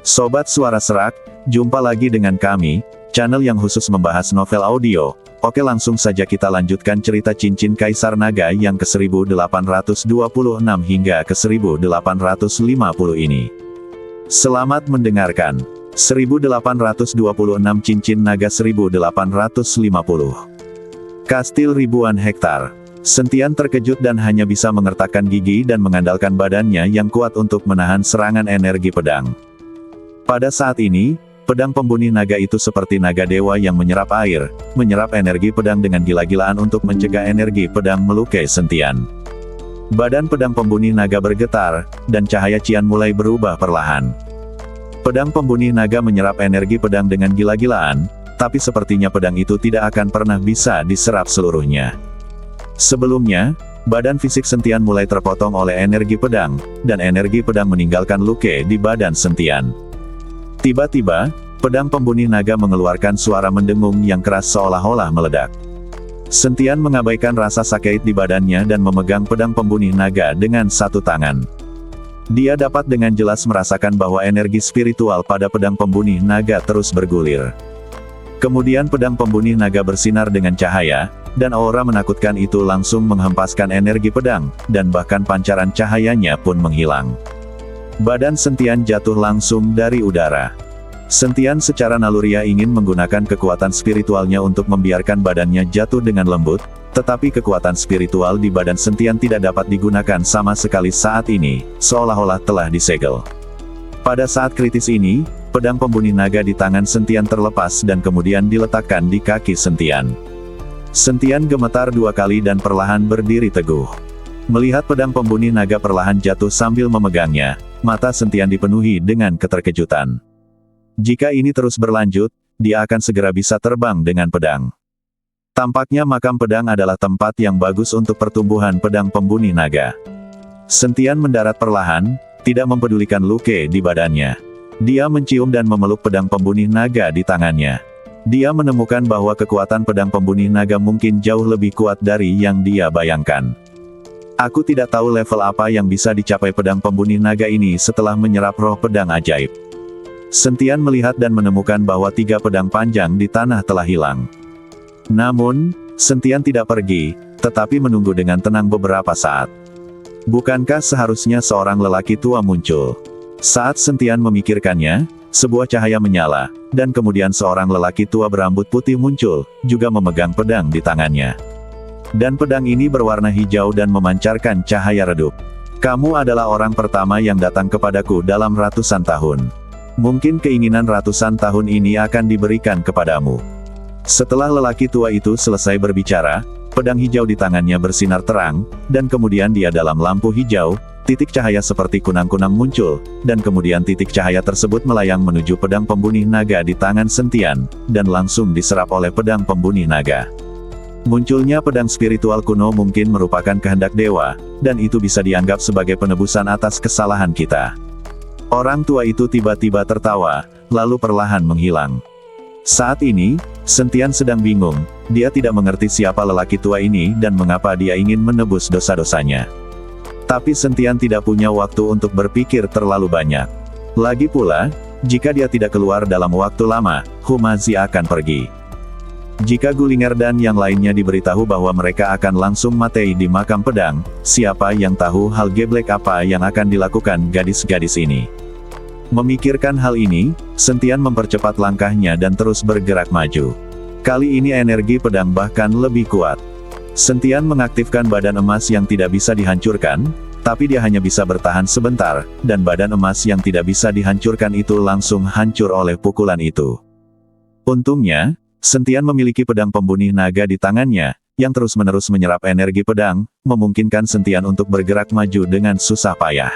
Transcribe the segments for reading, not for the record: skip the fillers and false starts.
Sobat Suara Serak, jumpa lagi dengan kami, channel yang khusus membahas novel audio. Oke, langsung saja kita lanjutkan cerita Cincin Kaisar Naga yang ke-1826 hingga ke-1850 ini. Selamat mendengarkan. 1826 Cincin Naga 1850. Kastil ribuan hektar. Sentian terkejut dan hanya bisa mengertakkan gigi dan mengandalkan badannya yang kuat untuk menahan serangan energi pedang. Pada saat ini, pedang pembunuh naga itu seperti naga dewa yang menyerap air, menyerap energi pedang dengan gila-gilaan untuk mencegah energi pedang melukai Sentian. Badan pedang pembunuh naga bergetar, dan cahaya cian mulai berubah perlahan. Pedang pembunuh naga menyerap energi pedang dengan gila-gilaan, tapi sepertinya pedang itu tidak akan pernah bisa diserap seluruhnya. Sebelumnya, badan fisik Sentian mulai terpotong oleh energi pedang, dan energi pedang meninggalkan luka di badan Sentian. Tiba-tiba, pedang pembunuh naga mengeluarkan suara mendengung yang keras seolah-olah meledak. Sentian mengabaikan rasa sakit di badannya dan memegang pedang pembunuh naga dengan satu tangan. Dia dapat dengan jelas merasakan bahwa energi spiritual pada pedang pembunuh naga terus bergulir. Kemudian pedang pembunuh naga bersinar dengan cahaya, dan aura menakutkan itu langsung menghempaskan energi pedang, dan bahkan pancaran cahayanya pun menghilang. Badan Sentian jatuh langsung dari udara. Sentian secara naluriah ingin menggunakan kekuatan spiritualnya untuk membiarkan badannya jatuh dengan lembut, tetapi kekuatan spiritual di badan Sentian tidak dapat digunakan sama sekali saat ini, seolah-olah telah disegel. Pada saat kritis ini, pedang pembunuh naga di tangan Sentian terlepas dan kemudian diletakkan di kaki Sentian. Sentian gemetar dua kali dan perlahan berdiri teguh. Melihat pedang pembunuh naga perlahan jatuh sambil memegangnya, mata Sentian dipenuhi dengan keterkejutan. Jika ini terus berlanjut, dia akan segera bisa terbang dengan pedang. Tampaknya makam pedang adalah tempat yang bagus untuk pertumbuhan pedang pembunuh naga. Sentian mendarat perlahan, tidak mempedulikan luka di badannya. Dia mencium dan memeluk pedang pembunuh naga di tangannya. Dia menemukan bahwa kekuatan pedang pembunuh naga mungkin jauh lebih kuat dari yang dia bayangkan. Aku tidak tahu level apa yang bisa dicapai pedang pembunuh naga ini setelah menyerap roh pedang ajaib. Sentian melihat dan menemukan bahwa 3 pedang panjang di tanah telah hilang. Namun, Sentian tidak pergi, tetapi menunggu dengan tenang beberapa saat. Bukankah seharusnya seorang lelaki tua muncul? Saat Sentian memikirkannya, sebuah cahaya menyala, dan kemudian seorang lelaki tua berambut putih muncul, juga memegang pedang di tangannya. Dan pedang ini berwarna hijau dan memancarkan cahaya redup. Kamu adalah orang pertama yang datang kepadaku dalam ratusan tahun. Mungkin keinginan ratusan tahun ini akan diberikan kepadamu. Setelah lelaki tua itu selesai berbicara, pedang hijau di tangannya bersinar terang, dan kemudian dia dalam lampu hijau, titik cahaya seperti kunang-kunang muncul, dan kemudian titik cahaya tersebut melayang menuju pedang pembunuh naga di tangan Sentian, dan langsung diserap oleh pedang pembunuh naga. Munculnya pedang spiritual kuno mungkin merupakan kehendak dewa, dan itu bisa dianggap sebagai penebusan atas kesalahan kita. Orang tua itu tiba-tiba tertawa, lalu perlahan menghilang. Saat ini, Sentian sedang bingung, dia tidak mengerti siapa lelaki tua ini dan mengapa dia ingin menebus dosa-dosanya. Tapi Sentian tidak punya waktu untuk berpikir terlalu banyak. Lagi pula, jika dia tidak keluar dalam waktu lama, Humazi akan pergi. Jika Gullinger dan yang lainnya diberitahu bahwa mereka akan langsung mati di makam pedang, siapa yang tahu hal geblek apa yang akan dilakukan gadis-gadis ini. Memikirkan hal ini, Sentian mempercepat langkahnya dan terus bergerak maju. Kali ini energi pedang bahkan lebih kuat. Sentian mengaktifkan badan emas yang tidak bisa dihancurkan, tapi dia hanya bisa bertahan sebentar, dan badan emas yang tidak bisa dihancurkan itu langsung hancur oleh pukulan itu. Untungnya, Sentian memiliki pedang pembunuh naga di tangannya, yang terus-menerus menyerap energi pedang, memungkinkan Sentian untuk bergerak maju dengan susah payah.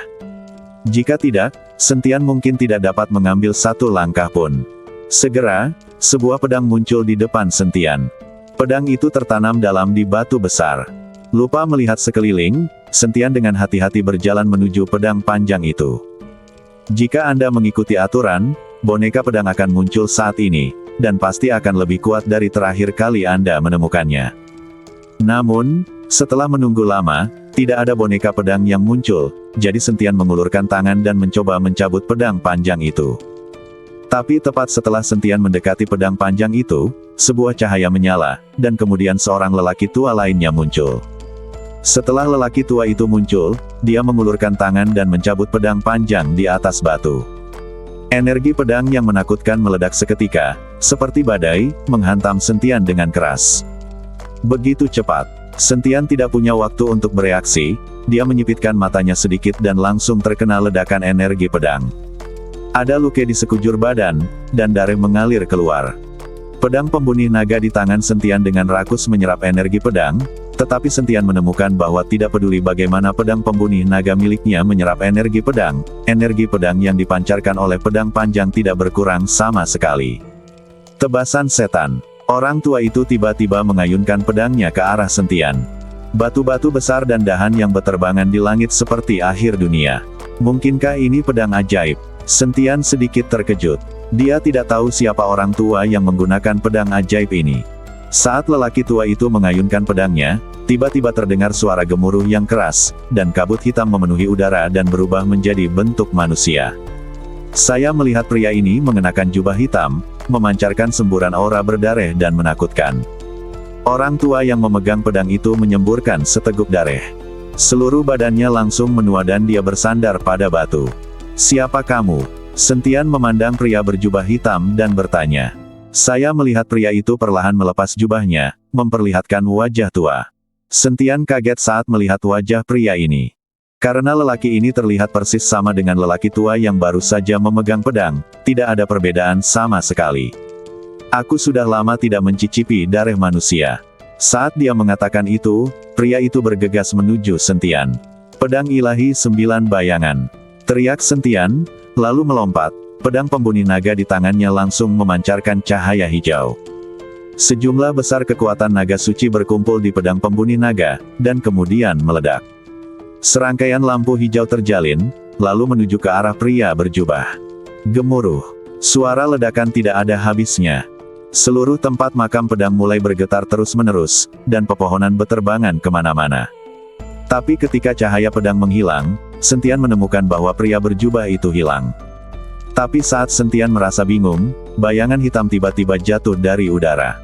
Jika tidak, Sentian mungkin tidak dapat mengambil satu langkah pun. Segera, sebuah pedang muncul di depan Sentian. Pedang itu tertanam dalam di batu besar. Lupa melihat sekeliling, Sentian dengan hati-hati berjalan menuju pedang panjang itu. Jika Anda mengikuti aturan, boneka pedang akan muncul saat ini, dan pasti akan lebih kuat dari terakhir kali Anda menemukannya. Namun, setelah menunggu lama, tidak ada boneka pedang yang muncul, jadi Sentian mengulurkan tangan dan mencoba mencabut pedang panjang itu. Tapi tepat setelah Sentian mendekati pedang panjang itu, sebuah cahaya menyala, dan kemudian seorang lelaki tua lainnya muncul. Setelah lelaki tua itu muncul, dia mengulurkan tangan dan mencabut pedang panjang di atas batu. Energi pedang yang menakutkan meledak seketika, seperti badai, menghantam Sentian dengan keras. Begitu cepat, Sentian tidak punya waktu untuk bereaksi, dia menyipitkan matanya sedikit dan langsung terkena ledakan energi pedang. Ada luka di sekujur badan, dan darah mengalir keluar. Pedang pembunuh naga di tangan Sentian dengan rakus menyerap energi pedang, tetapi Sentian menemukan bahwa tidak peduli bagaimana pedang pembunuh naga miliknya menyerap energi pedang yang dipancarkan oleh pedang panjang tidak berkurang sama sekali. Tebasan setan. Orang tua itu tiba-tiba mengayunkan pedangnya ke arah Sentian. Batu-batu besar dan dahan yang berterbangan di langit seperti akhir dunia. Mungkinkah ini pedang ajaib? Sentian sedikit terkejut. Dia tidak tahu siapa orang tua yang menggunakan pedang ajaib ini. Saat lelaki tua itu mengayunkan pedangnya, tiba-tiba terdengar suara gemuruh yang keras, dan kabut hitam memenuhi udara dan berubah menjadi bentuk manusia. Saya melihat pria ini mengenakan jubah hitam, memancarkan semburan aura berdarah dan menakutkan. Orang tua yang memegang pedang itu menyemburkan seteguk darah. Seluruh badannya langsung menua dan dia bersandar pada batu. "Siapa kamu?" Sentian memandang pria berjubah hitam dan bertanya. Saya melihat pria itu perlahan melepas jubahnya, memperlihatkan wajah tua. Sentian kaget saat melihat wajah pria ini. Karena lelaki ini terlihat persis sama dengan lelaki tua yang baru saja memegang pedang, tidak ada perbedaan sama sekali. Aku sudah lama tidak mencicipi darah manusia. Saat dia mengatakan itu, pria itu bergegas menuju Sentian. "Pedang ilahi 9 bayangan." Teriak Sentian, lalu melompat. Pedang pembunuh naga di tangannya langsung memancarkan cahaya hijau. Sejumlah besar kekuatan naga suci berkumpul di pedang pembunuh naga, dan kemudian meledak. Serangkaian lampu hijau terjalin, lalu menuju ke arah pria berjubah. Gemuruh. Suara ledakan tidak ada habisnya. Seluruh tempat makam pedang mulai bergetar terus-menerus, dan pepohonan berterbangan kemana-mana. Tapi ketika cahaya pedang menghilang, Sentian menemukan bahwa pria berjubah itu hilang. Tapi saat Sentian merasa bingung, bayangan hitam tiba-tiba jatuh dari udara.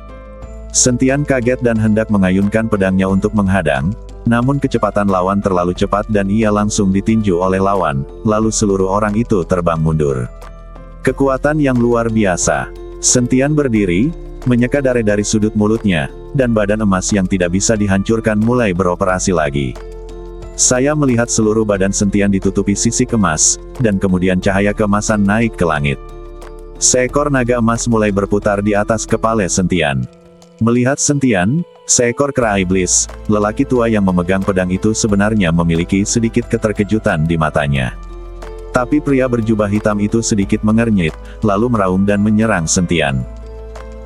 Sentian kaget dan hendak mengayunkan pedangnya untuk menghadang, namun kecepatan lawan terlalu cepat dan ia langsung ditinju oleh lawan, lalu seluruh orang itu terbang mundur. Kekuatan yang luar biasa. Sentian berdiri, menyeka darah dari sudut mulutnya, dan badan emas yang tidak bisa dihancurkan mulai beroperasi lagi. Saya melihat seluruh badan Sentian ditutupi sisik emas, dan kemudian cahaya keemasan naik ke langit. Seekor naga emas mulai berputar di atas kepala Sentian. Melihat Sentian, seekor kera iblis, lelaki tua yang memegang pedang itu sebenarnya memiliki sedikit keterkejutan di matanya. Tapi pria berjubah hitam itu sedikit mengernyit, lalu meraung dan menyerang Sentian.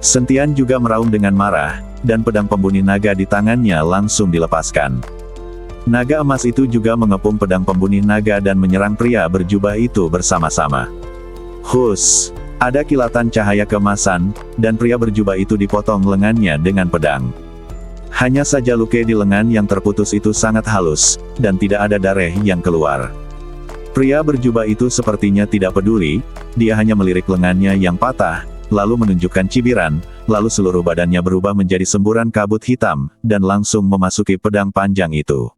Sentian juga meraung dengan marah, dan pedang pembunuh naga di tangannya langsung dilepaskan. Naga emas itu juga mengepung pedang pembunuh naga dan menyerang pria berjubah itu bersama-sama. Hus! Ada kilatan cahaya keemasan, dan pria berjubah itu dipotong lengannya dengan pedang. Hanya saja luka di lengan yang terputus itu sangat halus, dan tidak ada darah yang keluar. Pria berjubah itu sepertinya tidak peduli, dia hanya melirik lengannya yang patah, lalu menunjukkan cibiran, lalu seluruh badannya berubah menjadi semburan kabut hitam, dan langsung memasuki pedang panjang itu.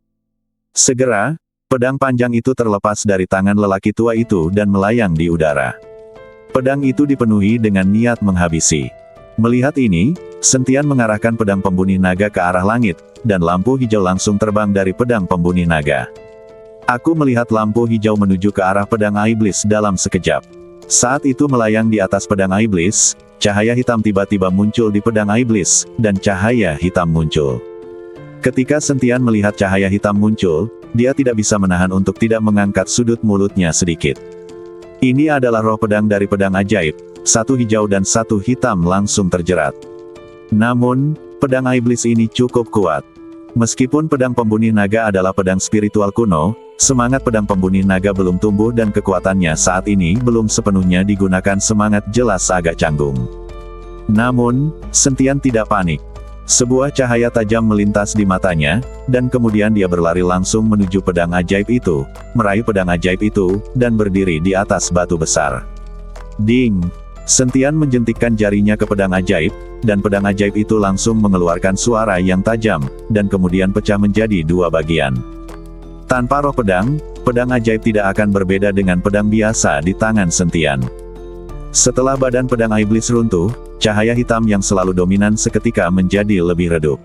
Segera, pedang panjang itu terlepas dari tangan lelaki tua itu dan melayang di udara. Pedang itu dipenuhi dengan niat menghabisi. Melihat ini, Sentian mengarahkan pedang pembunuh naga ke arah langit, dan lampu hijau langsung terbang dari pedang pembunuh naga. Aku melihat lampu hijau menuju ke arah pedang iblis dalam sekejap. Saat itu melayang di atas pedang iblis, cahaya hitam tiba-tiba muncul di pedang iblis, dan cahaya hitam muncul. Ketika Sentian melihat cahaya hitam muncul, dia tidak bisa menahan untuk tidak mengangkat sudut mulutnya sedikit. Ini adalah roh pedang dari pedang ajaib, satu hijau dan satu hitam langsung terjerat. Namun, pedang iblis ini cukup kuat. Meskipun pedang pembunuh naga adalah pedang spiritual kuno, semangat pedang pembunuh naga belum tumbuh dan kekuatannya saat ini belum sepenuhnya digunakan, semangat jelas agak canggung. Namun, Sentian tidak panik. Sebuah cahaya tajam melintas di matanya, dan kemudian dia berlari langsung menuju pedang ajaib itu, meraih pedang ajaib itu, dan berdiri di atas batu besar. Ding! Sentian menjentikkan jarinya ke pedang ajaib, dan pedang ajaib itu langsung mengeluarkan suara yang tajam, dan kemudian pecah menjadi dua bagian. Tanpa roh pedang, pedang ajaib tidak akan berbeda dengan pedang biasa di tangan Sentian. Setelah badan pedang iblis runtuh, cahaya hitam yang selalu dominan seketika menjadi lebih redup.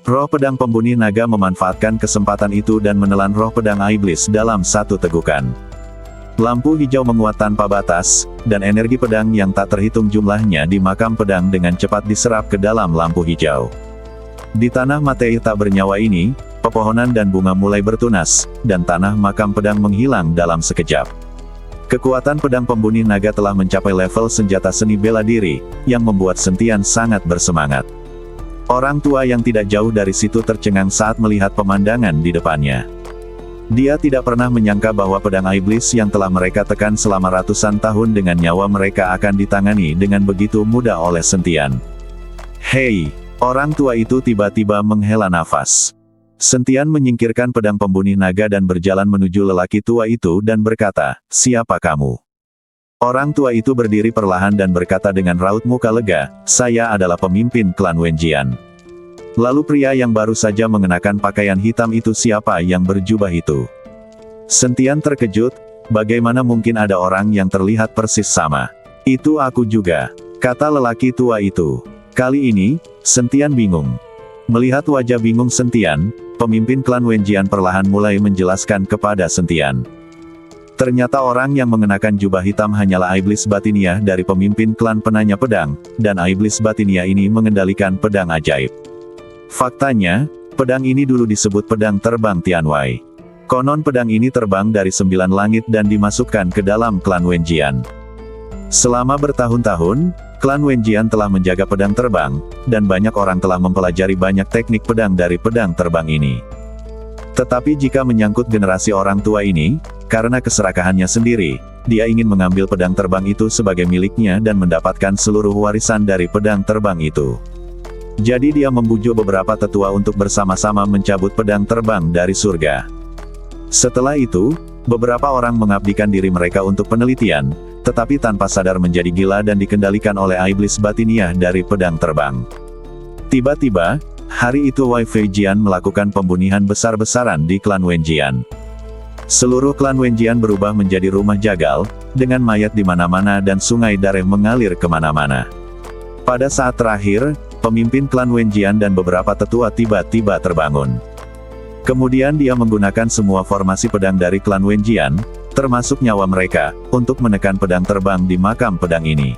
Roh pedang pembunuh naga memanfaatkan kesempatan itu dan menelan roh pedang iblis dalam satu tegukan. Lampu hijau menguat tanpa batas, dan energi pedang yang tak terhitung jumlahnya di makam pedang dengan cepat diserap ke dalam lampu hijau. Di tanah materi tak bernyawa ini, pepohonan dan bunga mulai bertunas, dan tanah makam pedang menghilang dalam sekejap. Kekuatan pedang pembunuh naga telah mencapai level senjata seni bela diri, yang membuat Sentian sangat bersemangat. Orang tua yang tidak jauh dari situ tercengang saat melihat pemandangan di depannya. Dia tidak pernah menyangka bahwa pedang iblis yang telah mereka tekan selama ratusan tahun dengan nyawa mereka akan ditangani dengan begitu mudah oleh Sentian. Hei, orang tua itu tiba-tiba menghela nafas. Sentian menyingkirkan pedang pembunuh naga dan berjalan menuju lelaki tua itu dan berkata, "Siapa kamu?" Orang tua itu berdiri perlahan dan berkata dengan raut muka lega, "Saya adalah pemimpin klan Wenjian." Lalu pria yang baru saja mengenakan pakaian hitam itu siapa yang berjubah itu? Sentian terkejut, bagaimana mungkin ada orang yang terlihat persis sama? Itu aku juga, kata lelaki tua itu. Kali ini, Sentian bingung. Melihat wajah bingung Sentian, pemimpin klan Wenjian perlahan mulai menjelaskan kepada Sentian. Ternyata orang yang mengenakan jubah hitam hanyalah iblis batiniah dari pemimpin klan penanya pedang, dan iblis batiniah ini mengendalikan pedang ajaib. Faktanya, pedang ini dulu disebut pedang terbang Tianwei. Konon pedang ini terbang dari 9 langit dan dimasukkan ke dalam klan Wenjian. Selama bertahun-tahun, klan Wenjian telah menjaga pedang terbang, dan banyak orang telah mempelajari banyak teknik pedang dari pedang terbang ini. Tetapi jika menyangkut generasi orang tua ini, karena keserakahannya sendiri, dia ingin mengambil pedang terbang itu sebagai miliknya dan mendapatkan seluruh warisan dari pedang terbang itu. Jadi dia membujuk beberapa tetua untuk bersama-sama mencabut pedang terbang dari surga. Setelah itu, beberapa orang mengabdikan diri mereka untuk penelitian, tetapi tanpa sadar menjadi gila dan dikendalikan oleh iblis batiniah dari pedang terbang. Tiba-tiba, hari itu Wei Feijian melakukan pembunuhan besar-besaran di klan Wenjian. Seluruh klan Wenjian berubah menjadi rumah jagal, dengan mayat di mana-mana dan sungai darah mengalir kemana-mana. Pada saat terakhir, pemimpin klan Wenjian dan beberapa tetua tiba-tiba terbangun. Kemudian dia menggunakan semua formasi pedang dari klan Wenjian, termasuk nyawa mereka, untuk menekan pedang terbang di makam pedang ini.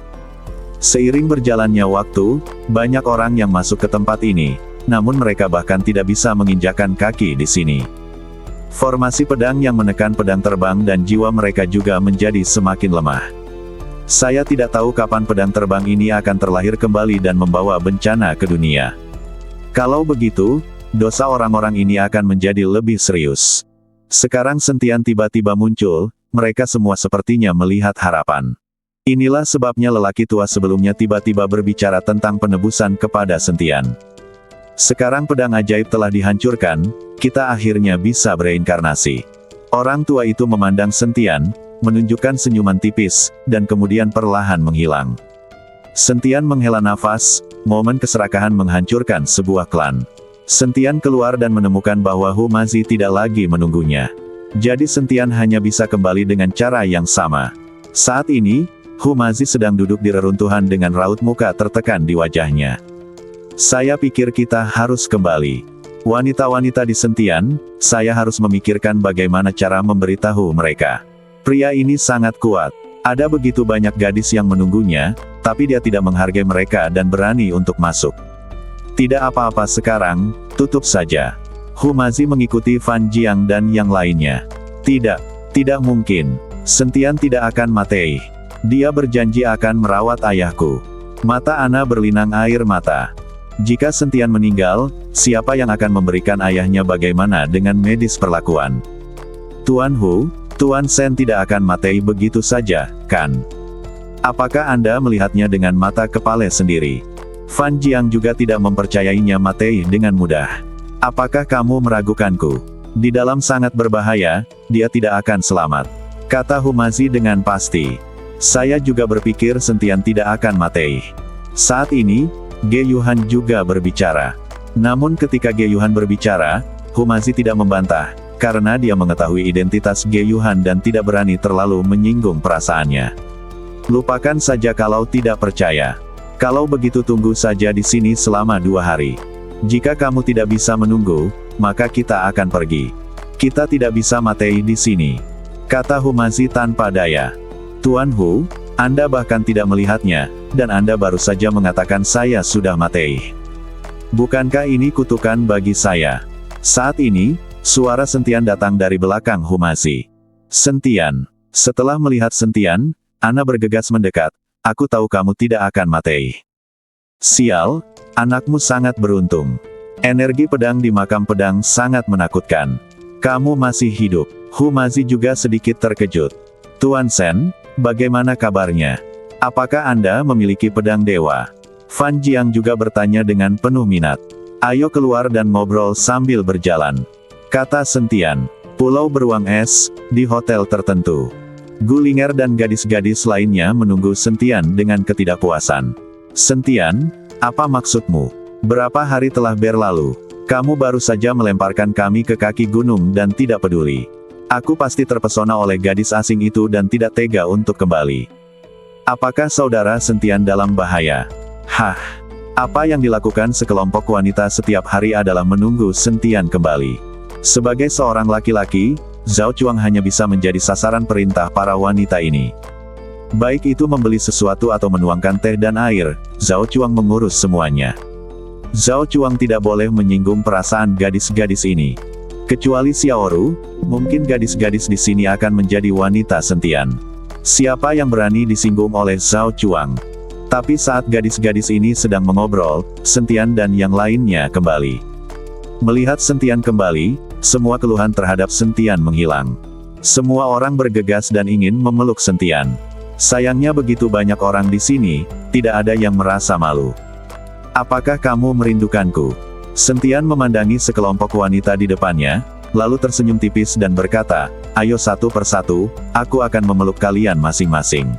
Seiring berjalannya waktu, banyak orang yang masuk ke tempat ini, namun mereka bahkan tidak bisa menginjakan kaki di sini. Formasi pedang yang menekan pedang terbang dan jiwa mereka juga menjadi semakin lemah. Saya tidak tahu kapan pedang terbang ini akan terlahir kembali dan membawa bencana ke dunia. Kalau begitu, dosa orang-orang ini akan menjadi lebih serius. Sekarang Sentian tiba-tiba muncul, mereka semua sepertinya melihat harapan. Inilah sebabnya lelaki tua sebelumnya tiba-tiba berbicara tentang penebusan kepada Sentian. Sekarang pedang ajaib telah dihancurkan, kita akhirnya bisa bereinkarnasi. Orang tua itu memandang Sentian, menunjukkan senyuman tipis, dan kemudian perlahan menghilang. Sentian menghela nafas, momen keserakahan menghancurkan sebuah klan. Sentian keluar dan menemukan bahwa Humazi tidak lagi menunggunya. Jadi Sentian hanya bisa kembali dengan cara yang sama. Saat ini, Humazi sedang duduk di reruntuhan dengan raut muka tertekan di wajahnya. Saya pikir kita harus kembali. Wanita-wanita di Sentian, saya harus memikirkan bagaimana cara memberitahu mereka. Pria ini sangat kuat. Ada begitu banyak gadis yang menunggunya, tapi dia tidak menghargai mereka dan berani untuk masuk. Tidak apa-apa sekarang, tutup saja. Humazi mengikuti Fan Jiang dan yang lainnya. Tidak mungkin. Sentian tidak akan mati. Dia berjanji akan merawat ayahku. Mata Ana berlinang air mata. Jika Sentian meninggal, siapa yang akan memberikan ayahnya bagaimana dengan medis perlakuan? Tuan Hu, Tuan Sen tidak akan mati begitu saja, kan? Apakah Anda melihatnya dengan mata kepala sendiri? Fan Jiang juga tidak mempercayainya mati dengan mudah. Apakah kamu meragukanku? Di dalam sangat berbahaya, dia tidak akan selamat. Kata Humazi dengan pasti. Saya juga berpikir Sentian tidak akan mati. Saat ini, Ge Yuhan juga berbicara. Namun ketika Ge Yuhan berbicara, Humazi tidak membantah, karena dia mengetahui identitas Ge Yuhan dan tidak berani terlalu menyinggung perasaannya. Lupakan saja kalau tidak percaya. Kalau begitu tunggu saja di sini selama 2 hari. Jika kamu tidak bisa menunggu, maka kita akan pergi. Kita tidak bisa mati di sini, kata Humazi tanpa daya. Tuan Hu, Anda bahkan tidak melihatnya, dan Anda baru saja mengatakan saya sudah mati. Bukankah ini kutukan bagi saya? Saat ini, suara Sentian datang dari belakang Humazi. Sentian. Setelah melihat Sentian, Ana bergegas mendekat. Aku tahu kamu tidak akan mati. Sial, anakmu sangat beruntung. Energi pedang di makam pedang sangat menakutkan. Kamu masih hidup. Humazi juga sedikit terkejut. Tuan Sen, bagaimana kabarnya? Apakah Anda memiliki pedang dewa? Fan Jiang juga bertanya dengan penuh minat. Ayo keluar dan ngobrol sambil berjalan, kata Sentian. Pulau Beruang Es, di hotel tertentu. Gulinger dan gadis-gadis lainnya menunggu Sentian dengan ketidakpuasan. Sentian, apa maksudmu? Berapa hari telah berlalu? Kamu baru saja melemparkan kami ke kaki gunung dan tidak peduli. Aku pasti terpesona oleh gadis asing itu dan tidak tega untuk kembali. Apakah saudara Sentian dalam bahaya? Hah? Apa yang dilakukan sekelompok wanita setiap hari adalah menunggu Sentian kembali. Sebagai seorang laki-laki, Zhao Chuang hanya bisa menjadi sasaran perintah para wanita ini. Baik itu membeli sesuatu atau menuangkan teh dan air, Zhao Chuang mengurus semuanya. Zhao Chuang tidak boleh menyinggung perasaan gadis-gadis ini. Kecuali Xiaoru, mungkin gadis-gadis di sini akan menjadi wanita Sentian. Siapa yang berani disinggung oleh Zhao Chuang? Tapi saat gadis-gadis ini sedang mengobrol, Sentian dan yang lainnya kembali. Melihat Sentian kembali, semua keluhan terhadap Sentian menghilang. Semua orang bergegas dan ingin memeluk Sentian. Sayangnya begitu banyak orang di sini, tidak ada yang merasa malu. Apakah kamu merindukanku? Sentian memandangi sekelompok wanita di depannya, lalu tersenyum tipis dan berkata, ayo satu persatu, aku akan memeluk kalian masing-masing.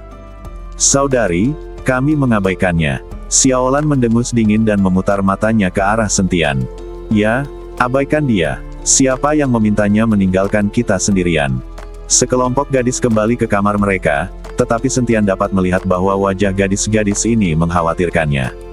Saudari, kami mengabaikannya. Xiaolan mendengus dingin dan memutar matanya ke arah Sentian. Ya, abaikan dia. Siapa yang memintanya meninggalkan kita sendirian? Sekelompok gadis kembali ke kamar mereka, tetapi Sentian dapat melihat bahwa wajah gadis-gadis ini mengkhawatirkannya.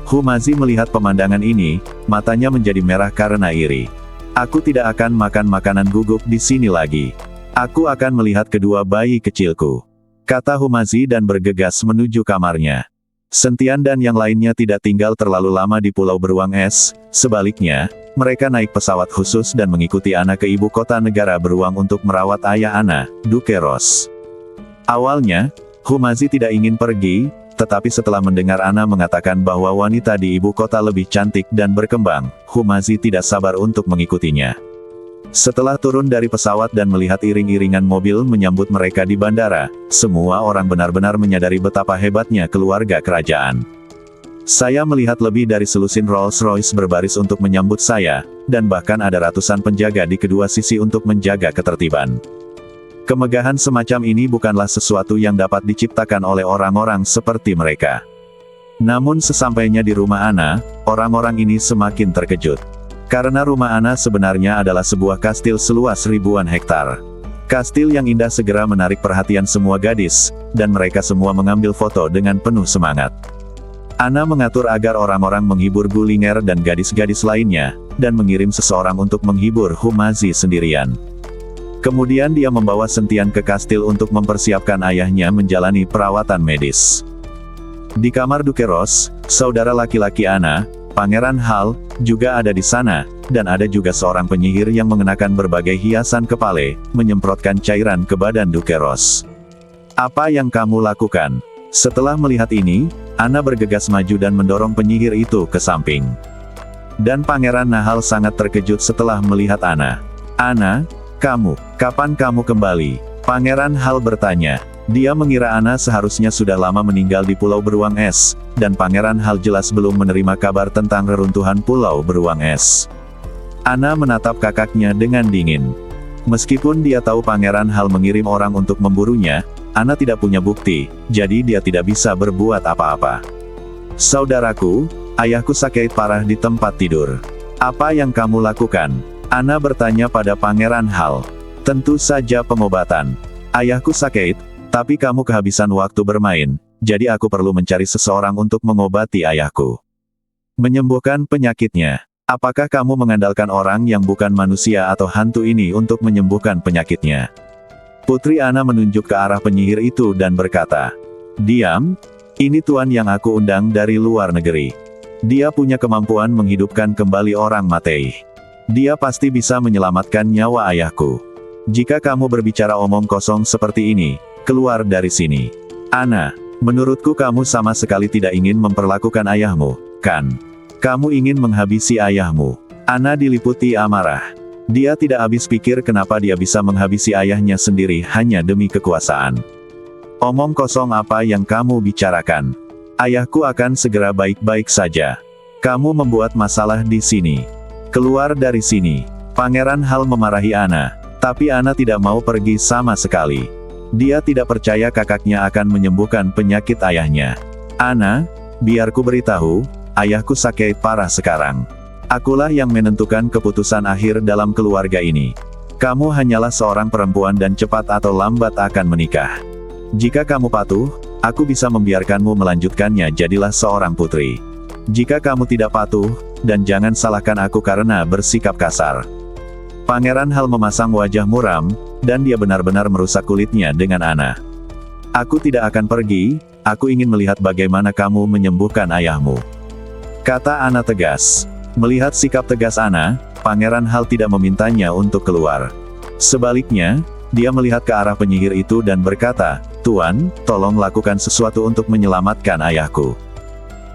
Humazi melihat pemandangan ini, matanya menjadi merah karena iri. Aku tidak akan makan makanan gugup di sini lagi. Aku akan melihat kedua bayi kecilku, kata Humazi dan bergegas menuju kamarnya. Sentian dan yang lainnya tidak tinggal terlalu lama di Pulau Beruang Es, sebaliknya, mereka naik pesawat khusus dan mengikuti Ana ke ibu kota negara beruang untuk merawat ayah Ana, Duke Ros. Awalnya, Humazi tidak ingin pergi, tetapi setelah mendengar Ana mengatakan bahwa wanita di ibu kota lebih cantik dan berkembang, Humazi tidak sabar untuk mengikutinya. Setelah turun dari pesawat dan melihat iring-iringan mobil menyambut mereka di bandara, semua orang benar-benar menyadari betapa hebatnya keluarga kerajaan. Saya melihat lebih dari selusin Rolls-Royce berbaris untuk menyambut saya, dan bahkan ada ratusan penjaga di kedua sisi untuk menjaga ketertiban. Kemegahan semacam ini bukanlah sesuatu yang dapat diciptakan oleh orang-orang seperti mereka. Namun sesampainya di rumah Ana, orang-orang ini semakin terkejut. Karena rumah Ana sebenarnya adalah sebuah kastil seluas ribuan hektar. Kastil yang indah segera menarik perhatian semua gadis, dan mereka semua mengambil foto dengan penuh semangat. Ana mengatur agar orang-orang menghibur Gulinger dan gadis-gadis lainnya, dan mengirim seseorang untuk menghibur Humazi sendirian. Kemudian dia membawa Sentian ke kastil untuk mempersiapkan ayahnya menjalani perawatan medis. Di kamar Duke Ros, saudara laki-laki Ana, Pangeran Hal, juga ada di sana, dan ada juga seorang penyihir yang mengenakan berbagai hiasan kepala, menyemprotkan cairan ke badan Duke Ros. Apa yang kamu lakukan? Setelah melihat ini, Ana bergegas maju dan mendorong penyihir itu ke samping. Dan Pangeran Nahal sangat terkejut setelah melihat Ana. Ana, kapan kamu kembali? Pangeran Hal bertanya. Dia mengira Ana seharusnya sudah lama meninggal di Pulau Beruang Es, dan Pangeran Hal jelas belum menerima kabar tentang reruntuhan Pulau Beruang Es. Ana menatap kakaknya dengan dingin. Meskipun dia tahu Pangeran Hal mengirim orang untuk memburunya, Ana tidak punya bukti, jadi dia tidak bisa berbuat apa-apa. Saudaraku, ayahku sakit parah di tempat tidur. Apa yang kamu lakukan? Ana bertanya pada Pangeran Hal. Tentu saja pengobatan. Ayahku sakit, tapi kamu kehabisan waktu bermain, jadi aku perlu mencari seseorang untuk mengobati ayahku. Menyembuhkan penyakitnya. Apakah kamu mengandalkan orang yang bukan manusia atau hantu ini untuk menyembuhkan penyakitnya? Putri Ana menunjuk ke arah penyihir itu dan berkata, "Diam, ini tuan yang aku undang dari luar negeri. Dia punya kemampuan menghidupkan kembali orang mati. Dia pasti bisa menyelamatkan nyawa ayahku. Jika kamu berbicara omong kosong seperti ini, keluar dari sini." "Ana, menurutku kamu sama sekali tidak ingin memperlakukan ayahmu, kan? Kamu ingin menghabisi ayahmu." Ana diliputi amarah. Dia tidak habis pikir kenapa dia bisa menghabisi ayahnya sendiri hanya demi kekuasaan. "Omong kosong apa yang kamu bicarakan? Ayahku akan segera baik-baik saja. Kamu membuat masalah di sini. Keluar dari sini." Pangeran Hal memarahi Ana, tapi Ana tidak mau pergi sama sekali. Dia tidak percaya kakaknya akan menyembuhkan penyakit ayahnya. "Ana, biar ku beritahu, ayahku sakit parah sekarang. Akulah yang menentukan keputusan akhir dalam keluarga ini. Kamu hanyalah seorang perempuan dan cepat atau lambat akan menikah. Jika kamu patuh, aku bisa membiarkanmu melanjutkannya jadilah seorang putri. Jika kamu tidak patuh, dan jangan salahkan aku karena bersikap kasar." Pangeran Hal memasang wajah muram, dan dia benar-benar merusak kulitnya dengan Ana. "Aku tidak akan pergi, aku ingin melihat bagaimana kamu menyembuhkan ayahmu," kata Ana tegas. Melihat sikap tegas Ana, Pangeran Hal tidak memintanya untuk keluar. Sebaliknya, dia melihat ke arah penyihir itu dan berkata, "Tuan, tolong lakukan sesuatu untuk menyelamatkan ayahku."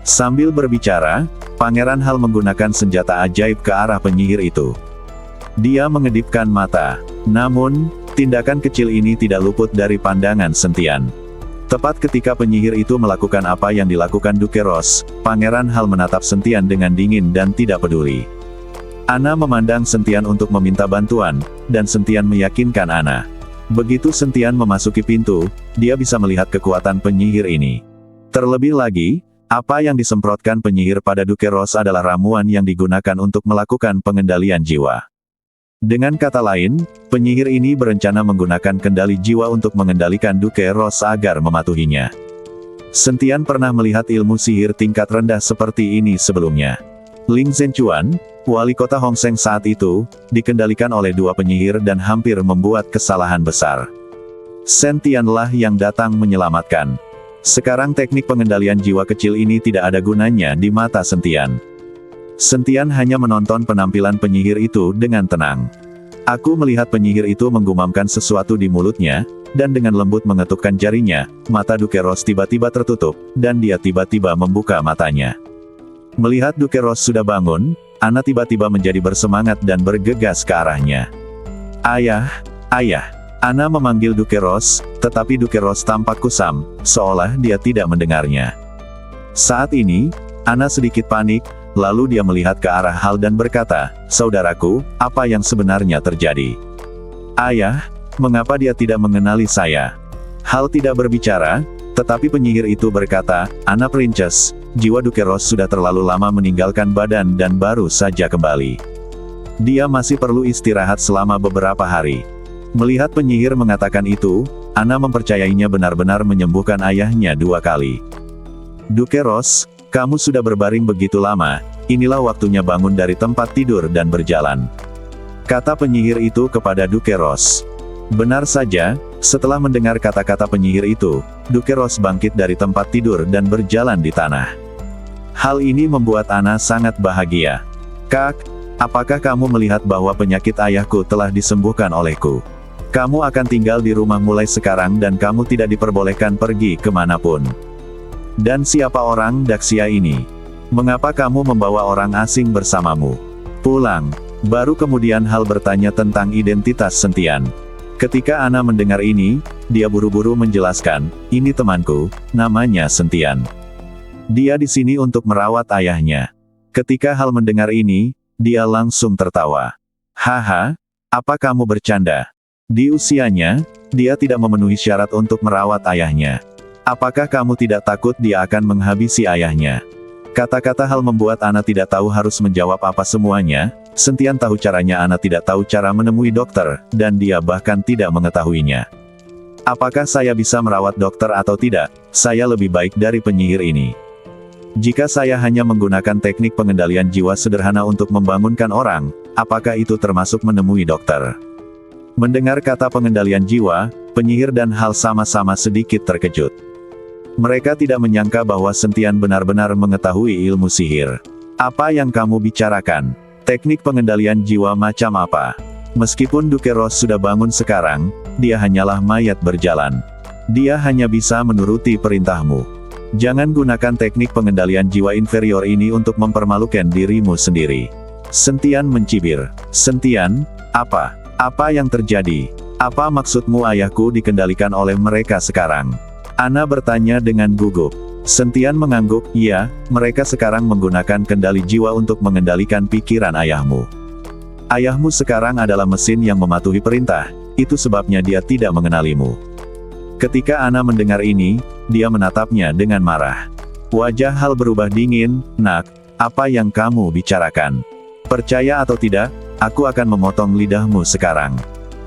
Sambil berbicara, Pangeran Hal menggunakan senjata ajaib ke arah penyihir itu. Dia mengedipkan mata. Namun, tindakan kecil ini tidak luput dari pandangan Sentian. Tepat ketika penyihir itu melakukan apa yang dilakukan Dukeros, Pangeran Hal menatap Sentian dengan dingin dan tidak peduli. Ana memandang Sentian untuk meminta bantuan, dan Sentian meyakinkan Ana. Begitu Sentian memasuki pintu, dia bisa melihat kekuatan penyihir ini. Terlebih lagi, apa yang disemprotkan penyihir pada Dukeros adalah ramuan yang digunakan untuk melakukan pengendalian jiwa. Dengan kata lain, penyihir ini berencana menggunakan kendali jiwa untuk mengendalikan Dukeros agar mematuhinya. Sentian pernah melihat ilmu sihir tingkat rendah seperti ini sebelumnya. Ling Zhenchuan, wali kota Hongseng saat itu, dikendalikan oleh dua penyihir dan hampir membuat kesalahan besar. Sentianlah yang datang menyelamatkan. Sekarang teknik pengendalian jiwa kecil ini tidak ada gunanya di mata Sentian. Sentian hanya menonton penampilan penyihir itu dengan tenang. Aku melihat penyihir itu menggumamkan sesuatu di mulutnya, dan dengan lembut mengetukkan jarinya, mata Dukeros tiba-tiba tertutup, dan dia tiba-tiba membuka matanya. Melihat Dukeros sudah bangun, Ana tiba-tiba menjadi bersemangat dan bergegas ke arahnya. "Ayah, ayah." Ana memanggil Dukeros, tetapi Dukeros tampak kusam, seolah dia tidak mendengarnya. Saat ini, Ana sedikit panik, lalu dia melihat ke arah Hal dan berkata, "Saudaraku, apa yang sebenarnya terjadi? Ayah, mengapa dia tidak mengenali saya?" Hal tidak berbicara, tetapi penyihir itu berkata, "Ana Princess, jiwa Dukeros sudah terlalu lama meninggalkan badan dan baru saja kembali. Dia masih perlu istirahat selama beberapa hari." Melihat penyihir mengatakan itu, Ana mempercayainya benar-benar menyembuhkan ayahnya 2 kali. "Dukeros, kamu sudah berbaring begitu lama, inilah waktunya bangun dari tempat tidur dan berjalan," kata penyihir itu kepada Dukeros. Benar saja, setelah mendengar kata-kata penyihir itu, Dukeros bangkit dari tempat tidur dan berjalan di tanah. Hal ini membuat Ana sangat bahagia. "Kak, apakah kamu melihat bahwa penyakit ayahku telah disembuhkan olehku? Kamu akan tinggal di rumah mulai sekarang dan kamu tidak diperbolehkan pergi kemanapun. Dan siapa orang Daxia ini? Mengapa kamu membawa orang asing bersamamu? Pulang." Baru kemudian Hal bertanya tentang identitas Sentian. Ketika Ana mendengar ini, dia buru-buru menjelaskan, "Ini temanku, namanya Sentian. Dia di sini untuk merawat ayahnya." Ketika Hal mendengar ini, dia langsung tertawa. "Haha, apa kamu bercanda? Di usianya, dia tidak memenuhi syarat untuk merawat ayahnya. Apakah kamu tidak takut dia akan menghabisi ayahnya? Kata-kata hal membuat Ana tidak tahu harus menjawab apa semuanya. Sentian tahu caranya, Ana tidak tahu cara menemui dokter, dan dia bahkan tidak mengetahuinya. Apakah saya bisa merawat dokter atau tidak? Saya lebih baik dari penyihir ini. Jika saya hanya menggunakan teknik pengendalian jiwa sederhana untuk membangunkan orang, apakah itu termasuk menemui dokter? Mendengar kata pengendalian jiwa, penyihir dan Hal sama-sama sedikit terkejut. Mereka tidak menyangka bahwa Sentian benar-benar mengetahui ilmu sihir. Apa yang kamu bicarakan? Teknik pengendalian jiwa macam apa? Meskipun Duke Ross sudah bangun sekarang, dia hanyalah mayat berjalan. Dia hanya bisa menuruti perintahmu. Jangan gunakan teknik pengendalian jiwa inferior ini untuk mempermalukan dirimu sendiri. Sentian mencibir. Sentian, apa? Apa yang terjadi? Apa maksudmu ayahku dikendalikan oleh mereka sekarang? Ana bertanya dengan gugup. Sentian mengangguk, iya, mereka sekarang menggunakan kendali jiwa untuk mengendalikan pikiran ayahmu. Ayahmu sekarang adalah mesin yang mematuhi perintah, itu sebabnya dia tidak mengenalimu. Ketika Ana mendengar ini, dia menatapnya dengan marah. Wajah Hal berubah dingin, nak, apa yang kamu bicarakan? Percaya atau tidak, aku akan memotong lidahmu sekarang.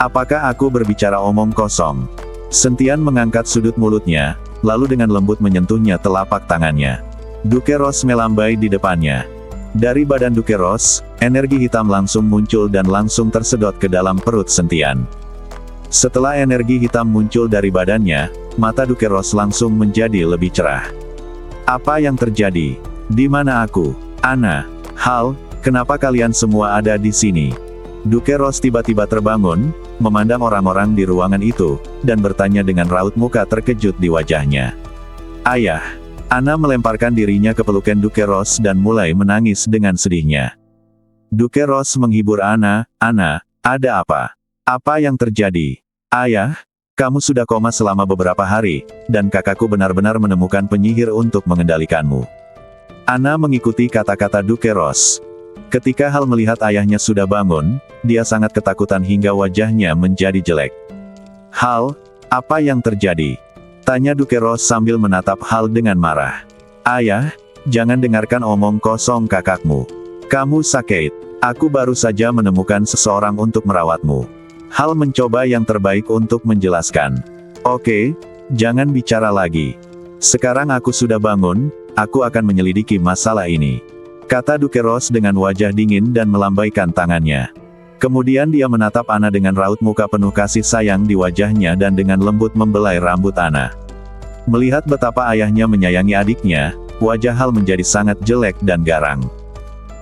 Apakah aku berbicara omong kosong? Sentian mengangkat sudut mulutnya, lalu dengan lembut menyentuhnya telapak tangannya. Duke Ross melambai di depannya. Dari badan Duke Ross, energi hitam langsung muncul dan langsung tersedot ke dalam perut Sentian. Setelah energi hitam muncul dari badannya, mata Duke Ross langsung menjadi lebih cerah. Apa yang terjadi? Di mana aku? Ana, Hal, kenapa kalian semua ada di sini? Duke Ross tiba-tiba terbangun, memandang orang-orang di ruangan itu, dan bertanya dengan raut muka terkejut di wajahnya. Ayah. Ana melemparkan dirinya ke pelukan Duke Ross dan mulai menangis dengan sedihnya. Duke Ross menghibur Ana, Ana, ada apa? Apa yang terjadi? Ayah, kamu sudah koma selama beberapa hari, dan kakakku benar-benar menemukan penyihir untuk mengendalikanmu. Ana mengikuti kata-kata Duke Ross. Ketika Hal melihat ayahnya sudah bangun, dia sangat ketakutan hingga wajahnya menjadi jelek. Hal, apa yang terjadi? Tanya Duke Ross sambil menatap Hal dengan marah. Ayah, jangan dengarkan omong kosong kakakmu. Kamu sakit. Aku baru saja menemukan seseorang untuk merawatmu. Hal mencoba yang terbaik untuk menjelaskan. Oke, jangan bicara lagi. Sekarang aku sudah bangun, aku akan menyelidiki masalah ini. Kata Duke Ross dengan wajah dingin dan melambaikan tangannya. Kemudian dia menatap Ana dengan raut muka penuh kasih sayang di wajahnya dan dengan lembut membelai rambut Ana. Melihat betapa ayahnya menyayangi adiknya, wajah Hal menjadi sangat jelek dan garang.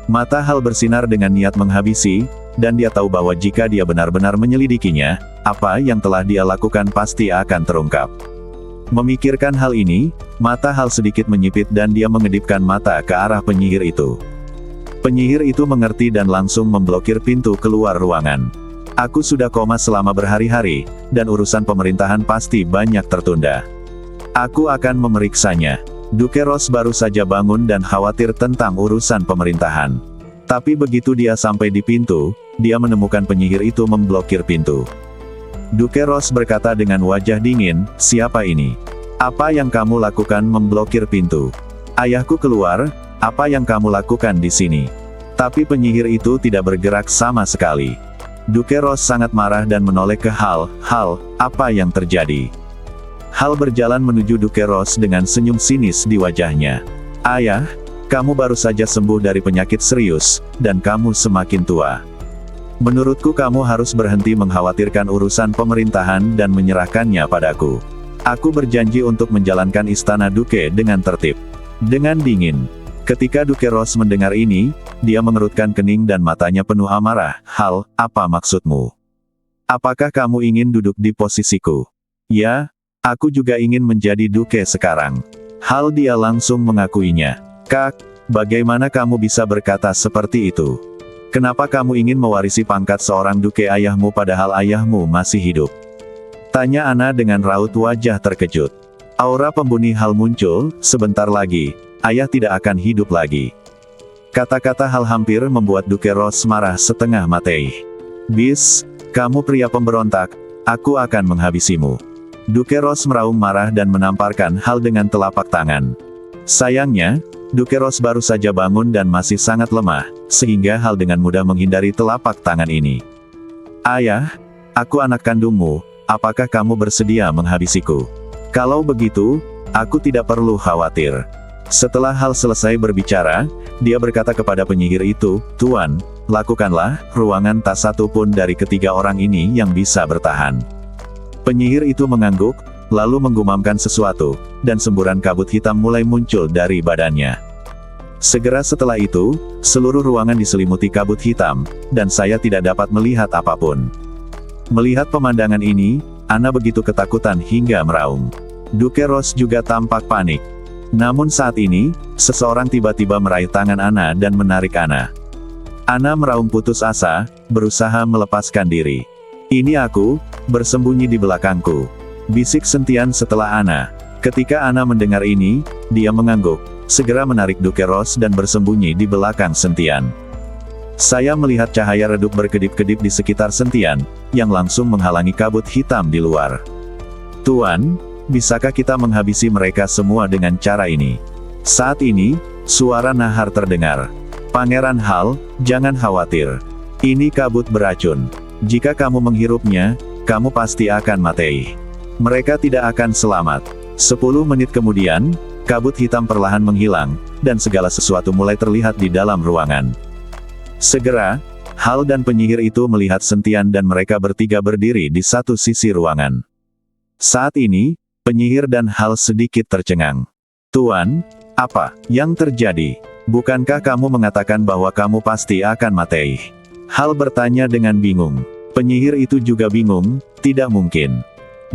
Mata Hal bersinar dengan niat menghabisi, dan dia tahu bahwa jika dia benar-benar menyelidikinya, apa yang telah dia lakukan pasti akan terungkap. Memikirkan hal ini, mata Hal sedikit menyipit dan dia mengedipkan mata ke arah penyihir itu. Penyihir itu mengerti dan langsung memblokir pintu keluar ruangan. Aku sudah koma selama berhari-hari, dan urusan pemerintahan pasti banyak tertunda. Aku akan memeriksanya. Duke Ross baru saja bangun dan khawatir tentang urusan pemerintahan. Tapi begitu dia sampai di pintu, dia menemukan penyihir itu memblokir pintu. Duke Ross berkata dengan wajah dingin, siapa ini? Apa yang kamu lakukan memblokir pintu? Ayahku keluar, apa yang kamu lakukan di sini? Tapi penyihir itu tidak bergerak sama sekali. Duke Ross sangat marah dan menoleh ke Hal, apa yang terjadi? Hal berjalan menuju Duke Ross dengan senyum sinis di wajahnya. Ayah, kamu baru saja sembuh dari penyakit serius, dan kamu semakin tua. Menurutku kamu harus berhenti mengkhawatirkan urusan pemerintahan dan menyerahkannya padaku. Aku berjanji untuk menjalankan istana Duke dengan tertib. Dengan dingin. Ketika Duke Ross mendengar ini, dia mengerutkan kening dan matanya penuh amarah. Hal, apa maksudmu? Apakah kamu ingin duduk di posisiku? Ya, aku juga ingin menjadi Duke sekarang. Hal dia langsung mengakuinya. Kak, bagaimana kamu bisa berkata seperti itu? Kenapa kamu ingin mewarisi pangkat seorang Duke ayahmu padahal ayahmu masih hidup? Tanya Ana dengan raut wajah terkejut. Aura pembunuh Hal muncul, sebentar lagi, ayah tidak akan hidup lagi. Kata-kata Hal hampir membuat Duke Ross marah setengah mati. Bis, kamu pria pemberontak, Aku akan menghabisimu. Dukeros meraung marah dan menamparkan Hal dengan telapak tangan. Sayangnya, Dukeros baru saja bangun dan masih sangat lemah, sehingga Hal dengan mudah menghindari telapak tangan ini. Ayah, aku anak kandungmu, apakah kamu bersedia menghabisiku? Kalau begitu, aku tidak perlu khawatir. Setelah Hal selesai berbicara, dia berkata kepada penyihir itu, Tuan, lakukanlah, ruangan tak satu pun dari ketiga orang ini yang bisa bertahan. Penyihir itu mengangguk, lalu menggumamkan sesuatu, dan semburan kabut hitam mulai muncul dari badannya. Segera setelah itu, seluruh ruangan diselimuti kabut hitam, dan saya tidak dapat melihat apapun. Melihat pemandangan ini, Ana begitu ketakutan hingga meraung. Dukeros juga tampak panik. Namun saat ini, seseorang tiba-tiba meraih tangan Ana dan menarik Ana. Ana meraung putus asa, berusaha melepaskan diri. Ini aku, bersembunyi di belakangku. Bisik Sentian setelah Ana. Ketika Ana mendengar ini, dia mengangguk, segera menarik Dukeros dan bersembunyi di belakang Sentian. Saya melihat cahaya redup berkedip-kedip di sekitar Sentian, yang langsung menghalangi kabut hitam di luar. Tuan, bisakah kita menghabisi mereka semua dengan cara ini? Saat ini, suara nahar terdengar. Pangeran Hal, jangan khawatir. Ini kabut beracun. Jika kamu menghirupnya, kamu pasti akan mati. Mereka tidak akan selamat. 10 menit kemudian, kabut hitam perlahan menghilang, dan segala sesuatu mulai terlihat di dalam ruangan. Segera, Hal dan penyihir itu melihat Sentian dan mereka bertiga berdiri di satu sisi ruangan. Saat ini, penyihir dan Hal sedikit tercengang. Tuan, apa yang terjadi? Bukankah kamu mengatakan bahwa kamu pasti akan mati? Hal bertanya dengan bingung. Penyihir itu juga bingung, tidak mungkin.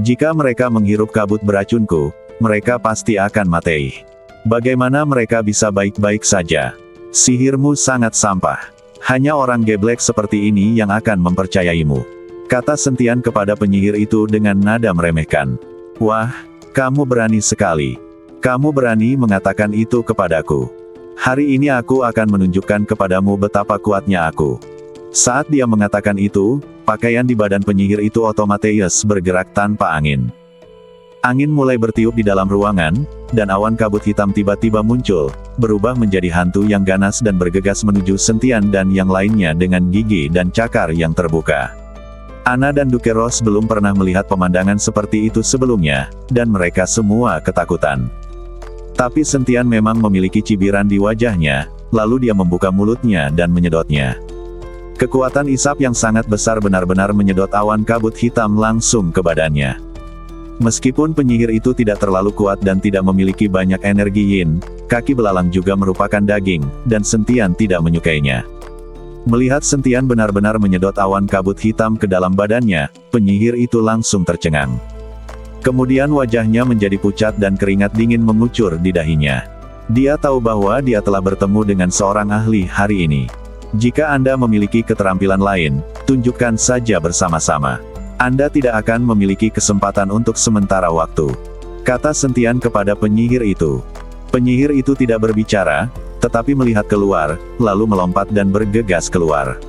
Jika mereka menghirup kabut beracunku, mereka pasti akan mati. Bagaimana mereka bisa baik-baik saja? Sihirmu sangat sampah. Hanya orang geblek seperti ini yang akan mempercayaimu. Kata Sentian kepada penyihir itu dengan nada meremehkan. Wah, kamu berani sekali. Kamu berani mengatakan itu kepadaku. Hari ini aku akan menunjukkan kepadamu betapa kuatnya aku. Saat dia mengatakan itu, pakaian di badan penyihir itu otomatis bergerak tanpa angin. Angin mulai bertiup di dalam ruangan, dan awan kabut hitam tiba-tiba muncul, berubah menjadi hantu yang ganas dan bergegas menuju Sentian dan yang lainnya dengan gigi dan cakar yang terbuka. Ana dan Dukeros belum pernah melihat pemandangan seperti itu sebelumnya, dan mereka semua ketakutan. Tapi Sentian memang memiliki cibiran di wajahnya, lalu dia membuka mulutnya dan menyedotnya. Kekuatan isap yang sangat besar benar-benar menyedot awan kabut hitam langsung ke badannya. Meskipun penyihir itu tidak terlalu kuat dan tidak memiliki banyak energi yin, kaki belalang juga merupakan daging, dan Sentian tidak menyukainya. Melihat Sentian benar-benar menyedot awan kabut hitam ke dalam badannya, penyihir itu langsung tercengang. Kemudian wajahnya menjadi pucat dan keringat dingin mengucur di dahinya. Dia tahu bahwa dia telah bertemu dengan seorang ahli hari ini. Jika Anda memiliki keterampilan lain, tunjukkan saja bersama-sama. Anda tidak akan memiliki kesempatan untuk sementara waktu. Kata Sentian kepada penyihir itu. Penyihir itu tidak berbicara, tetapi melihat keluar, lalu melompat dan bergegas keluar.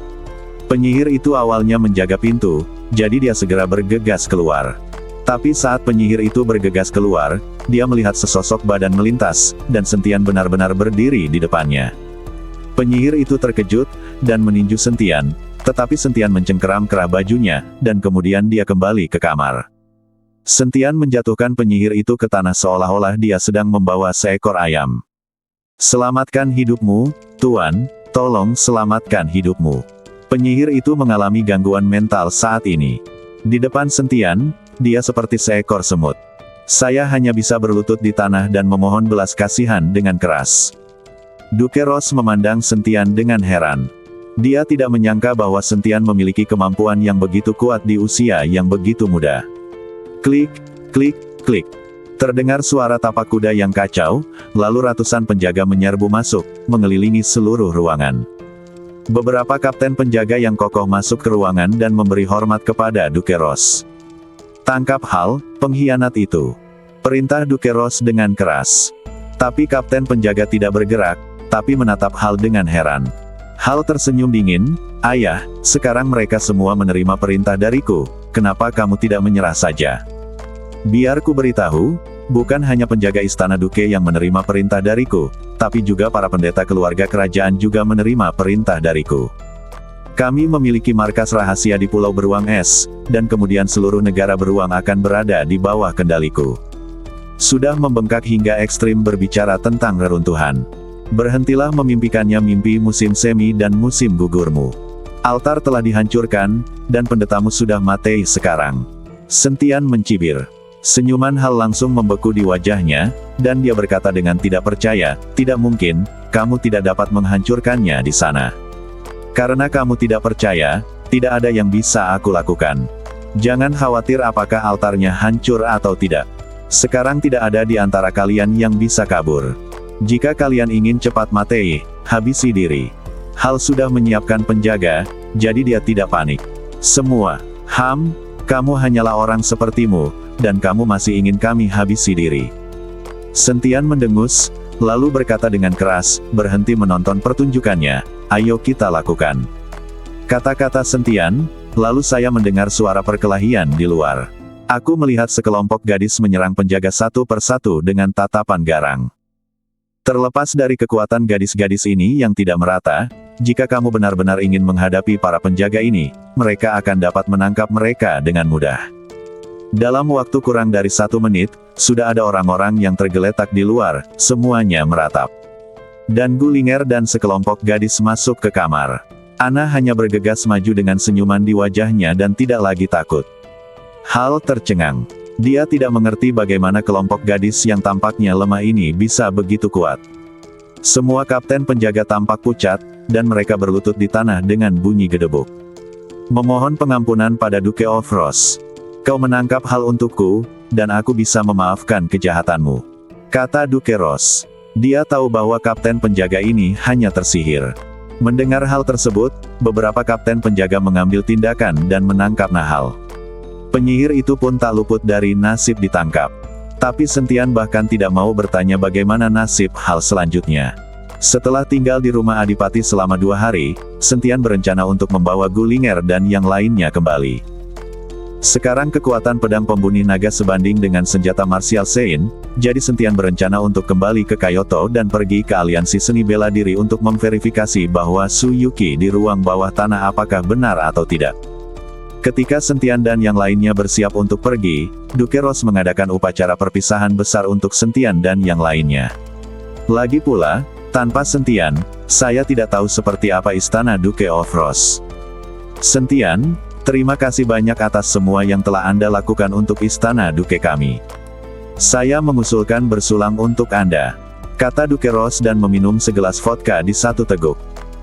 Penyihir itu awalnya menjaga pintu, jadi dia segera bergegas keluar. Tapi saat penyihir itu bergegas keluar, dia melihat sesosok badan melintas, dan Sentian benar-benar berdiri di depannya. Penyihir itu terkejut, dan meninju Sentian, tetapi Sentian mencengkeram kerah bajunya, dan kemudian dia kembali ke kamar. Sentian menjatuhkan penyihir itu ke tanah seolah-olah dia sedang membawa seekor ayam. Selamatkan hidupmu, Tuan, tolong selamatkan hidupmu. Penyihir itu mengalami gangguan mental saat ini. Di depan Sentian, dia seperti seekor semut. Saya hanya bisa berlutut di tanah dan memohon belas kasihan dengan keras. Dukeros memandang Sentian dengan heran. Dia tidak menyangka bahwa Sentian memiliki kemampuan yang begitu kuat di usia yang begitu muda. Klik, klik, klik. Terdengar suara tapak kuda yang kacau, lalu ratusan penjaga menyerbu masuk, mengelilingi seluruh ruangan. Beberapa kapten penjaga yang kokoh masuk ke ruangan dan memberi hormat kepada Dukeros. Tangkap Hal, pengkhianat itu. Perintah Dukeros dengan keras. Tapi kapten penjaga tidak bergerak, tapi menatap Hal dengan heran. Hal tersenyum dingin, ayah, sekarang mereka semua menerima perintah dariku, kenapa kamu tidak menyerah saja? Biar ku beritahu, bukan hanya penjaga istana Duke yang menerima perintah dariku, tapi juga para pendeta keluarga kerajaan juga menerima perintah dariku. Kami memiliki markas rahasia di Pulau Beruang Es, dan kemudian seluruh negara beruang akan berada di bawah kendaliku. Sudah membengkak hingga ekstrim berbicara tentang reruntuhan. Berhentilah memimpikannya mimpi musim semi dan musim gugurmu. Altar telah dihancurkan, dan pendetamu sudah mati sekarang. Sentian mencibir. Senyuman Hal langsung membeku di wajahnya, dan dia berkata dengan tidak percaya, tidak mungkin, kamu tidak dapat menghancurkannya di sana. Karena kamu tidak percaya, tidak ada yang bisa aku lakukan. Jangan khawatir apakah altarnya hancur atau tidak. Sekarang tidak ada di antara kalian yang bisa kabur. Jika kalian ingin cepat mati, habisi diri. Hal sudah menyiapkan penjaga, jadi dia tidak panik. Semua, kamu hanyalah orang sepertimu, dan kamu masih ingin kami habisi diri. Sentian mendengus, lalu berkata dengan keras, berhenti menonton pertunjukannya, ayo kita lakukan. Kata-kata Sentian, lalu saya mendengar suara perkelahian di luar. Aku melihat sekelompok gadis menyerang penjaga satu persatu dengan tatapan garang. Terlepas dari kekuatan gadis-gadis ini yang tidak merata, jika kamu benar-benar ingin menghadapi para penjaga ini, mereka akan dapat menangkap mereka dengan mudah. Dalam waktu kurang dari 1 menit, sudah ada orang-orang yang tergeletak di luar, semuanya meratap. Dan Gullinger dan sekelompok gadis masuk ke kamar. Ana hanya bergegas maju dengan senyuman di wajahnya dan tidak lagi takut. Hal tercengang. Dia tidak mengerti bagaimana kelompok gadis yang tampaknya lemah ini bisa begitu kuat. Semua kapten penjaga tampak pucat, dan mereka berlutut di tanah dengan bunyi gedebuk. Memohon pengampunan pada Duke of Ross. Kau menangkap Hal untukku, dan aku bisa memaafkan kejahatanmu. Kata Duke Ross. Dia tahu bahwa kapten penjaga ini hanya tersihir. Mendengar hal tersebut, beberapa kapten penjaga mengambil tindakan dan menangkap Nahal. Penyihir itu pun tak luput dari nasib ditangkap. Tapi Sentian bahkan tidak mau bertanya bagaimana nasib Hal selanjutnya. Setelah tinggal di rumah Adipati selama 2 hari, Sentian berencana untuk membawa Gullinger dan yang lainnya kembali. Sekarang kekuatan pedang pembunuh naga sebanding dengan senjata martial Sein, jadi Sentian berencana untuk kembali ke Kyoto dan pergi ke aliansi seni bela diri untuk memverifikasi bahwa Suyuki di ruang bawah tanah apakah benar atau tidak. Ketika Sentian dan yang lainnya bersiap untuk pergi, Duke Ross mengadakan upacara perpisahan besar untuk Sentian dan yang lainnya. Lagi pula, tanpa Sentian, saya tidak tahu seperti apa istana Duke of Ross. Sentian, terima kasih banyak atas semua yang telah Anda lakukan untuk istana Duke kami. Saya mengusulkan bersulang untuk Anda, kata Duke Ross dan meminum segelas vodka di satu teguk.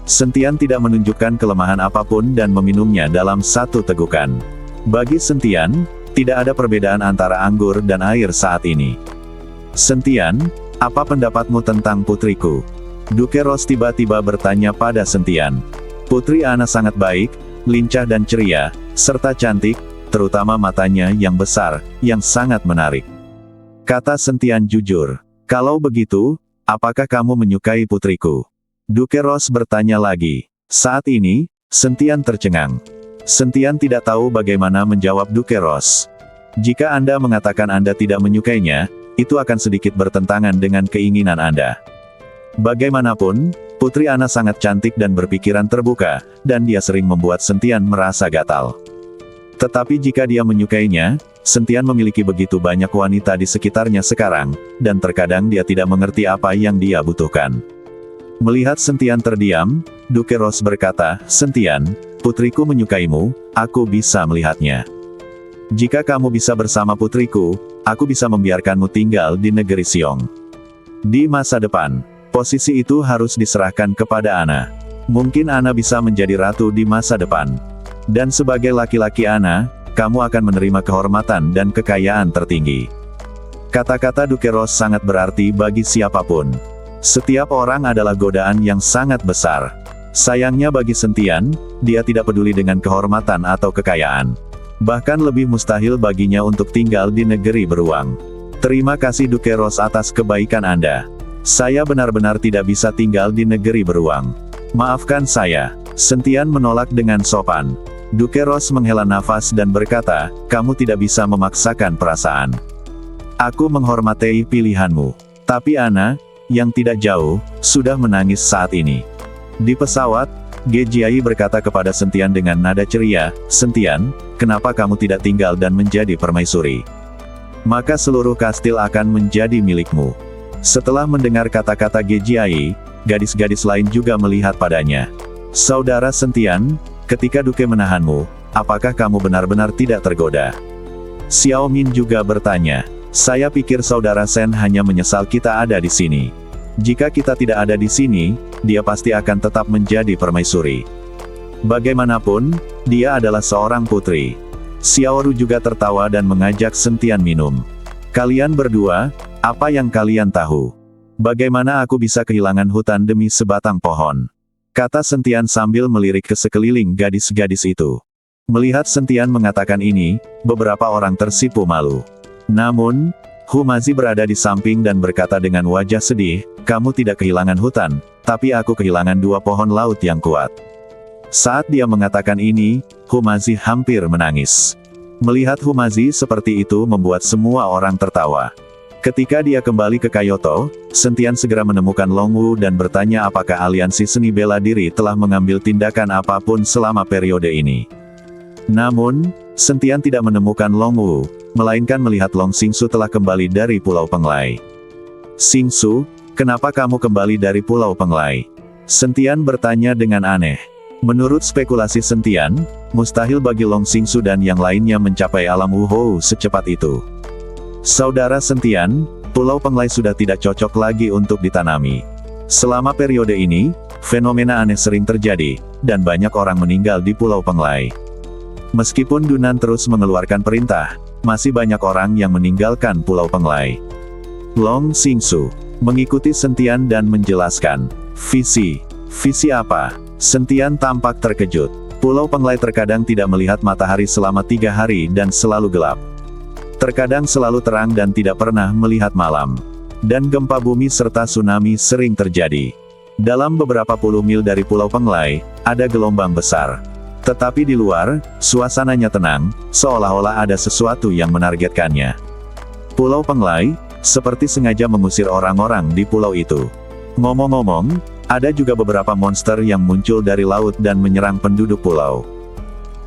Sentian tidak menunjukkan kelemahan apapun dan meminumnya dalam satu tegukan. Bagi Sentian, tidak ada perbedaan antara anggur dan air saat ini. Sentian, apa pendapatmu tentang putriku? Duke Ross tiba-tiba bertanya pada Sentian. Putri Ana sangat baik, lincah dan ceria, serta cantik, terutama matanya yang besar, yang sangat menarik. Kata Sentian jujur. Kalau begitu, apakah kamu menyukai putriku? Duke Ross bertanya lagi. Saat ini, Sentian tercengang. Sentian tidak tahu bagaimana menjawab Duke Ross. Jika Anda mengatakan Anda tidak menyukainya, itu akan sedikit bertentangan dengan keinginan Anda. Bagaimanapun, Putri Ana sangat cantik dan berpikiran terbuka, dan dia sering membuat Sentian merasa gatal. Tetapi jika dia menyukainya, Sentian memiliki begitu banyak wanita di sekitarnya sekarang, dan terkadang dia tidak mengerti apa yang dia butuhkan. Melihat Sentian terdiam, Duke Ross berkata, Sentian, putriku menyukaimu, aku bisa melihatnya. Jika kamu bisa bersama putriku, aku bisa membiarkanmu tinggal di negeri Xiong. Di masa depan, posisi itu harus diserahkan kepada Ana. Mungkin Ana bisa menjadi ratu di masa depan. Dan sebagai laki-laki Ana, kamu akan menerima kehormatan dan kekayaan tertinggi. Kata-kata Duke Ross sangat berarti bagi siapapun. Setiap orang adalah godaan yang sangat besar. Sayangnya bagi Sentian, dia tidak peduli dengan kehormatan atau kekayaan. Bahkan lebih mustahil baginya untuk tinggal di negeri beruang. Terima kasih Duke Ross atas kebaikan Anda. Saya benar-benar tidak bisa tinggal di negeri beruang. Maafkan saya. Sentian menolak dengan sopan. Duke Rose menghela nafas dan berkata, kamu tidak bisa memaksakan perasaan. Aku menghormati pilihanmu. Tapi Ana, yang tidak jauh, sudah menangis saat ini. Di pesawat, Gejiai berkata kepada Sentian dengan nada ceria, Sentian, kenapa kamu tidak tinggal dan menjadi permaisuri? Maka seluruh kastil akan menjadi milikmu. Setelah mendengar kata-kata Gejiai, gadis-gadis lain juga melihat padanya. Saudara Sentian, ketika Duke menahanmu, apakah kamu benar-benar tidak tergoda? Xiao Min juga bertanya. Saya pikir saudara Sen hanya menyesal kita ada di sini. Jika kita tidak ada di sini, dia pasti akan tetap menjadi permaisuri. Bagaimanapun, dia adalah seorang putri. Xiaoru juga tertawa dan mengajak Sentian minum. Kalian berdua, apa yang kalian tahu? Bagaimana aku bisa kehilangan hutan demi sebatang pohon? Kata Sentian sambil melirik ke sekeliling gadis-gadis itu. Melihat Sentian mengatakan ini, beberapa orang tersipu malu. Namun, Humazi berada di samping dan berkata dengan wajah sedih, kamu tidak kehilangan hutan, tapi aku kehilangan 2 pohon laut yang kuat. Saat dia mengatakan ini, Humazi hampir menangis. Melihat Humazi seperti itu membuat semua orang tertawa. Ketika dia kembali ke Kyoto, Sentian segera menemukan Long Wu dan bertanya apakah aliansi seni bela diri telah mengambil tindakan apapun selama periode ini. Namun, Sentian tidak menemukan Long Wu, melainkan melihat Long Xingsu telah kembali dari Pulau Penglai. Xingsu, kenapa kamu kembali dari Pulau Penglai? Sentian bertanya dengan aneh. Menurut spekulasi Sentian, mustahil bagi Long Xingsu dan yang lainnya mencapai alam Wuhou secepat itu. Saudara Sentian, Pulau Penglai sudah tidak cocok lagi untuk ditanami. Selama periode ini, fenomena aneh sering terjadi, dan banyak orang meninggal di Pulau Penglai. Meskipun Dunan terus mengeluarkan perintah, masih banyak orang yang meninggalkan Pulau Penglai. Long Xingsu mengikuti Sentian dan menjelaskan, visi apa? Sentian tampak terkejut. Pulau Penglai terkadang tidak melihat matahari selama 3 hari dan selalu gelap. Terkadang selalu terang dan tidak pernah melihat malam. Dan gempa bumi serta tsunami sering terjadi. Dalam beberapa puluh mil dari Pulau Penglai, ada gelombang besar. Tetapi di luar, suasananya tenang, seolah-olah ada sesuatu yang menargetkannya. Pulau Penglai, seperti sengaja mengusir orang-orang di pulau itu. Ngomong-ngomong, ada juga beberapa monster yang muncul dari laut dan menyerang penduduk pulau.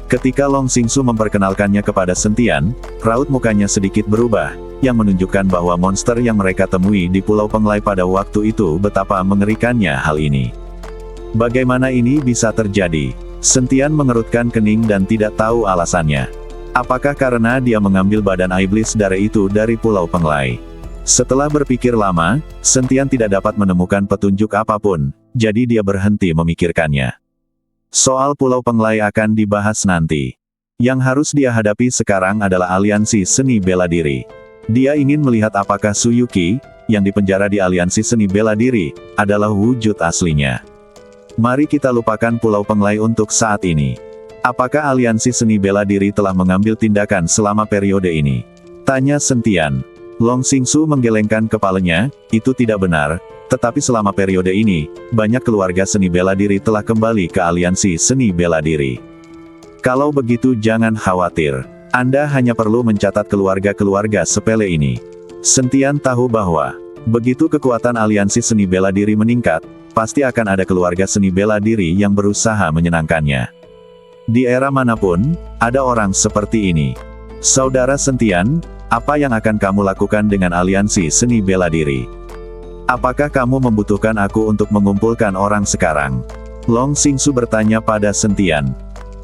Ketika Long Xingsu memperkenalkannya kepada Sentian, raut mukanya sedikit berubah, yang menunjukkan bahwa monster yang mereka temui di Pulau Penglai pada waktu itu betapa mengerikannya hal ini. Bagaimana ini bisa terjadi? Sentian mengerutkan kening dan tidak tahu alasannya. Apakah karena dia mengambil badan iblis dari itu dari Pulau Penglai? Setelah berpikir lama, Sentian tidak dapat menemukan petunjuk apapun, jadi dia berhenti memikirkannya. Soal Pulau Penglai akan dibahas nanti. Yang harus dia hadapi sekarang adalah aliansi seni bela diri. Dia ingin melihat apakah Suyuki, yang dipenjara di aliansi seni bela diri, adalah wujud aslinya. Mari kita lupakan Pulau Penglai untuk saat ini. Apakah aliansi seni bela diri telah mengambil tindakan selama periode ini? Tanya Sentian. Long Xingsu menggelengkan kepalanya, itu tidak benar, tetapi selama periode ini, banyak keluarga seni bela diri telah kembali ke aliansi seni bela diri. Kalau begitu jangan khawatir. Anda hanya perlu mencatat keluarga-keluarga sepele ini. Sentian tahu bahwa, begitu kekuatan aliansi seni bela diri meningkat, pasti akan ada keluarga seni bela diri yang berusaha menyenangkannya. Di era manapun, ada orang seperti ini. Saudara Sentian, apa yang akan kamu lakukan dengan aliansi seni bela diri? Apakah kamu membutuhkan aku untuk mengumpulkan orang sekarang? Long Xingsu bertanya pada Sentian.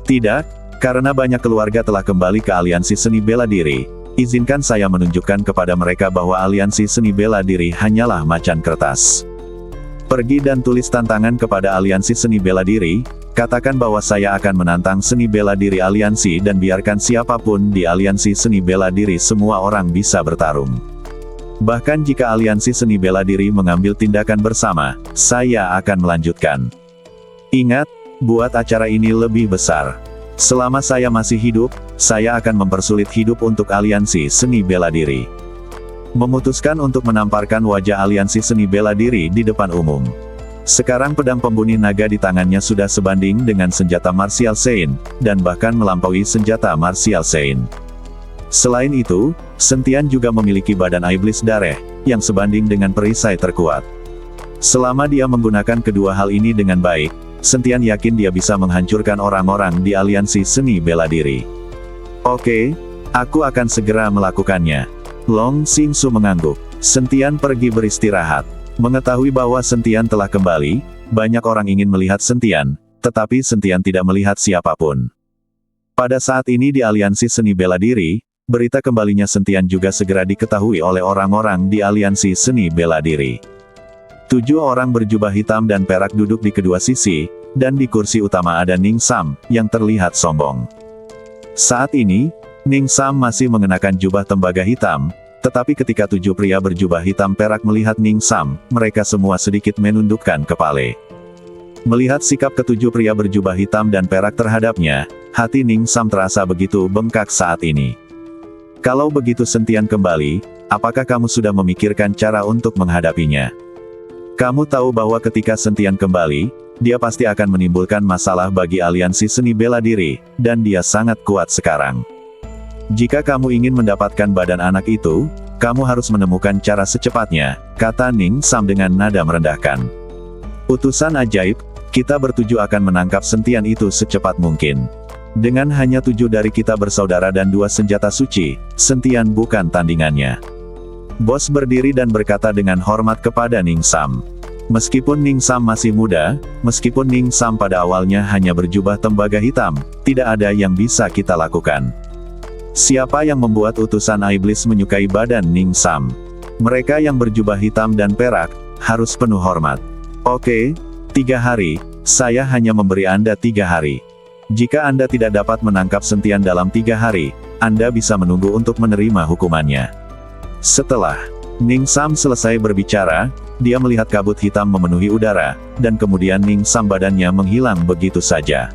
Tidak, karena banyak keluarga telah kembali ke aliansi seni bela diri. Izinkan saya menunjukkan kepada mereka bahwa aliansi seni bela diri hanyalah macan kertas. Pergi dan tulis tantangan kepada aliansi seni bela diri, katakan bahwa saya akan menantang seni bela diri aliansi dan biarkan siapapun di aliansi seni bela diri semua orang bisa bertarung. Bahkan jika aliansi seni bela diri mengambil tindakan bersama, saya akan melanjutkan. Ingat, buat acara ini lebih besar. Selama saya masih hidup, saya akan mempersulit hidup untuk aliansi seni bela diri. Memutuskan untuk menamparkan wajah aliansi seni bela diri di depan umum. Sekarang pedang pembuni naga di tangannya sudah sebanding dengan senjata martial Sein, dan bahkan melampaui senjata martial Sein. Selain itu, Sentian juga memiliki badan iblis darah, yang sebanding dengan perisai terkuat. Selama dia menggunakan kedua hal ini dengan baik, Sentian yakin dia bisa menghancurkan orang-orang di aliansi seni bela diri. Oke, aku akan segera melakukannya. Long Xingsu mengangguk. Sentian pergi beristirahat. Mengetahui bahwa Sentian telah kembali, banyak orang ingin melihat Sentian, tetapi Sentian tidak melihat siapapun. Pada saat ini di aliansi seni bela diri, berita kembalinya Sentian juga segera diketahui oleh orang-orang di aliansi seni bela diri. 7 orang berjubah hitam dan perak duduk di kedua sisi, dan di kursi utama ada Ning Sam, yang terlihat sombong. Saat ini, Ning Sam masih mengenakan jubah tembaga hitam, tetapi ketika 7 pria berjubah hitam perak melihat Ning Sam, mereka semua sedikit menundukkan kepala. Melihat sikap ke-7 pria berjubah hitam dan perak terhadapnya, hati Ning Sam terasa begitu bengkak saat ini. Kalau begitu Sentian kembali, apakah kamu sudah memikirkan cara untuk menghadapinya? Kamu tahu bahwa ketika Sentian kembali, dia pasti akan menimbulkan masalah bagi aliansi seni bela diri, dan dia sangat kuat sekarang. Jika kamu ingin mendapatkan badan anak itu, kamu harus menemukan cara secepatnya, kata Ning Sam dengan nada merendahkan. Utusan ajaib, kita bertuju akan menangkap Sentian itu secepat mungkin. Dengan hanya 7 dari kita bersaudara dan 2 senjata suci, Sentian bukan tandingannya. Bos berdiri dan berkata dengan hormat kepada Ning Sam. Meskipun Ning Sam masih muda, meskipun Ning Sam pada awalnya hanya berjubah tembaga hitam, tidak ada yang bisa kita lakukan. Siapa yang membuat utusan iblis menyukai badan Ning Sam? Mereka yang berjubah hitam dan perak, harus penuh hormat. Oke, 3 hari, saya hanya memberi Anda 3 hari. Jika Anda tidak dapat menangkap Sentian dalam 3 hari, Anda bisa menunggu untuk menerima hukumannya. Setelah Ning Sam selesai berbicara, dia melihat kabut hitam memenuhi udara, dan kemudian Ning Sam badannya menghilang begitu saja.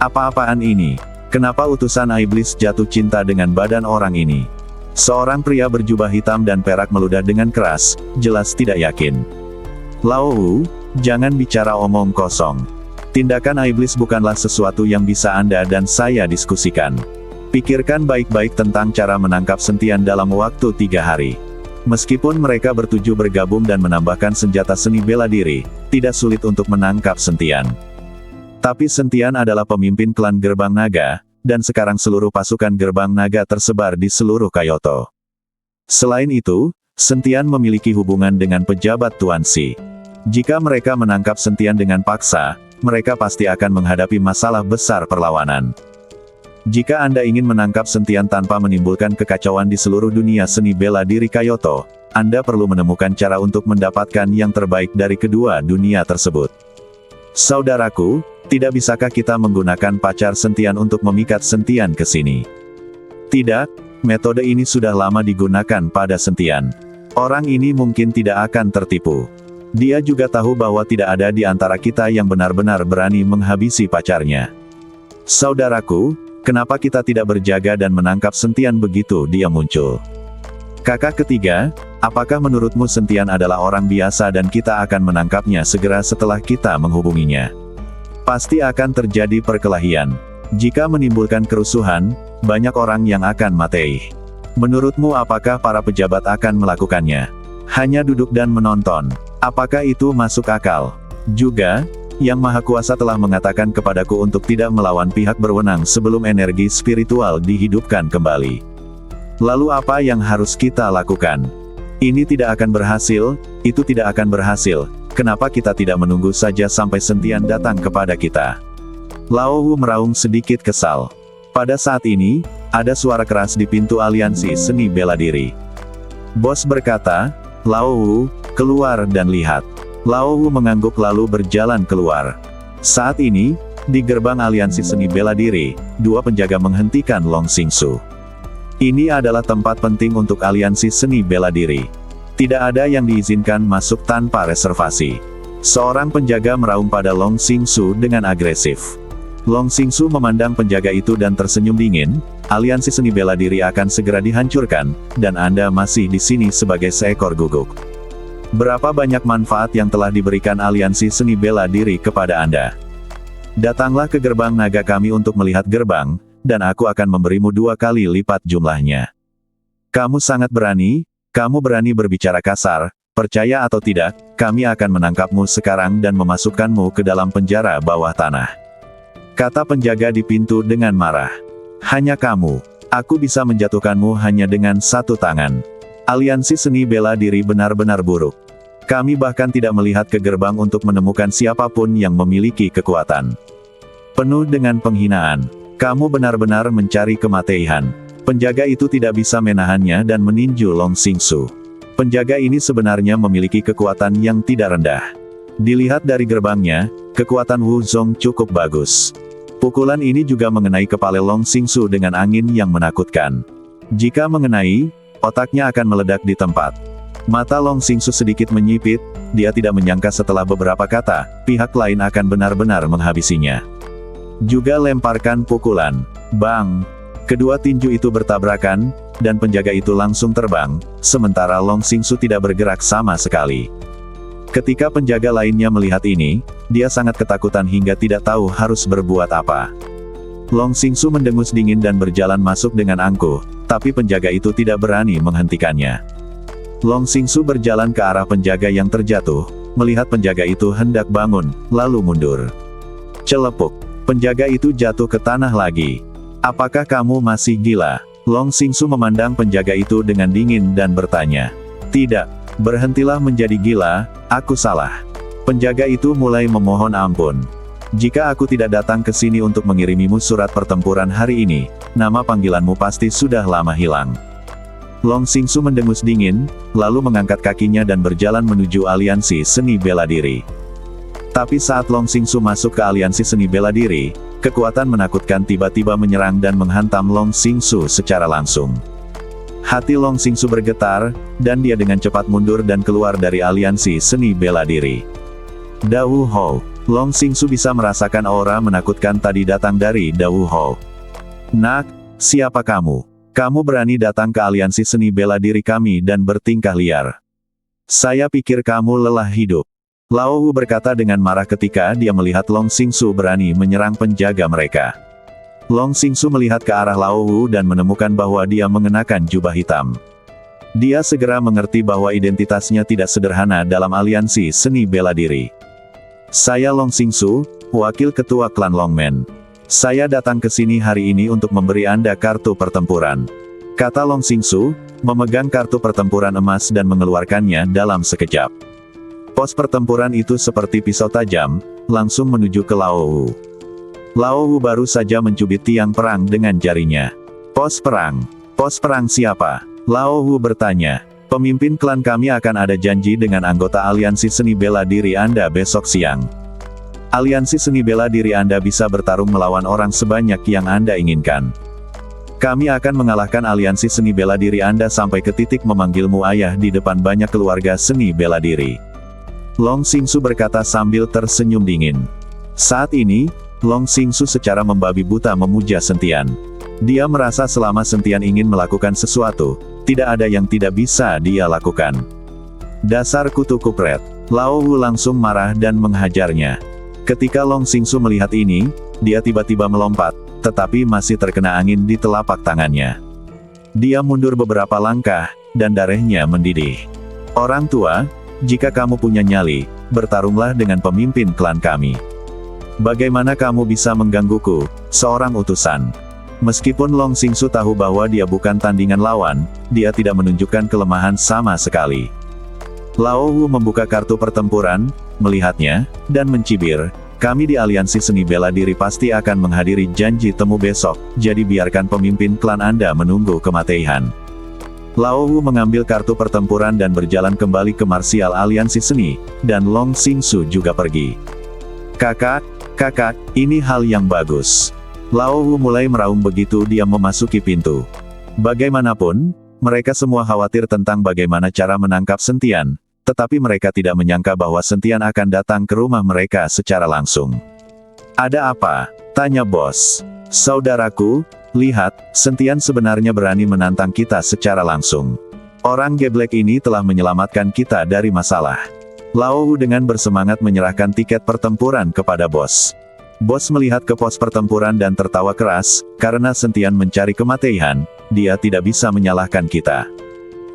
Apa-apaan ini? Kenapa utusan iblis jatuh cinta dengan badan orang ini? Seorang pria berjubah hitam dan perak meludah dengan keras, jelas tidak yakin. Lao Wu, jangan bicara omong kosong. Tindakan iblis bukanlah sesuatu yang bisa Anda dan saya diskusikan. Pikirkan baik-baik tentang cara menangkap Sentian dalam waktu 3 hari. Meskipun mereka bertuju bergabung dan menambahkan senjata seni bela diri, tidak sulit untuk menangkap Sentian. Tapi Sentian adalah pemimpin klan Gerbang Naga, dan sekarang seluruh pasukan Gerbang Naga tersebar di seluruh Kyoto. Selain itu, Sentian memiliki hubungan dengan pejabat Tuan Xi. Jika mereka menangkap Sentian dengan paksa, mereka pasti akan menghadapi masalah besar perlawanan. Jika Anda ingin menangkap Sentian tanpa menimbulkan kekacauan di seluruh dunia seni bela diri Kyoto, Anda perlu menemukan cara untuk mendapatkan yang terbaik dari kedua dunia tersebut. Saudaraku, tidak bisakah kita menggunakan pacar Sentian untuk memikat Sentian ke sini? Tidak, metode ini sudah lama digunakan pada Sentian. Orang ini mungkin tidak akan tertipu. Dia juga tahu bahwa tidak ada di antara kita yang benar-benar berani menghabisi pacarnya. Saudaraku, kenapa kita tidak berjaga dan menangkap Sentian begitu dia muncul? Kakak ketiga, apakah menurutmu Sentian adalah orang biasa dan kita akan menangkapnya segera setelah kita menghubunginya? Pasti akan terjadi perkelahian. Jika menimbulkan kerusuhan, banyak orang yang akan mati. Menurutmu apakah para pejabat akan melakukannya? Hanya duduk dan menonton. Apakah itu masuk akal? Juga, Yang Maha Kuasa telah mengatakan kepadaku untuk tidak melawan pihak berwenang sebelum energi spiritual dihidupkan kembali. Lalu apa yang harus kita lakukan? Ini tidak akan berhasil, itu tidak akan berhasil, kenapa kita tidak menunggu saja sampai Sentian datang kepada kita? Lao Wu meraung sedikit kesal. Pada saat ini, ada suara keras di pintu aliansi seni bela diri. Bos berkata, Lao Wu, keluar dan lihat. Lao Wu mengangguk lalu berjalan keluar. Saat ini, di gerbang aliansi seni bela diri, 2 penjaga menghentikan Long Xingsu. Ini adalah tempat penting untuk aliansi seni bela diri. Tidak ada yang diizinkan masuk tanpa reservasi. Seorang penjaga meraung pada Long Xingsu dengan agresif. Long Xingsu memandang penjaga itu dan tersenyum dingin, aliansi seni bela diri akan segera dihancurkan, dan Anda masih di sini sebagai seekor guguk. Berapa banyak manfaat yang telah diberikan aliansi seni bela diri kepada Anda. Datanglah ke gerbang naga kami untuk melihat gerbang, dan aku akan memberimu 2 kali lipat jumlahnya. Kamu sangat berani, kamu berani berbicara kasar, percaya atau tidak, kami akan menangkapmu sekarang dan memasukkanmu ke dalam penjara bawah tanah. Kata penjaga di pintu dengan marah. Hanya kamu. Aku bisa menjatuhkanmu hanya dengan 1 tangan. Aliansi seni bela diri benar-benar buruk. Kami bahkan tidak melihat ke gerbang untuk menemukan siapapun yang memiliki kekuatan. Penuh dengan penghinaan. Kamu benar-benar mencari kematian. Penjaga itu tidak bisa menahannya dan meninju Long Xingsu. Penjaga ini sebenarnya memiliki kekuatan yang tidak rendah. Dilihat dari gerbangnya, kekuatan Wu Zong cukup bagus. Pukulan ini juga mengenai kepala Long Xingsu dengan angin yang menakutkan. Jika mengenai, otaknya akan meledak di tempat. Mata Long Xingsu sedikit menyipit, dia tidak menyangka setelah beberapa kata, pihak lain akan benar-benar menghabisinya. Juga lemparkan pukulan. Bang! Kedua tinju itu bertabrakan, dan penjaga itu langsung terbang, sementara Long Xingsu tidak bergerak sama sekali. Ketika penjaga lainnya melihat ini, dia sangat ketakutan hingga tidak tahu harus berbuat apa. Long Xingsu mendengus dingin dan berjalan masuk dengan angkuh, tapi penjaga itu tidak berani menghentikannya. Long Xingsu berjalan ke arah penjaga yang terjatuh, melihat penjaga itu hendak bangun, lalu mundur. Celepuk. Penjaga itu jatuh ke tanah lagi. Apakah kamu masih gila? Long Xingsu memandang penjaga itu dengan dingin dan bertanya. Tidak. Berhentilah menjadi gila, aku salah. Penjaga itu mulai memohon ampun. Jika aku tidak datang ke sini untuk mengirimimu surat pertempuran hari ini, nama panggilanmu pasti sudah lama hilang. Long Xingsu mendengus dingin, lalu mengangkat kakinya dan berjalan menuju aliansi seni bela diri. Tapi saat Long Xingsu masuk ke aliansi seni bela diri, kekuatan menakutkan tiba-tiba menyerang dan menghantam Long Xingsu secara langsung. Hati Long Xingsu bergetar, dan dia dengan cepat mundur dan keluar dari aliansi seni bela diri. Dawu Hou. Long Xingsu bisa merasakan aura menakutkan tadi datang dari Dawu Hou. Nak, siapa kamu? Kamu berani datang ke aliansi seni bela diri kami dan bertingkah liar. Saya pikir kamu lelah hidup. Lao Wu berkata dengan marah ketika dia melihat Long Xingsu berani menyerang penjaga mereka. Long Xingsu melihat ke arah Lao Wu dan menemukan bahwa dia mengenakan jubah hitam. Dia segera mengerti bahwa identitasnya tidak sederhana dalam aliansi seni bela diri. Saya Long Xingsu, wakil ketua klan Longmen. Saya datang ke sini hari ini untuk memberi Anda kartu pertempuran. Kata Long Xingsu, memegang kartu pertempuran emas dan mengeluarkannya dalam sekejap. Pos pertempuran itu seperti pisau tajam, langsung menuju ke Lao Wu. Lao Wu baru saja mencubit tiang perang dengan jarinya. Pos perang. Pos perang siapa? Lao Wu bertanya. Pemimpin klan kami akan ada janji dengan anggota aliansi seni bela diri Anda besok siang. Aliansi seni bela diri Anda bisa bertarung melawan orang sebanyak yang Anda inginkan. Kami akan mengalahkan aliansi seni bela diri Anda sampai ke titik memanggilmu ayah di depan banyak keluarga seni bela diri. Long Xingsu berkata sambil tersenyum dingin. Saat ini, Long Xingsu secara membabi buta memuja Sentian. Dia merasa selama Sentian ingin melakukan sesuatu, tidak ada yang tidak bisa dia lakukan. Dasar kutu kupret. Lao Wu langsung marah dan menghajarnya. Ketika Long Xingsu melihat ini, dia tiba-tiba melompat, tetapi masih terkena angin di telapak tangannya. Dia mundur beberapa langkah, dan darahnya mendidih. Orang tua, jika kamu punya nyali, bertarunglah dengan pemimpin klan kami. Bagaimana kamu bisa menggangguku, seorang utusan? Meskipun Long Xingsu tahu bahwa dia bukan tandingan lawan, dia tidak menunjukkan kelemahan sama sekali. Lao Wu membuka kartu pertempuran, melihatnya, dan mencibir, kami di aliansi seni bela diri pasti akan menghadiri janji temu besok, jadi biarkan pemimpin klan Anda menunggu kematian. Lao Wu mengambil kartu pertempuran dan berjalan kembali ke marsial aliansi seni, dan Long Xingsu juga pergi. Kakak, ini hal yang bagus. Lao Wu mulai meraung begitu dia memasuki pintu. Bagaimanapun, mereka semua khawatir tentang bagaimana cara menangkap Sentian, tetapi mereka tidak menyangka bahwa Sentian akan datang ke rumah mereka secara langsung. Ada apa? Tanya bos. Saudaraku, lihat, Sentian sebenarnya berani menantang kita secara langsung. Orang geblek ini telah menyelamatkan kita dari masalah. Lao Wu dengan bersemangat menyerahkan tiket pertempuran kepada bos. Bos melihat ke pos pertempuran dan tertawa keras, karena Sentian mencari kematian, dia tidak bisa menyalahkan kita.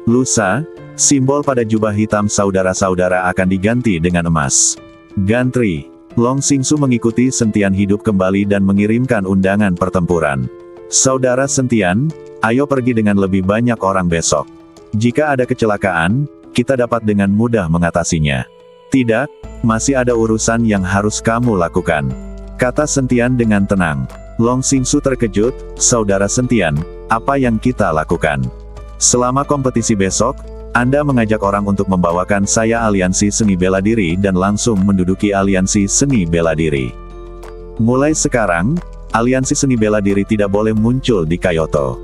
Lusa, simbol pada jubah hitam saudara-saudara akan diganti dengan emas. Gantri, Long Xingsu mengikuti Sentian hidup kembali dan mengirimkan undangan pertempuran. Saudara Sentian, ayo pergi dengan lebih banyak orang besok. Jika ada kecelakaan, kita dapat dengan mudah mengatasinya. Tidak, masih ada urusan yang harus kamu lakukan, kata Sentian dengan tenang. Long Xingsu terkejut, saudara Sentian, apa yang kita lakukan? Selama kompetisi besok, Anda mengajak orang untuk membawakan saya aliansi seni bela diri dan langsung menduduki aliansi seni bela diri. Mulai sekarang, aliansi seni bela diri tidak boleh muncul di Kyoto.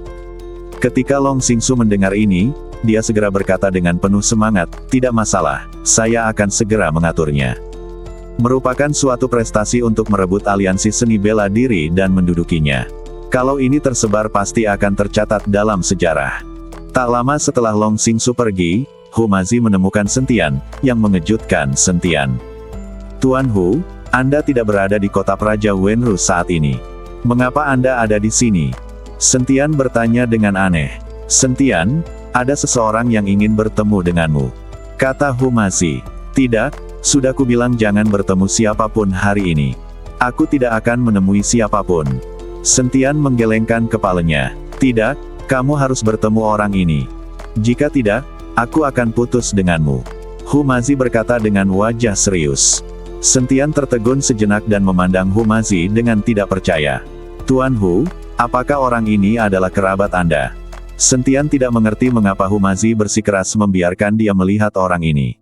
Ketika Long Xingsu mendengar ini, dia segera berkata dengan penuh semangat, tidak masalah, saya akan segera mengaturnya. Merupakan suatu prestasi untuk merebut aliansi seni bela diri dan mendudukinya. Kalau ini tersebar pasti akan tercatat dalam sejarah. Tak lama setelah Long Xingsu pergi, Hu Mazi menemukan Sentian, yang mengejutkan Sentian. Tuan Hu, Anda tidak berada di kota Praja Wenru saat ini. Mengapa Anda ada di sini? Sentian bertanya dengan aneh. Sentian, ada seseorang yang ingin bertemu denganmu, kata Hu Mazi. Tidak, sudah kubilang jangan bertemu siapapun hari ini. Aku tidak akan menemui siapapun. Sentian menggelengkan kepalanya. Tidak, kamu harus bertemu orang ini. Jika tidak, aku akan putus denganmu. Hu Mazi berkata dengan wajah serius. Sentian tertegun sejenak dan memandang Hu Mazi dengan tidak percaya. Tuan Hu, apakah orang ini adalah kerabat Anda? Sentian tidak mengerti mengapa Hu Mazi bersikeras membiarkan dia melihat orang ini.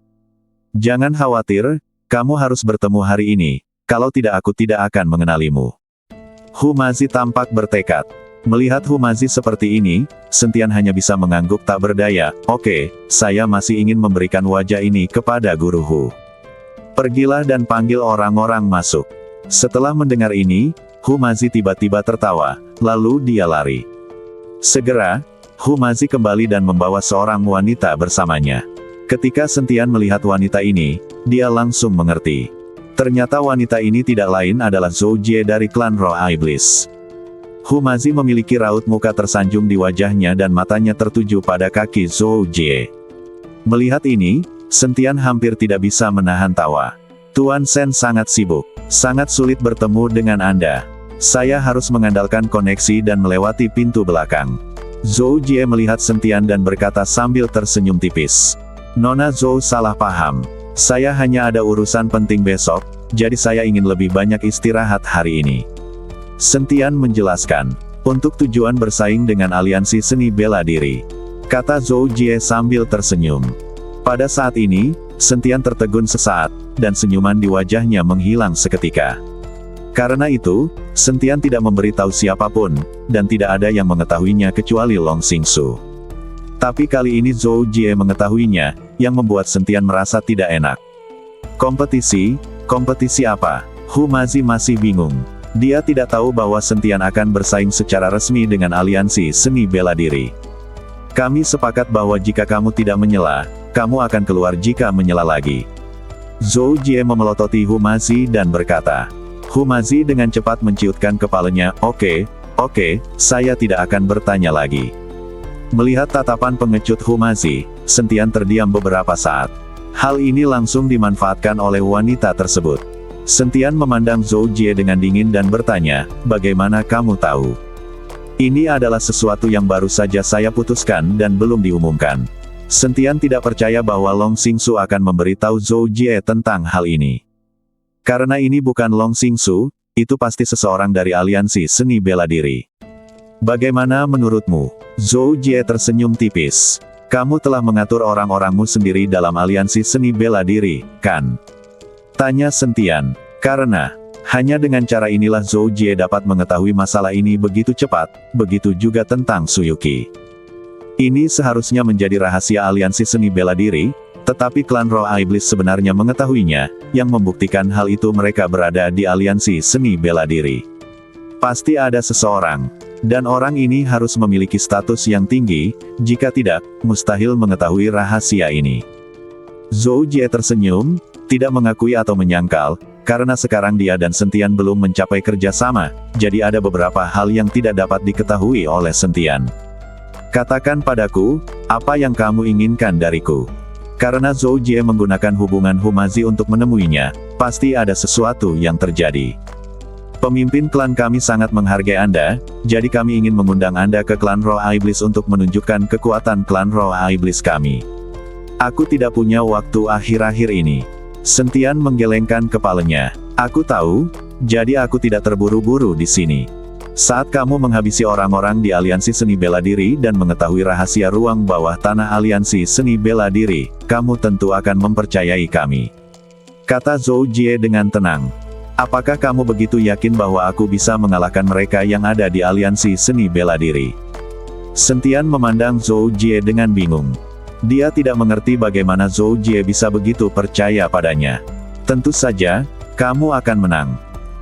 Jangan khawatir, kamu harus bertemu hari ini, kalau tidak aku tidak akan mengenalimu. Hu Mazi tampak bertekad. Melihat Hu Mazi seperti ini, Sentian hanya bisa mengangguk tak berdaya. Oke, saya masih ingin memberikan wajah ini kepada Guru Hu. Pergilah dan panggil orang-orang masuk. Setelah mendengar ini, Hu Mazi tiba-tiba tertawa, lalu dia lari. Segera, Hu Mazi kembali dan membawa seorang wanita bersamanya. Ketika Sentian melihat wanita ini, dia langsung mengerti. Ternyata wanita ini tidak lain adalah Zhou Jie dari klan Roh Iblis. Hu Mazi memiliki raut muka tersanjung di wajahnya dan matanya tertuju pada kaki Zhou Jie. Melihat ini, Sentian hampir tidak bisa menahan tawa. Tuan Sen sangat sibuk, sangat sulit bertemu dengan Anda. Saya harus mengandalkan koneksi dan melewati pintu belakang. Zhou Jie melihat Sentian dan berkata sambil tersenyum tipis. Nona Zhou salah paham. Saya hanya ada urusan penting besok, jadi saya ingin lebih banyak istirahat hari ini. Sentian menjelaskan, untuk tujuan bersaing dengan aliansi seni bela diri, kata Zhou Jie sambil tersenyum. Pada saat ini, Sentian tertegun sesaat, dan senyuman di wajahnya menghilang seketika. Karena itu, Sentian tidak memberitahu siapapun, dan tidak ada yang mengetahuinya kecuali Long Xingsu. Tapi kali ini Zhou Jie mengetahuinya, yang membuat Sentian merasa tidak enak. Kompetisi? Kompetisi apa? Hu Mazi masih bingung. Dia tidak tahu bahwa Sentian akan bersaing secara resmi dengan aliansi seni bela diri. Kami sepakat bahwa jika kamu tidak menyela, kamu akan keluar jika menyela lagi. Zhou Jie memelototi Hu Mazi dan berkata. Hu Mazi dengan cepat menciutkan kepalanya, oke, saya tidak akan bertanya lagi. Melihat tatapan pengecut Hu Mazi, Sentian terdiam beberapa saat. Hal ini langsung dimanfaatkan oleh wanita tersebut. Sentian memandang Zhou Jie dengan dingin dan bertanya, bagaimana kamu tahu? Ini adalah sesuatu yang baru saja saya putuskan dan belum diumumkan. Sentian tidak percaya bahwa Long Xingsu akan memberitahu Zhou Jie tentang hal ini. Karena ini bukan Long Xingsu, itu pasti seseorang dari aliansi seni bela diri. Bagaimana menurutmu? Zhou Jie tersenyum tipis. Kamu telah mengatur orang-orangmu sendiri dalam aliansi seni bela diri, kan? Tanya Sentian. Karena, hanya dengan cara inilah Zhou Jie dapat mengetahui masalah ini begitu cepat, begitu juga tentang Suyuki. Ini seharusnya menjadi rahasia aliansi seni bela diri, tetapi klan Roh Iblis sebenarnya mengetahuinya, yang membuktikan hal itu mereka berada di aliansi seni bela diri. Pasti ada seseorang. Dan orang ini harus memiliki status yang tinggi, jika tidak, mustahil mengetahui rahasia ini. Zhou Jie tersenyum, tidak mengakui atau menyangkal, karena sekarang dia dan Sentian belum mencapai kerjasama, jadi ada beberapa hal yang tidak dapat diketahui oleh Sentian. Katakan padaku, apa yang kamu inginkan dariku? Karena Zhou Jie menggunakan hubungan Humazi untuk menemuinya, pasti ada sesuatu yang terjadi. Pemimpin klan kami sangat menghargai Anda, jadi kami ingin mengundang Anda ke klan Roh Iblis untuk menunjukkan kekuatan klan Roh Iblis kami. Aku tidak punya waktu akhir-akhir ini. Sentian menggelengkan kepalanya. Aku tahu, jadi aku tidak terburu-buru di sini. Saat kamu menghabisi orang-orang di Aliansi Seni Bela Diri dan mengetahui rahasia ruang bawah tanah Aliansi Seni Bela Diri, kamu tentu akan mempercayai kami. Kata Zhou Jie dengan tenang. Apakah kamu begitu yakin bahwa aku bisa mengalahkan mereka yang ada di Aliansi Seni Bela Diri? Sentian memandang Zhou Jie dengan bingung. Dia tidak mengerti bagaimana Zhou Jie bisa begitu percaya padanya. Tentu saja, kamu akan menang.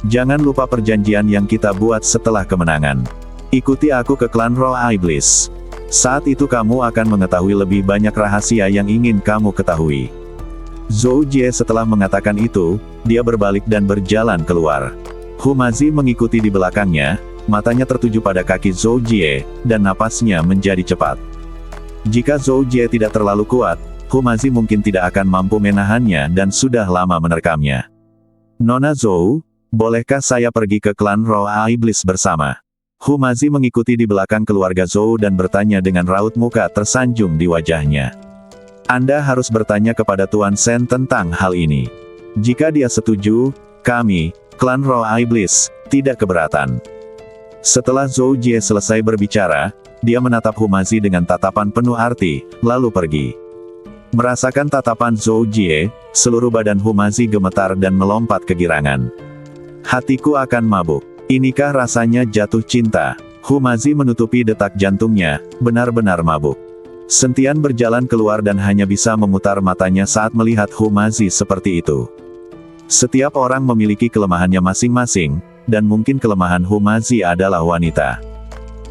Jangan lupa perjanjian yang kita buat setelah kemenangan. Ikuti aku ke klan Roh Iblis. Saat itu kamu akan mengetahui lebih banyak rahasia yang ingin kamu ketahui. Zhou Jie setelah mengatakan itu, dia berbalik dan berjalan keluar. Humazi mengikuti di belakangnya, matanya tertuju pada kaki Zhou Jie, dan napasnya menjadi cepat. Jika Zhou Jie tidak terlalu kuat, Humazi mungkin tidak akan mampu menahannya dan sudah lama menerkamnya. Nona Zhou, bolehkah saya pergi ke klan Roh Iblis bersama? Humazi mengikuti di belakang keluarga Zhou dan bertanya dengan raut muka tersanjung di wajahnya. Anda harus bertanya kepada Tuan Shen tentang hal ini. Jika dia setuju, kami, klan Roh Iblis, tidak keberatan. Setelah Zhou Jie selesai berbicara, dia menatap Humazi dengan tatapan penuh arti, lalu pergi. Merasakan tatapan Zhou Jie, seluruh badan Humazi gemetar dan melompat kegirangan. Hatiku akan mabuk. Inikah rasanya jatuh cinta? Humazi menutupi detak jantungnya, benar-benar mabuk. Sentian berjalan keluar dan hanya bisa memutar matanya saat melihat Humazi seperti itu. Setiap orang memiliki kelemahannya masing-masing, dan mungkin kelemahan Humazi adalah wanita.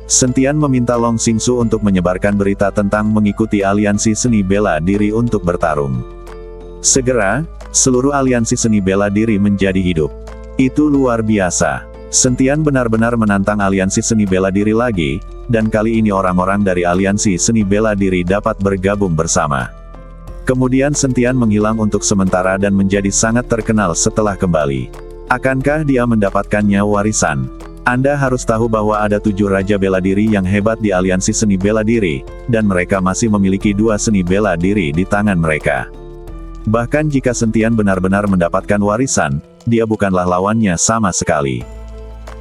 Sentian meminta Long Xingsu untuk menyebarkan berita tentang mengikuti Aliansi Seni Bela Diri untuk bertarung. Segera, seluruh Aliansi Seni Bela Diri menjadi hidup. Itu luar biasa. Sentian benar-benar menantang Aliansi Seni Bela Diri lagi, dan kali ini orang-orang dari Aliansi Seni Bela Diri dapat bergabung bersama. Kemudian Sentian menghilang untuk sementara dan menjadi sangat terkenal setelah kembali. Akankah dia mendapatkannya warisan? Anda harus tahu bahwa ada 7 Raja Bela Diri yang hebat di Aliansi Seni Bela Diri, dan mereka masih memiliki 2 seni bela diri di tangan mereka. Bahkan jika Sentian benar-benar mendapatkan warisan, dia bukanlah lawannya sama sekali.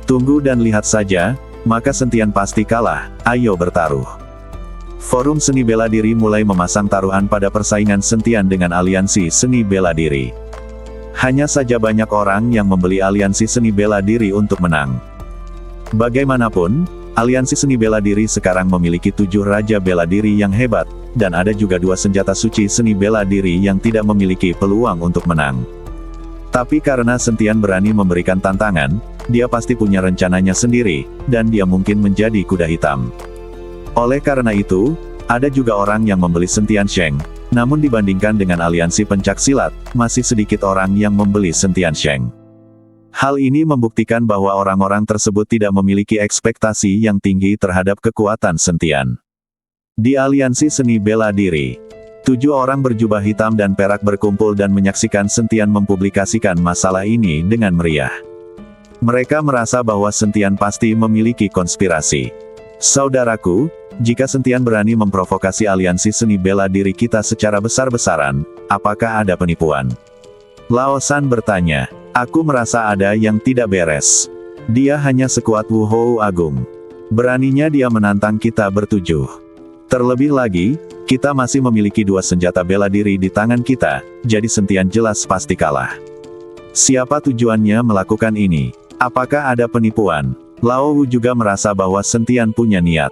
Tunggu dan lihat saja, maka Sentian pasti kalah, ayo bertaruh. Forum Seni Bela Diri mulai memasang taruhan pada persaingan Sentian dengan Aliansi Seni Bela Diri. Hanya saja banyak orang yang membeli Aliansi Seni Bela Diri untuk menang. Bagaimanapun, Aliansi Seni Bela Diri sekarang memiliki 7 Raja Bela Diri yang hebat, dan ada juga 2 senjata suci Seni Bela Diri yang tidak memiliki peluang untuk menang. Tapi karena Sentian berani memberikan tantangan, dia pasti punya rencananya sendiri, dan dia mungkin menjadi kuda hitam. Oleh karena itu, ada juga orang yang membeli Sentian Sheng, namun dibandingkan dengan Aliansi Pencaksilat, masih sedikit orang yang membeli Sentian Sheng. Hal ini membuktikan bahwa orang-orang tersebut tidak memiliki ekspektasi yang tinggi terhadap kekuatan Sentian. Di Aliansi Seni Bela Diri, 7 orang berjubah hitam dan perak berkumpul dan menyaksikan Sentian mempublikasikan masalah ini dengan meriah. Mereka merasa bahwa Sentian pasti memiliki konspirasi. Saudaraku, jika Sentian berani memprovokasi Aliansi Seni Bela Diri kita secara besar-besaran, apakah ada penipuan? Lao San bertanya. Aku merasa ada yang tidak beres. Dia hanya sekuat Wu Hou Agung. Beraninya dia menantang kita bertujuh. Terlebih lagi, kita masih memiliki 2 senjata bela diri di tangan kita, jadi Sentian jelas pasti kalah. Siapa tujuannya melakukan ini? Apakah ada penipuan? Lao Wu juga merasa bahwa Sentian punya niat.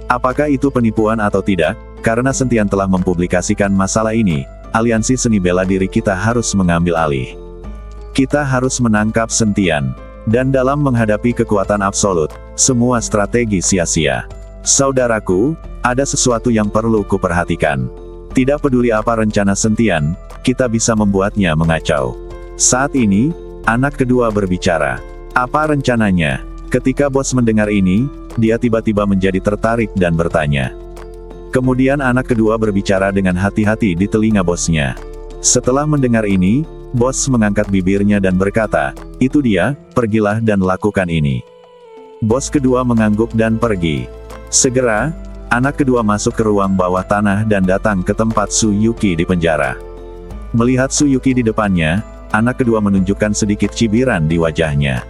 Apakah itu penipuan atau tidak? Karena Sentian telah mempublikasikan masalah ini, Aliansi Seni Bela Diri kita harus mengambil alih. Kita harus menangkap Sentian. Dan dalam menghadapi kekuatan absolut, semua strategi sia-sia. Saudaraku, ada sesuatu yang perlu kuperhatikan. Tidak peduli apa rencana Sentian, kita bisa membuatnya mengacau. Saat ini, anak kedua berbicara. Apa rencananya? Ketika bos mendengar ini, dia tiba-tiba menjadi tertarik dan bertanya. Kemudian anak kedua berbicara dengan hati-hati di telinga bosnya. Setelah mendengar ini, bos mengangkat bibirnya dan berkata, "Itu dia, pergilah dan lakukan ini." Bos kedua mengangguk dan pergi. Segera, anak kedua masuk ke ruang bawah tanah dan datang ke tempat Su Yuki di penjara. Melihat Su Yuki di depannya, anak kedua menunjukkan sedikit cibiran di wajahnya.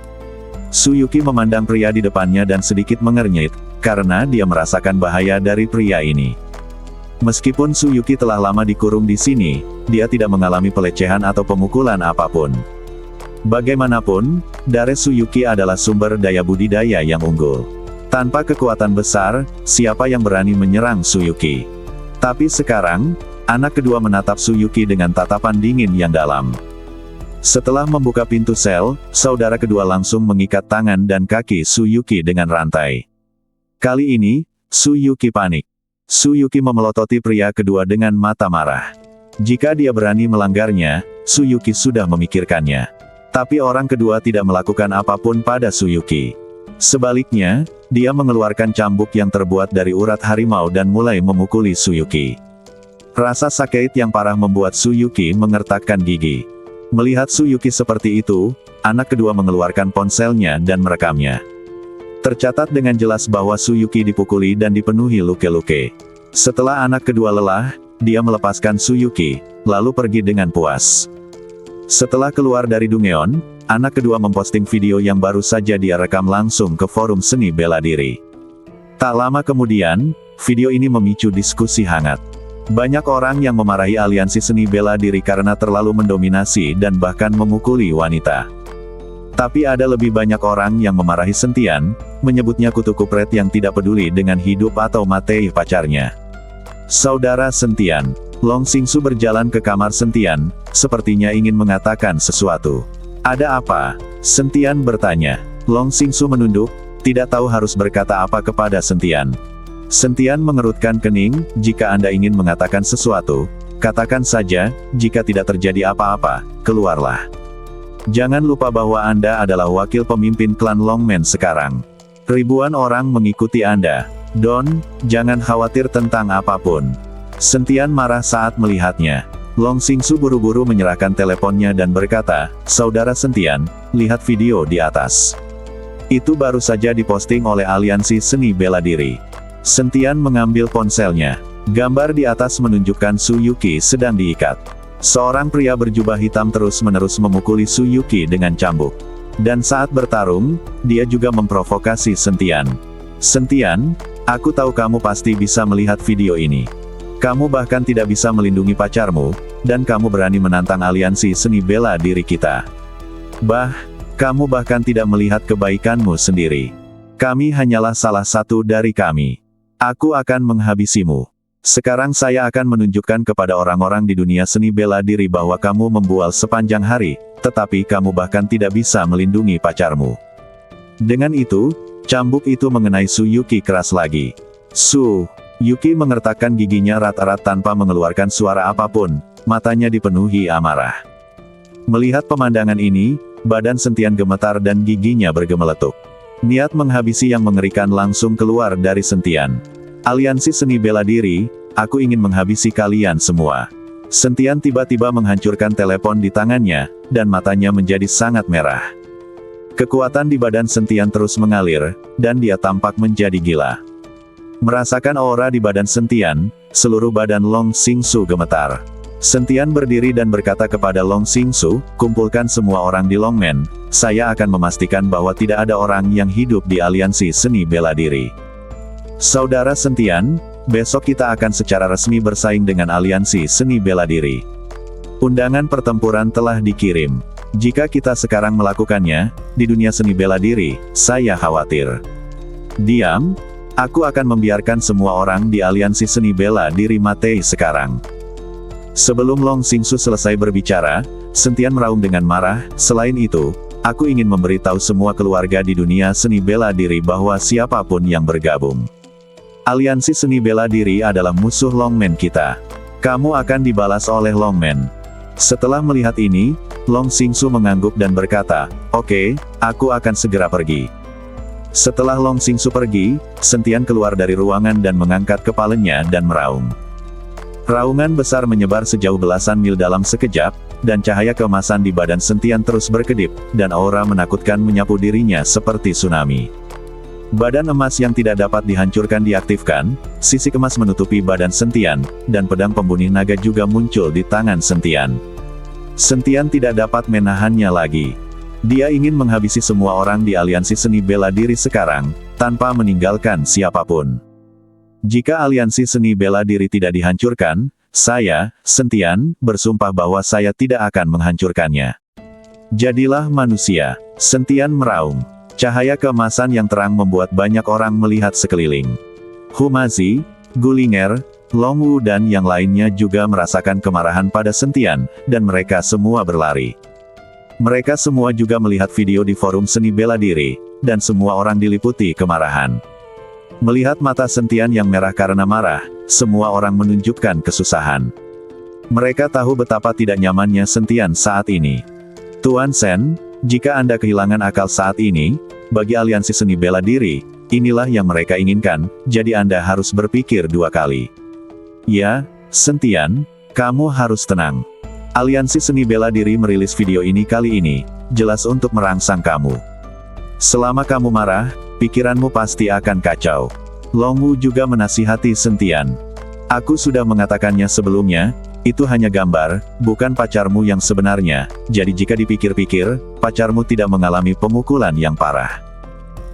Su Yuki memandang pria di depannya dan sedikit mengernyit, karena dia merasakan bahaya dari pria ini. Meskipun Su Yuki telah lama dikurung di sini, dia tidak mengalami pelecehan atau pemukulan apapun. Bagaimanapun, darah Su Yuki adalah sumber daya budidaya yang unggul. Tanpa kekuatan besar, siapa yang berani menyerang Su Yuki? Tapi sekarang, anak kedua menatap Su Yuki dengan tatapan dingin yang dalam. Setelah membuka pintu sel, saudara kedua langsung mengikat tangan dan kaki Su Yuki dengan rantai. Kali ini, Su Yuki panik. Su Yuki memelototi pria kedua dengan mata marah. Jika dia berani melanggarnya, Su Yuki sudah memikirkannya. Tapi orang kedua tidak melakukan apapun pada Su Yuki. Sebaliknya, dia mengeluarkan cambuk yang terbuat dari urat harimau dan mulai memukuli Su Yuki. Rasa sakit yang parah membuat Su Yuki mengertakkan gigi. Melihat Su Yuki seperti itu, anak kedua mengeluarkan ponselnya dan merekamnya. Tercatat dengan jelas bahwa Su Yuki dipukuli dan dipenuhi luka-luka. Setelah anak kedua lelah, dia melepaskan Su Yuki, lalu pergi dengan puas. Setelah keluar dari Dungeon, anak kedua memposting video yang baru saja dia rekam langsung ke forum seni bela diri. Tak lama kemudian, video ini memicu diskusi hangat. Banyak orang yang memarahi aliansi seni bela diri karena terlalu mendominasi dan bahkan memukuli wanita. Tapi ada lebih banyak orang yang memarahi Sentian, menyebutnya kutu kupret yang tidak peduli dengan hidup atau mati pacarnya. Saudara Sentian, Long Xingsu berjalan ke kamar Sentian, sepertinya ingin mengatakan sesuatu. Ada apa? Sentian bertanya. Long Xingsu menunduk, tidak tahu harus berkata apa kepada Sentian. Sentian mengerutkan kening, jika Anda ingin mengatakan sesuatu, katakan saja, jika tidak terjadi apa-apa, keluarlah. Jangan lupa bahwa Anda adalah wakil pemimpin klan Longmen sekarang. Ribuan orang mengikuti Anda. Don, jangan khawatir tentang apapun. Sentian marah saat melihatnya. Long Xingsu buru-buru menyerahkan teleponnya dan berkata, "Saudara Sentian, lihat video di atas. Itu baru saja diposting oleh aliansi seni bela diri." Sentian mengambil ponselnya. Gambar di atas menunjukkan Su Yuki sedang diikat. Seorang pria berjubah hitam terus-menerus memukuli Su Yuki dengan cambuk. Dan saat bertarung, dia juga memprovokasi Sentian. "Sentian, aku tahu kamu pasti bisa melihat video ini. Kamu bahkan tidak bisa melindungi pacarmu, dan kamu berani menantang aliansi seni bela diri kita. Kamu bahkan tidak melihat kebaikanmu sendiri. Kami hanyalah salah satu dari kami. Aku akan menghabisimu. Sekarang saya akan menunjukkan kepada orang-orang di dunia seni bela diri bahwa kamu membual sepanjang hari, tetapi kamu bahkan tidak bisa melindungi pacarmu." Dengan itu, cambuk itu mengenai Su Yuki keras lagi. Su Yuki mengertakkan giginya erat-erat tanpa mengeluarkan suara apapun, matanya dipenuhi amarah. Melihat pemandangan ini, badan Sentian gemetar dan giginya bergemeletuk. Niat menghabisi yang mengerikan langsung keluar dari Sentian. "Aliansi seni bela diri, aku ingin menghabisi kalian semua." Sentian tiba-tiba menghancurkan telepon di tangannya, dan matanya menjadi sangat merah. Kekuatan di badan Sentian terus mengalir, dan dia tampak menjadi gila. Merasakan aura di badan Sentian, seluruh badan Long Xingsu gemetar. Sentian berdiri dan berkata kepada Long Xingsu, "Kumpulkan semua orang di Longmen, saya akan memastikan bahwa tidak ada orang yang hidup di aliansi seni bela diri." Saudara Sentian, besok kita akan secara resmi bersaing dengan aliansi seni bela diri. Undangan pertempuran telah dikirim. Jika kita sekarang melakukannya, di dunia seni bela diri, saya khawatir. Diam, aku akan membiarkan semua orang di aliansi seni bela diri mati sekarang. Sebelum Long Xingsu selesai berbicara, Sentian meraung dengan marah. Selain itu, Aku ingin memberitahu semua keluarga di dunia seni bela diri bahwa siapapun yang bergabung. Aliansi Seni Bela Diri adalah musuh Longmen kita. Kamu akan dibalas oleh Longmen. Setelah melihat ini, Long Xingsu mengangguk dan berkata, "Oke, aku akan segera pergi." Setelah Long Xingsu pergi, Sentian keluar dari ruangan dan mengangkat kepalanya dan meraung. Raungan besar menyebar sejauh belasan mil dalam sekejap, dan cahaya keemasan di badan Sentian terus berkedip, dan aura menakutkan menyapu dirinya seperti tsunami. Badan emas yang tidak dapat dihancurkan diaktifkan, sisik emas menutupi badan Sentian, dan pedang pembunuh naga juga muncul di tangan Sentian. Sentian tidak dapat menahannya lagi. Dia ingin menghabisi semua orang di aliansi seni bela diri sekarang, tanpa meninggalkan siapapun. Jika aliansi seni bela diri tidak dihancurkan, saya, Sentian, bersumpah bahwa saya tidak akan menghancurkannya. Jadilah manusia, Sentian meraung. Cahaya keemasan yang terang membuat banyak orang melihat sekeliling. Humazi, Gulinger, Longwu dan yang lainnya juga merasakan kemarahan pada Sentian, dan mereka semua berlari. Mereka semua juga melihat video di forum seni bela diri, dan semua orang diliputi kemarahan. Melihat mata Sentian yang merah karena marah, semua orang menunjukkan kesusahan. Mereka tahu betapa tidak nyamannya Sentian saat ini. Tuan Sen, jika Anda kehilangan akal saat ini, bagi aliansi seni bela diri, inilah yang mereka inginkan, jadi Anda harus berpikir dua kali. Ya, Sentian, kamu harus tenang. Aliansi seni bela diri merilis video ini kali ini, jelas untuk merangsang kamu. Selama kamu marah, pikiranmu pasti akan kacau. Longwu juga menasihati Sentian. Aku sudah mengatakannya sebelumnya, itu hanya gambar, bukan pacarmu yang sebenarnya, jadi jika dipikir-pikir, pacarmu tidak mengalami pemukulan yang parah.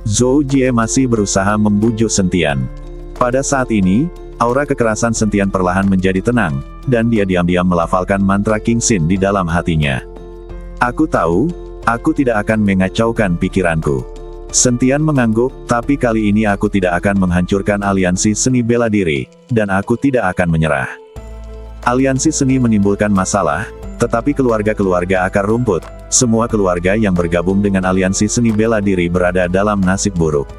Zhou Jie masih berusaha membujuk Sentian. Pada saat ini, aura kekerasan Sentian perlahan menjadi tenang, dan dia diam-diam melafalkan mantra King Xin di dalam hatinya. Aku tahu, aku tidak akan mengacaukan pikiranku. Sentian mengangguk, tapi kali ini aku tidak akan menghancurkan aliansi seni bela diri, dan aku tidak akan menyerah. Aliansi seni menimbulkan masalah, tetapi keluarga-keluarga akar rumput, semua keluarga yang bergabung dengan aliansi seni bela diri berada dalam nasib buruk.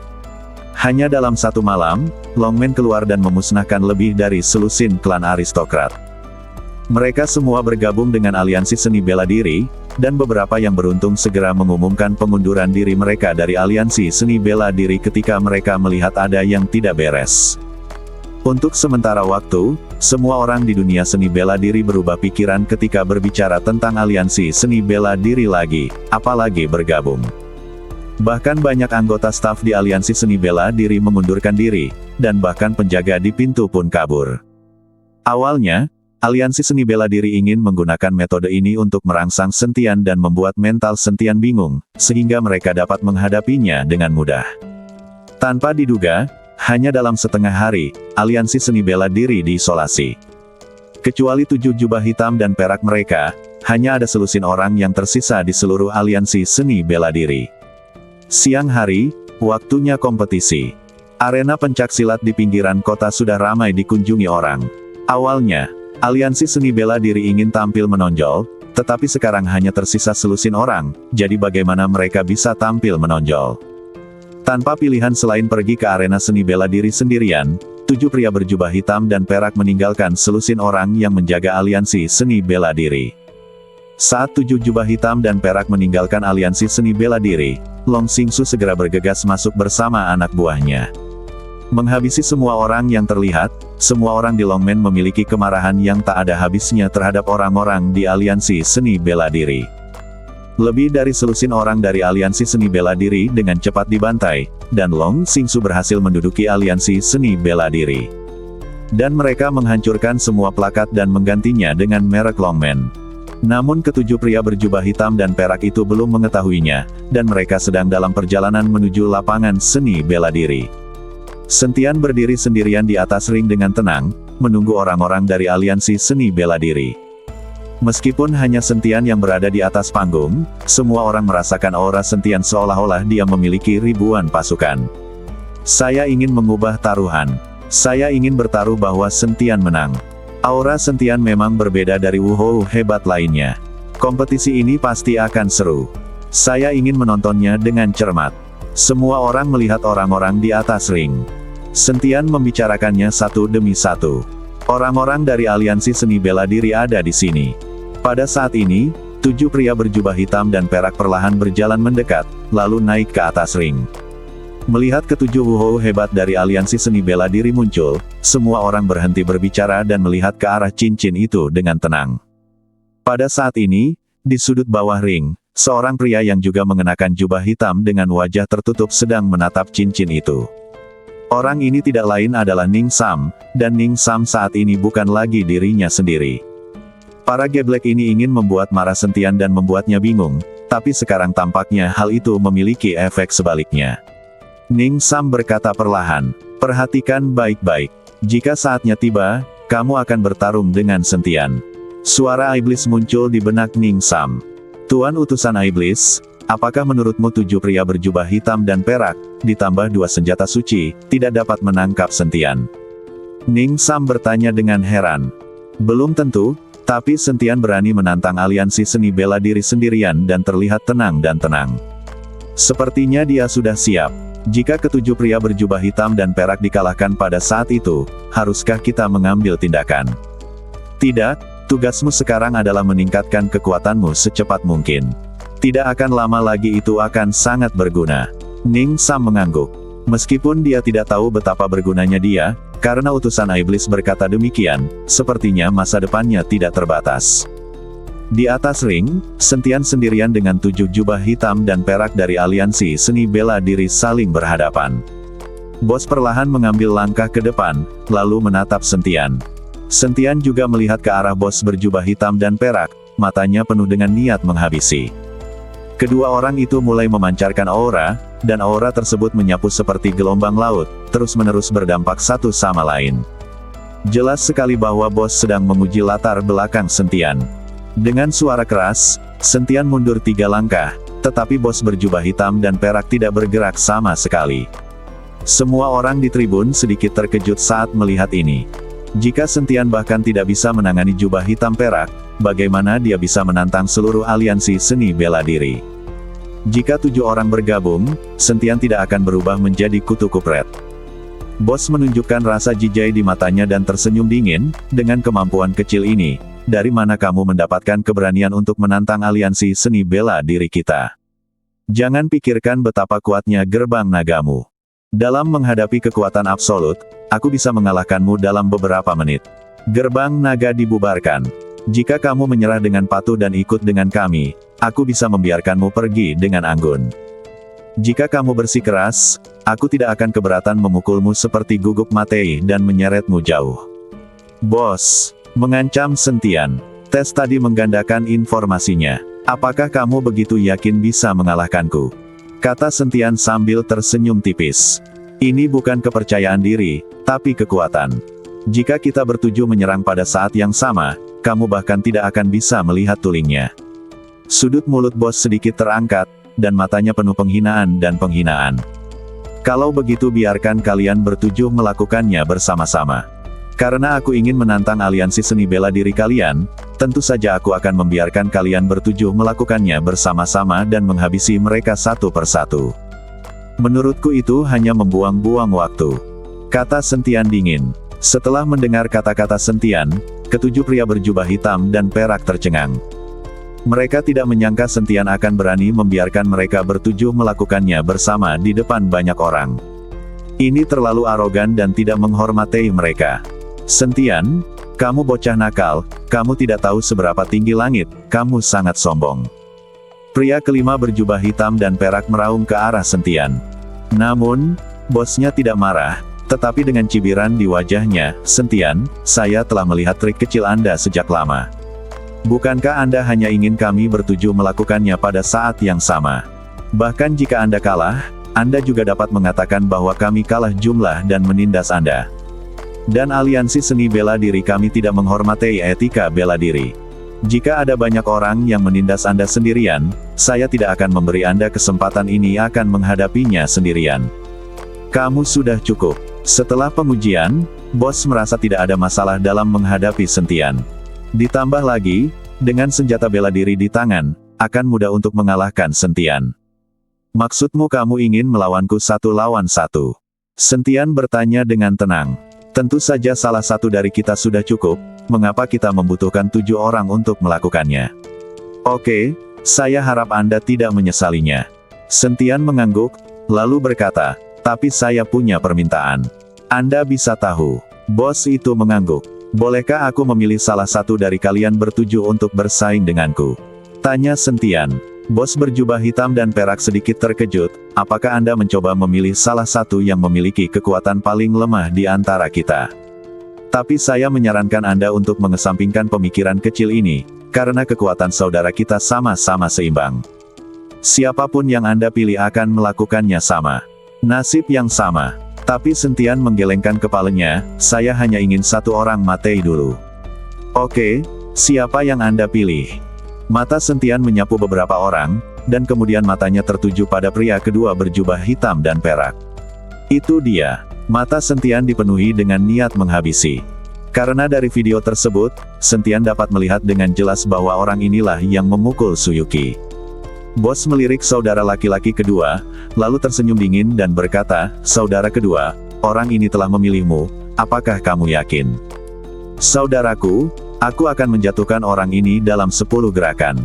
Hanya dalam satu malam, Longmen keluar dan memusnahkan lebih dari selusin klan aristokrat. Mereka semua bergabung dengan aliansi seni bela diri, dan beberapa yang beruntung segera mengumumkan pengunduran diri mereka dari aliansi seni bela diri ketika mereka melihat ada yang tidak beres. Untuk sementara waktu, semua orang di dunia seni bela diri berubah pikiran ketika berbicara tentang aliansi seni bela diri lagi, apalagi bergabung. Bahkan banyak anggota staf di aliansi seni bela diri mengundurkan diri, dan bahkan penjaga di pintu pun kabur. Awalnya, aliansi seni bela diri ingin menggunakan metode ini untuk merangsang Sentian dan membuat mental Sentian bingung, sehingga mereka dapat menghadapinya dengan mudah. Tanpa diduga, hanya dalam setengah hari, aliansi seni bela diri diisolasi. Kecuali 7 jubah hitam dan perak mereka, hanya ada selusin orang yang tersisa di seluruh aliansi seni bela diri. Siang hari, waktunya kompetisi. Arena pencaksilat di pinggiran kota sudah ramai dikunjungi orang. Awalnya, aliansi seni bela diri ingin tampil menonjol, tetapi sekarang hanya tersisa selusin orang, jadi bagaimana mereka bisa tampil menonjol? Tanpa pilihan selain pergi ke arena seni bela diri sendirian, 7 pria berjubah hitam dan perak meninggalkan selusin orang yang menjaga aliansi seni bela diri. Saat 7 jubah hitam dan perak meninggalkan aliansi seni bela diri, Long Xingsu segera bergegas masuk bersama anak buahnya. Menghabisi semua orang yang terlihat, semua orang di Longmen memiliki kemarahan yang tak ada habisnya terhadap orang-orang di aliansi seni bela diri. Lebih dari selusin orang dari aliansi seni bela diri dengan cepat dibantai, dan Long Xingsu berhasil menduduki aliansi seni bela diri. Dan mereka menghancurkan semua plakat dan menggantinya dengan merek Longmen. Namun ketujuh pria berjubah hitam dan perak itu belum mengetahuinya, dan mereka sedang dalam perjalanan menuju lapangan seni bela diri. Sentian berdiri sendirian di atas ring dengan tenang, menunggu orang-orang dari aliansi seni bela diri. Meskipun hanya Sentian yang berada di atas panggung, semua orang merasakan aura Sentian seolah-olah dia memiliki ribuan pasukan. Saya ingin mengubah taruhan. Saya ingin bertaruh bahwa Sentian menang. Aura Sentian memang berbeda dari Wuhou hebat lainnya. Kompetisi ini pasti akan seru. Saya ingin menontonnya dengan cermat. Semua orang melihat orang-orang di atas ring. Sentian membicarakannya satu demi satu. Orang-orang dari aliansi seni bela diri ada di sini. Pada saat ini, 7 pria berjubah hitam dan perak perlahan berjalan mendekat, lalu naik ke atas ring. Melihat ketujuh wuhou hebat dari aliansi seni bela diri muncul, semua orang berhenti berbicara dan melihat ke arah cincin itu dengan tenang. Pada saat ini, di sudut bawah ring, seorang pria yang juga mengenakan jubah hitam dengan wajah tertutup sedang menatap cincin itu. Orang ini tidak lain adalah Ning Sam, dan Ning Sam saat ini bukan lagi dirinya sendiri. Para geblek ini ingin membuat marah Sentian dan membuatnya bingung, tapi sekarang tampaknya hal itu memiliki efek sebaliknya. Ning Sam berkata perlahan, "Perhatikan baik-baik. Jika saatnya tiba, kamu akan bertarung dengan Sentian." Suara iblis muncul di benak Ning Sam. "Tuan utusan iblis, apakah menurutmu 7 pria berjubah hitam dan perak, ditambah 2 senjata suci, tidak dapat menangkap Sentian?" Ning Sam bertanya dengan heran. "Belum tentu, tapi Sentian berani menantang aliansi seni bela diri sendirian dan terlihat tenang dan tenang. Sepertinya dia sudah siap. Jika ketujuh pria berjubah hitam dan perak dikalahkan pada saat itu, haruskah kita mengambil tindakan?" "Tidak, tugasmu sekarang adalah meningkatkan kekuatanmu secepat mungkin. Tidak akan lama lagi itu akan sangat berguna." Ning Sam mengangguk. Meskipun dia tidak tahu betapa bergunanya dia, karena utusan iblis berkata demikian, sepertinya masa depannya tidak terbatas. Di atas ring, Sentian sendirian dengan 7 jubah hitam dan perak dari aliansi seni bela diri saling berhadapan. Bos perlahan mengambil langkah ke depan, lalu menatap Sentian. Sentian juga melihat ke arah bos berjubah hitam dan perak, matanya penuh dengan niat menghabisi. Kedua orang itu mulai memancarkan aura, dan aura tersebut menyapu seperti gelombang laut, terus-menerus berdampak satu sama lain. Jelas sekali bahwa bos sedang menguji latar belakang Sentian. Dengan suara keras, Sentian mundur 3 langkah, tetapi bos berjubah hitam dan perak tidak bergerak sama sekali. Semua orang di tribun sedikit terkejut saat melihat ini. Jika Sentian bahkan tidak bisa menangani jubah hitam perak, bagaimana dia bisa menantang seluruh aliansi seni bela diri? Jika 7 orang bergabung, Sentian tidak akan berubah menjadi kutu kupret. Bos menunjukkan rasa jijai di matanya dan tersenyum dingin, "Dengan kemampuan kecil ini, dari mana kamu mendapatkan keberanian untuk menantang aliansi seni bela diri kita? Jangan pikirkan betapa kuatnya gerbang nagamu. Dalam menghadapi kekuatan absolut, aku bisa mengalahkanmu dalam beberapa menit. Gerbang naga dibubarkan. Jika kamu menyerah dengan patuh dan ikut dengan kami, aku bisa membiarkanmu pergi dengan anggun. Jika kamu bersikeras, aku tidak akan keberatan memukulmu seperti guguk matei dan menyeretmu jauh." "Bos," mengancam Sentian. "Tes tadi menggandakan informasinya. Apakah kamu begitu yakin bisa mengalahkanku?" kata Sentian sambil tersenyum tipis. "Ini bukan kepercayaan diri, tapi kekuatan. Jika kita bertuju menyerang pada saat yang sama, kamu bahkan tidak akan bisa melihat tulingnya." Sudut mulut bos sedikit terangkat, dan matanya penuh penghinaan dan penghinaan. "Kalau begitu biarkan kalian bertujuh melakukannya bersama-sama. Karena aku ingin menantang aliansi seni bela diri kalian, tentu saja aku akan membiarkan kalian bertujuh melakukannya bersama-sama dan menghabisi mereka satu persatu. Menurutku itu hanya membuang-buang waktu," kata Sentian dingin. Setelah mendengar kata-kata Sentian, ketujuh pria berjubah hitam dan perak tercengang. Mereka tidak menyangka Sentian akan berani membiarkan mereka bertujuh melakukannya bersama di depan banyak orang. Ini terlalu arogan dan tidak menghormati mereka. "Sentian, kamu bocah nakal, kamu tidak tahu seberapa tinggi langit, kamu sangat sombong." Pria kelima berjubah hitam dan perak meraung ke arah Sentian. Namun, bosnya tidak marah, tetapi dengan cibiran di wajahnya, "Sentian, saya telah melihat trik kecil Anda sejak lama. Bukankah Anda hanya ingin kami bertujuh melakukannya pada saat yang sama? Bahkan jika Anda kalah, Anda juga dapat mengatakan bahwa kami kalah jumlah dan menindas Anda. Dan aliansi seni bela diri kami tidak menghormati etika bela diri. Jika ada banyak orang yang menindas Anda sendirian, saya tidak akan memberi Anda kesempatan ini akan menghadapinya sendirian. Kamu sudah cukup." Setelah pengujian, bos merasa tidak ada masalah dalam menghadapi Sentian. Ditambah lagi, dengan senjata bela diri di tangan, akan mudah untuk mengalahkan Sentian. Maksudmu kamu ingin melawanku 1 lawan 1? Sentian bertanya dengan tenang. Tentu saja salah satu dari kita sudah cukup, mengapa kita membutuhkan 7 orang untuk melakukannya? Oke, saya harap Anda tidak menyesalinya. Sentian mengangguk, lalu berkata, tapi saya punya permintaan. Anda bisa tahu. Bos itu mengangguk. Bolehkah aku memilih salah satu dari kalian bertujuh untuk bersaing denganku? Tanya Sentian. Bos berjubah hitam dan perak sedikit terkejut, apakah Anda mencoba memilih salah satu yang memiliki kekuatan paling lemah di antara kita? Tapi saya menyarankan Anda untuk mengesampingkan pemikiran kecil ini, karena kekuatan saudara kita sama-sama seimbang. Siapapun yang Anda pilih akan melakukannya sama. Nasib yang sama. Tapi Sentian menggelengkan kepalanya, saya hanya ingin 1 orang mati dulu. Oke, siapa yang Anda pilih? Mata Sentian menyapu beberapa orang, dan kemudian matanya tertuju pada pria kedua berjubah hitam dan perak. Itu dia. Mata Sentian dipenuhi dengan niat menghabisi. Karena dari video tersebut, Sentian dapat melihat dengan jelas bahwa orang inilah yang memukul Suyuki. Bos melirik saudara laki-laki kedua, lalu tersenyum dingin dan berkata, saudara kedua, orang ini telah memilihmu, apakah kamu yakin? Saudaraku, aku akan menjatuhkan orang ini dalam 10 gerakan.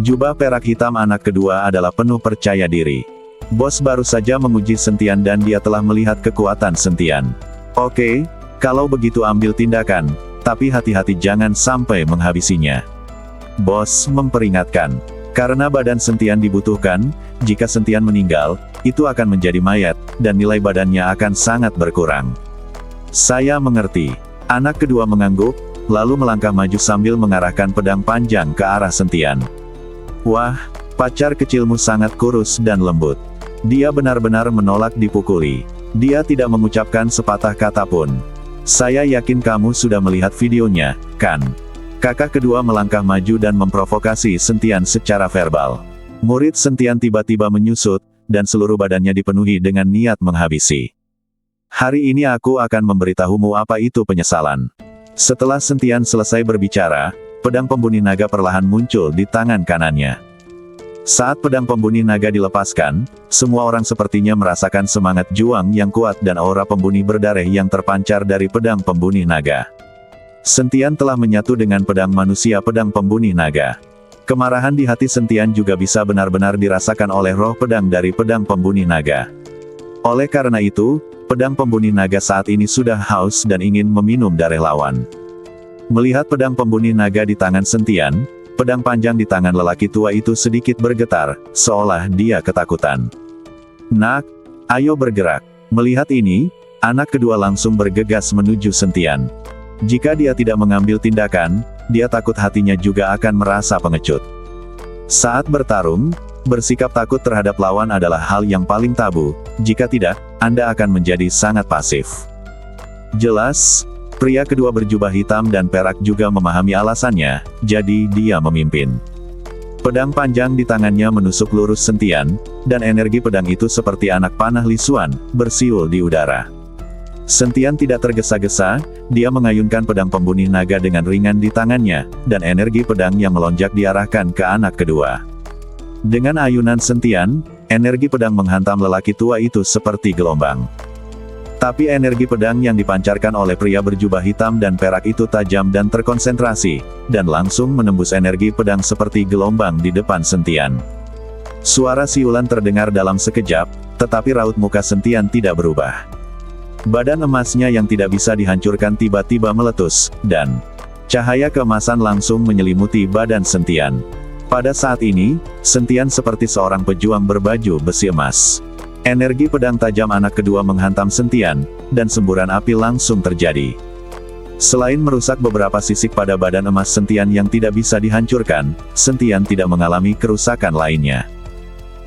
Jubah perak hitam anak kedua adalah penuh percaya diri. Bos baru saja menguji Sentian dan dia telah melihat kekuatan Sentian. Oke, kalau begitu ambil tindakan, tapi hati-hati jangan sampai menghabisinya. Bos memperingatkan. Karena badan Sentian dibutuhkan, jika Sentian meninggal, itu akan menjadi mayat, dan nilai badannya akan sangat berkurang. Saya mengerti. Anak kedua mengangguk, lalu melangkah maju sambil mengarahkan pedang panjang ke arah Sentian. Wah, pacar kecilmu sangat kurus dan lembut. Dia benar-benar menolak dipukuli. Dia tidak mengucapkan sepatah kata pun. Saya yakin kamu sudah melihat videonya, kan? Kakak kedua melangkah maju dan memprovokasi Sentian secara verbal. Murid Sentian tiba-tiba menyusut, dan seluruh badannya dipenuhi dengan niat menghabisi. Hari ini aku akan memberitahumu apa itu penyesalan. Setelah Sentian selesai berbicara, pedang pembunuh naga perlahan muncul di tangan kanannya. Saat pedang pembunuh naga dilepaskan, semua orang sepertinya merasakan semangat juang yang kuat dan aura pembunuh berdarah yang terpancar dari pedang pembunuh naga. Sentian telah menyatu dengan pedang manusia pedang pembunuh naga. Kemarahan di hati Sentian juga bisa benar-benar dirasakan oleh roh pedang dari pedang pembunuh naga. Oleh karena itu, pedang pembunuh naga saat ini sudah haus dan ingin meminum darah lawan. Melihat pedang pembunuh naga di tangan Sentian, pedang panjang di tangan lelaki tua itu sedikit bergetar, seolah dia ketakutan. Nak, ayo bergerak. Melihat ini, anak kedua langsung bergegas menuju Sentian. Jika dia tidak mengambil tindakan, dia takut hatinya juga akan merasa pengecut. Saat bertarung, bersikap takut terhadap lawan adalah hal yang paling tabu, jika tidak, Anda akan menjadi sangat pasif. Jelas, pria kedua berjubah hitam dan perak juga memahami alasannya, jadi dia memimpin. Pedang panjang di tangannya menusuk lurus Sentian, dan energi pedang itu seperti anak panah lisuan, bersiul di udara. Sentian tidak tergesa-gesa, dia mengayunkan pedang pembunuh naga dengan ringan di tangannya, dan energi pedang yang melonjak diarahkan ke anak kedua. Dengan ayunan Sentian, energi pedang menghantam lelaki tua itu seperti gelombang. Tapi energi pedang yang dipancarkan oleh pria berjubah hitam dan perak itu tajam dan terkonsentrasi, dan langsung menembus energi pedang seperti gelombang di depan Sentian. Suara siulan terdengar dalam sekejap, tetapi raut muka Sentian tidak berubah. Badan emasnya yang tidak bisa dihancurkan tiba-tiba meletus, dan cahaya keemasan langsung menyelimuti badan Sentian. Pada saat ini, Sentian seperti seorang pejuang berbaju besi emas. Energi pedang tajam anak kedua menghantam Sentian, dan semburan api langsung terjadi. Selain merusak beberapa sisik pada badan emas Sentian yang tidak bisa dihancurkan, Sentian tidak mengalami kerusakan lainnya.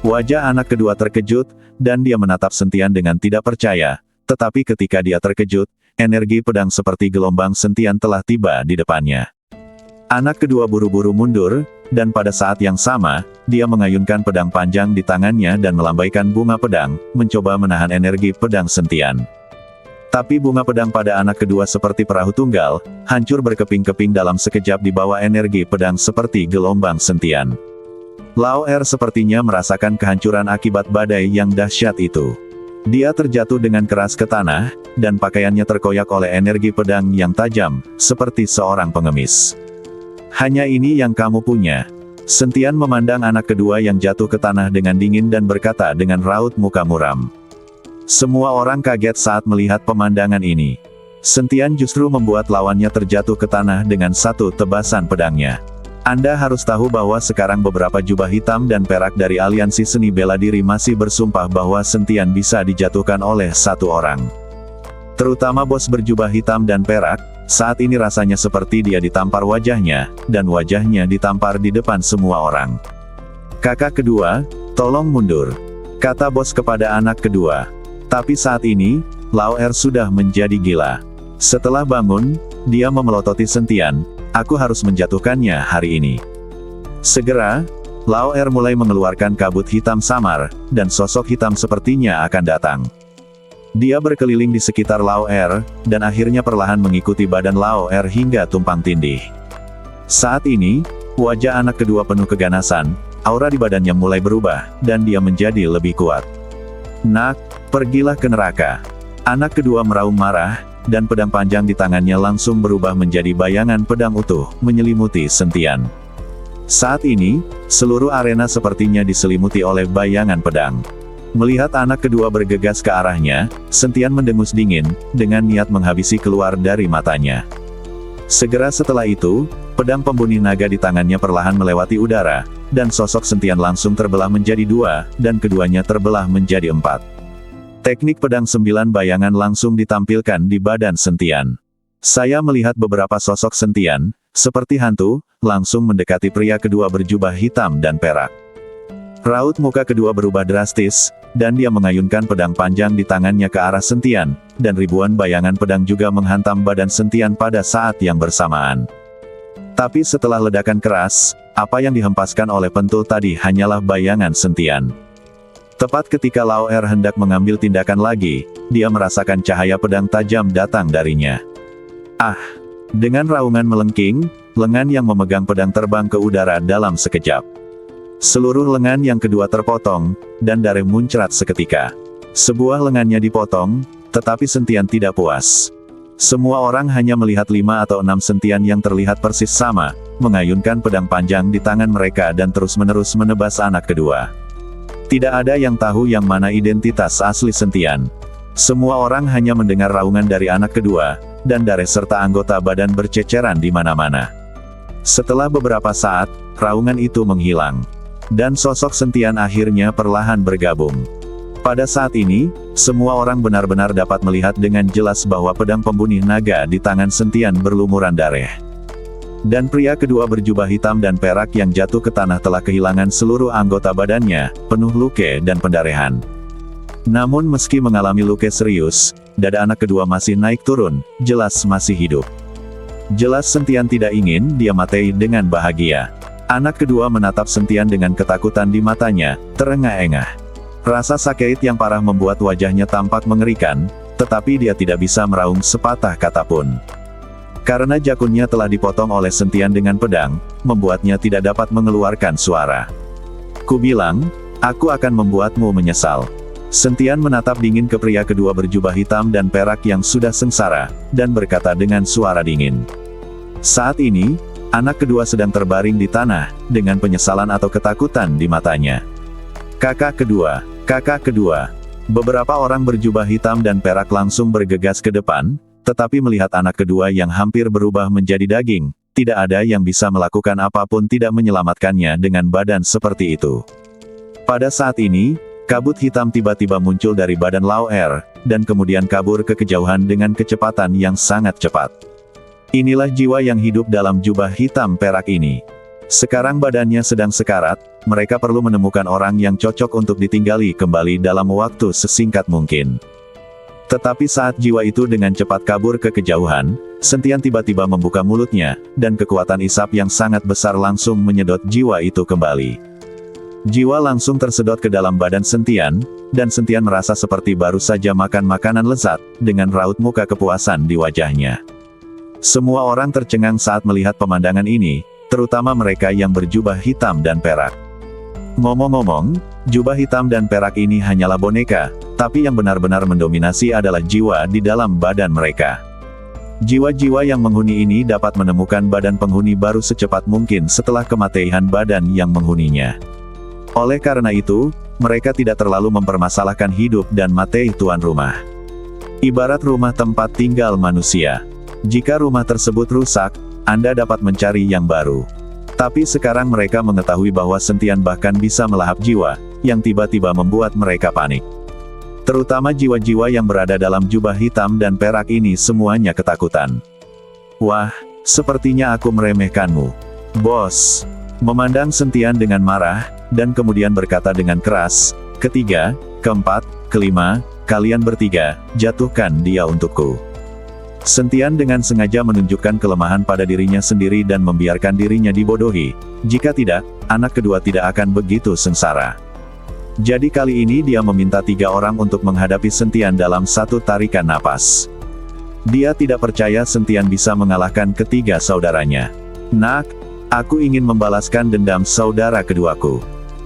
Wajah anak kedua terkejut, dan dia menatap Sentian dengan tidak percaya. Tetapi ketika dia terkejut, energi pedang seperti gelombang Sentian telah tiba di depannya. Anak kedua buru-buru mundur, dan pada saat yang sama, dia mengayunkan pedang panjang di tangannya dan melambaikan bunga pedang, mencoba menahan energi pedang Sentian. Tapi bunga pedang pada anak kedua seperti perahu tunggal, hancur berkeping-keping dalam sekejap di bawah energi pedang seperti gelombang Sentian. Lao Er sepertinya merasakan kehancuran akibat badai yang dahsyat itu. Dia terjatuh dengan keras ke tanah, dan pakaiannya terkoyak oleh energi pedang yang tajam, seperti seorang pengemis. Hanya ini yang kamu punya. Sentian memandang anak kedua yang jatuh ke tanah dengan dingin dan berkata dengan raut muka muram. Semua orang kaget saat melihat pemandangan ini. Sentian justru membuat lawannya terjatuh ke tanah dengan satu tebasan pedangnya. Anda harus tahu bahwa sekarang beberapa jubah hitam dan perak dari aliansi seni bela diri masih bersumpah bahwa Sentian bisa dijatuhkan oleh satu orang. Terutama bos berjubah hitam dan perak, saat ini rasanya seperti dia ditampar wajahnya, dan wajahnya ditampar di depan semua orang. Kakak kedua, tolong mundur, kata bos kepada anak kedua. Tapi saat ini, Lao Er sudah menjadi gila. Setelah bangun, dia memelototi Sentian. Aku harus menjatuhkannya hari ini. Segera, Lao Er mulai mengeluarkan kabut hitam samar, dan sosok hitam sepertinya akan datang. Dia berkeliling di sekitar Lao Er, dan akhirnya perlahan mengikuti badan Lao Er hingga tumpang tindih. Saat ini, wajah anak kedua penuh keganasan, aura di badannya mulai berubah, dan dia menjadi lebih kuat. Nak, pergilah ke neraka. Anak kedua meraung marah, dan pedang panjang di tangannya langsung berubah menjadi bayangan pedang utuh, menyelimuti Sentian. Saat ini, seluruh arena sepertinya diselimuti oleh bayangan pedang. Melihat anak kedua bergegas ke arahnya, Sentian mendengus dingin, dengan niat menghabisi keluar dari matanya. Segera setelah itu, pedang pembunuh naga di tangannya perlahan melewati udara, dan sosok Sentian langsung terbelah menjadi dua, dan keduanya terbelah menjadi empat. Teknik pedang 9 bayangan langsung ditampilkan di badan Sentian. Saya melihat beberapa sosok Sentian, seperti hantu, langsung mendekati pria kedua berjubah hitam dan perak. Raut muka kedua berubah drastis, dan dia mengayunkan pedang panjang di tangannya ke arah Sentian, dan ribuan bayangan pedang juga menghantam badan Sentian pada saat yang bersamaan. Tapi setelah ledakan keras, apa yang dihempaskan oleh pentul tadi hanyalah bayangan Sentian. Tepat ketika Lao Er hendak mengambil tindakan lagi, dia merasakan cahaya pedang tajam datang darinya. Ah! Dengan raungan melengking, lengan yang memegang pedang terbang ke udara dalam sekejap. Seluruh lengan yang kedua terpotong, dan darah muncrat seketika. Sebuah lengannya dipotong, tetapi Sentian tidak puas. Semua orang hanya melihat 5 atau 6 Sentian yang terlihat persis sama, mengayunkan pedang panjang di tangan mereka dan terus-menerus menebas anak kedua. Tidak ada yang tahu yang mana identitas asli Sentian. Semua orang hanya mendengar raungan dari anak kedua, dan darah serta anggota badan berceceran di mana-mana. Setelah beberapa saat, raungan itu menghilang. Dan sosok Sentian akhirnya perlahan bergabung. Pada saat ini, semua orang benar-benar dapat melihat dengan jelas bahwa pedang pembunuh naga di tangan Sentian berlumuran darah. Dan pria kedua berjubah hitam dan perak yang jatuh ke tanah telah kehilangan seluruh anggota badannya, penuh luka dan pendarahan. Namun meski mengalami luka serius, dada anak kedua masih naik turun, jelas masih hidup. Jelas Sentian tidak ingin dia mati dengan bahagia. Anak kedua menatap Sentian dengan ketakutan di matanya, terengah-engah. Rasa sakit yang parah membuat wajahnya tampak mengerikan, tetapi dia tidak bisa meraung sepatah kata pun. Karena jakunnya telah dipotong oleh Sentian dengan pedang, membuatnya tidak dapat mengeluarkan suara. Kubilang, aku akan membuatmu menyesal. Sentian menatap dingin ke pria kedua berjubah hitam dan perak yang sudah sengsara, dan berkata dengan suara dingin. Saat ini, anak kedua sedang terbaring di tanah, dengan penyesalan atau ketakutan di matanya. Kakak kedua, kakak kedua. Beberapa orang berjubah hitam dan perak langsung bergegas ke depan, tetapi melihat anak kedua yang hampir berubah menjadi daging, tidak ada yang bisa melakukan apapun tidak menyelamatkannya dengan badan seperti itu. Pada saat ini, kabut hitam tiba-tiba muncul dari badan Lao Er, dan kemudian kabur ke kejauhan dengan kecepatan yang sangat cepat. Inilah jiwa yang hidup dalam jubah hitam perak ini. Sekarang badannya sedang sekarat, mereka perlu menemukan orang yang cocok untuk ditinggali kembali dalam waktu sesingkat mungkin. Tetapi saat jiwa itu dengan cepat kabur ke kejauhan, Sentian tiba-tiba membuka mulutnya, dan kekuatan isap yang sangat besar langsung menyedot jiwa itu kembali. Jiwa langsung tersedot ke dalam badan Sentian, dan Sentian merasa seperti baru saja makan makanan lezat, dengan raut muka kepuasan di wajahnya. Semua orang tercengang saat melihat pemandangan ini, terutama mereka yang berjubah hitam dan perak. Ngomong-ngomong, jubah hitam dan perak ini hanyalah boneka, tapi yang benar-benar mendominasi adalah jiwa di dalam badan mereka. Jiwa-jiwa yang menghuni ini dapat menemukan badan penghuni baru secepat mungkin setelah kematian badan yang menghuninya. Oleh karena itu, mereka tidak terlalu mempermasalahkan hidup dan mati tuan rumah. Ibarat rumah tempat tinggal manusia. Jika rumah tersebut rusak, Anda dapat mencari yang baru. Tapi sekarang mereka mengetahui bahwa Sentian bahkan bisa melahap jiwa, yang tiba-tiba membuat mereka panik. Terutama jiwa-jiwa yang berada dalam jubah hitam dan perak ini semuanya ketakutan. Wah, sepertinya aku meremehkanmu, bos. Memandang Sentian dengan marah, dan kemudian berkata dengan keras, ketiga, keempat, kelima, kalian bertiga, jatuhkan dia untukku. Sentian dengan sengaja menunjukkan kelemahan pada dirinya sendiri dan membiarkan dirinya dibodohi. Jika tidak, anak kedua tidak akan begitu sengsara. Jadi kali ini dia meminta 3 orang untuk menghadapi Sentian dalam satu tarikan napas. Dia tidak percaya Sentian bisa mengalahkan ketiga saudaranya. Nak, aku ingin membalaskan dendam saudara keduaku.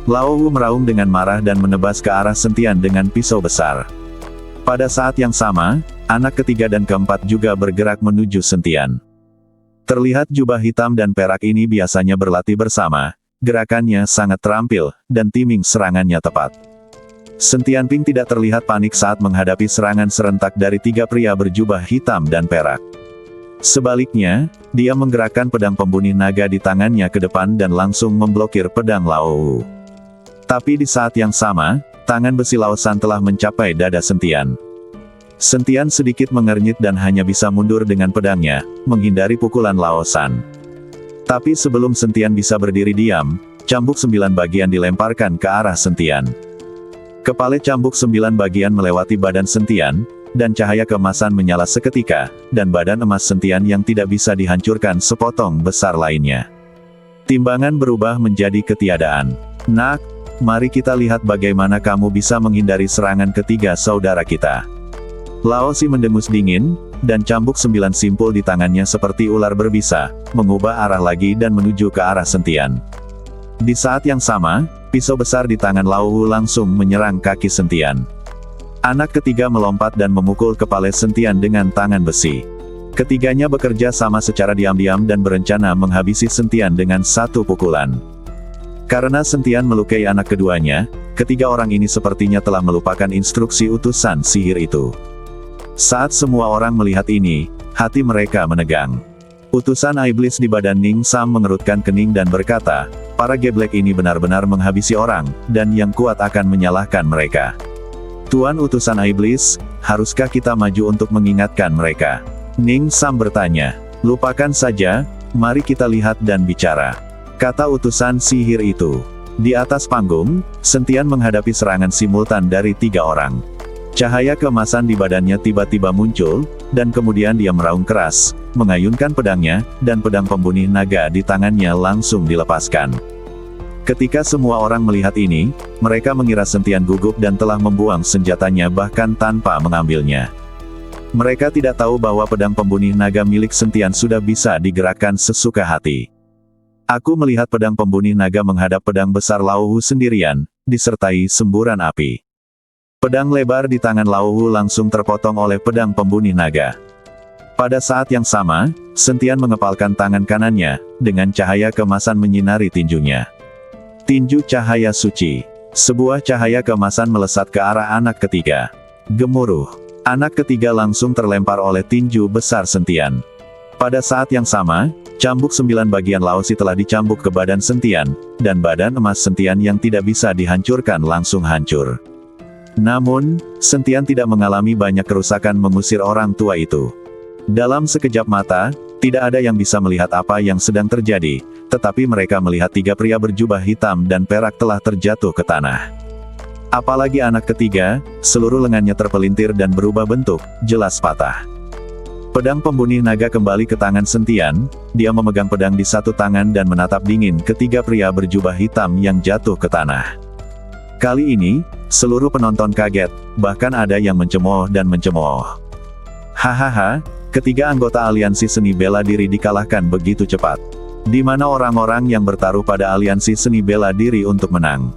Lao Wu meraung dengan marah dan menebas ke arah Sentian dengan pisau besar. Pada saat yang sama, anak ketiga dan keempat juga bergerak menuju Sentian. Terlihat jubah hitam dan perak ini biasanya berlatih bersama. Gerakannya sangat terampil, dan timing serangannya tepat. Sentian Ping tidak terlihat panik saat menghadapi serangan serentak dari 3 pria berjubah hitam dan perak. Sebaliknya, dia menggerakkan pedang pembunuh naga di tangannya ke depan dan langsung memblokir pedang Lao Wu. Tapi di saat yang sama, tangan besi Lao San telah mencapai dada Sentian. Sentian sedikit mengernyit dan hanya bisa mundur dengan pedangnya, menghindari pukulan Lao San. Tapi sebelum Sentian bisa berdiri diam, cambuk 9 bagian dilemparkan ke arah Sentian. Kepala cambuk 9 bagian melewati badan Sentian, dan cahaya keemasan menyala seketika, dan badan emas Sentian yang tidak bisa dihancurkan sepotong besar lainnya. Timbangan berubah menjadi ketiadaan. Nak, mari kita lihat bagaimana kamu bisa menghindari serangan ketiga saudara kita. Lao Si mendengus dingin, dan cambuk 9 simpul di tangannya seperti ular berbisa, mengubah arah lagi dan menuju ke arah Sentian. Di saat yang sama, pisau besar di tangan Lao Wu langsung menyerang kaki Sentian. Anak ketiga melompat dan memukul kepala Sentian dengan tangan besi. Ketiganya bekerja sama secara diam-diam dan berencana menghabisi Sentian dengan satu pukulan. Karena Sentian melukai anak keduanya, ketiga orang ini sepertinya telah melupakan instruksi utusan sihir itu. Saat semua orang melihat ini, hati mereka menegang. Utusan iblis di badan Ning Sam mengerutkan kening dan berkata, para geblek ini benar-benar menghabisi orang, dan yang kuat akan menyalahkan mereka. Tuan utusan iblis, haruskah kita maju untuk mengingatkan mereka? Ning Sam bertanya. Lupakan saja, mari kita lihat dan bicara, kata utusan sihir itu. Di atas panggung, Sentian menghadapi serangan simultan dari 3 orang. Cahaya keemasan di badannya tiba-tiba muncul, dan kemudian dia meraung keras, mengayunkan pedangnya, dan pedang pembunuh naga di tangannya langsung dilepaskan. Ketika semua orang melihat ini, mereka mengira Sentian gugup dan telah membuang senjatanya bahkan tanpa mengambilnya. Mereka tidak tahu bahwa pedang pembunuh naga milik Sentian sudah bisa digerakkan sesuka hati. Aku melihat pedang pembunuh naga menghadap pedang besar Lao Wu sendirian, disertai semburan api. Pedang lebar di tangan Lao Wu langsung terpotong oleh pedang pembunuh naga. Pada saat yang sama, Sentian mengepalkan tangan kanannya, dengan cahaya keemasan menyinari tinjunya. Tinju cahaya suci. Sebuah cahaya keemasan melesat ke arah anak ketiga. Gemuruh. Anak ketiga langsung terlempar oleh tinju besar Sentian. Pada saat yang sama, cambuk 9 bagian Lao Si telah dicambuk ke badan Sentian, dan badan emas Sentian yang tidak bisa dihancurkan langsung hancur. Namun, Sentian tidak mengalami banyak kerusakan mengusir orang tua itu. Dalam sekejap mata, tidak ada yang bisa melihat apa yang sedang terjadi, tetapi mereka melihat 3 pria berjubah hitam dan perak telah terjatuh ke tanah. Apalagi anak ketiga, seluruh lengannya terpelintir dan berubah bentuk, jelas patah. Pedang pembunuh naga kembali ke tangan Sentian, dia memegang pedang di satu tangan dan menatap dingin ke 3 pria berjubah hitam yang jatuh ke tanah. Kali ini, seluruh penonton kaget, bahkan ada yang mencemooh dan mencemooh. Hahaha, ketiga anggota aliansi seni bela diri dikalahkan begitu cepat. Di mana orang-orang yang bertaruh pada aliansi seni bela diri untuk menang?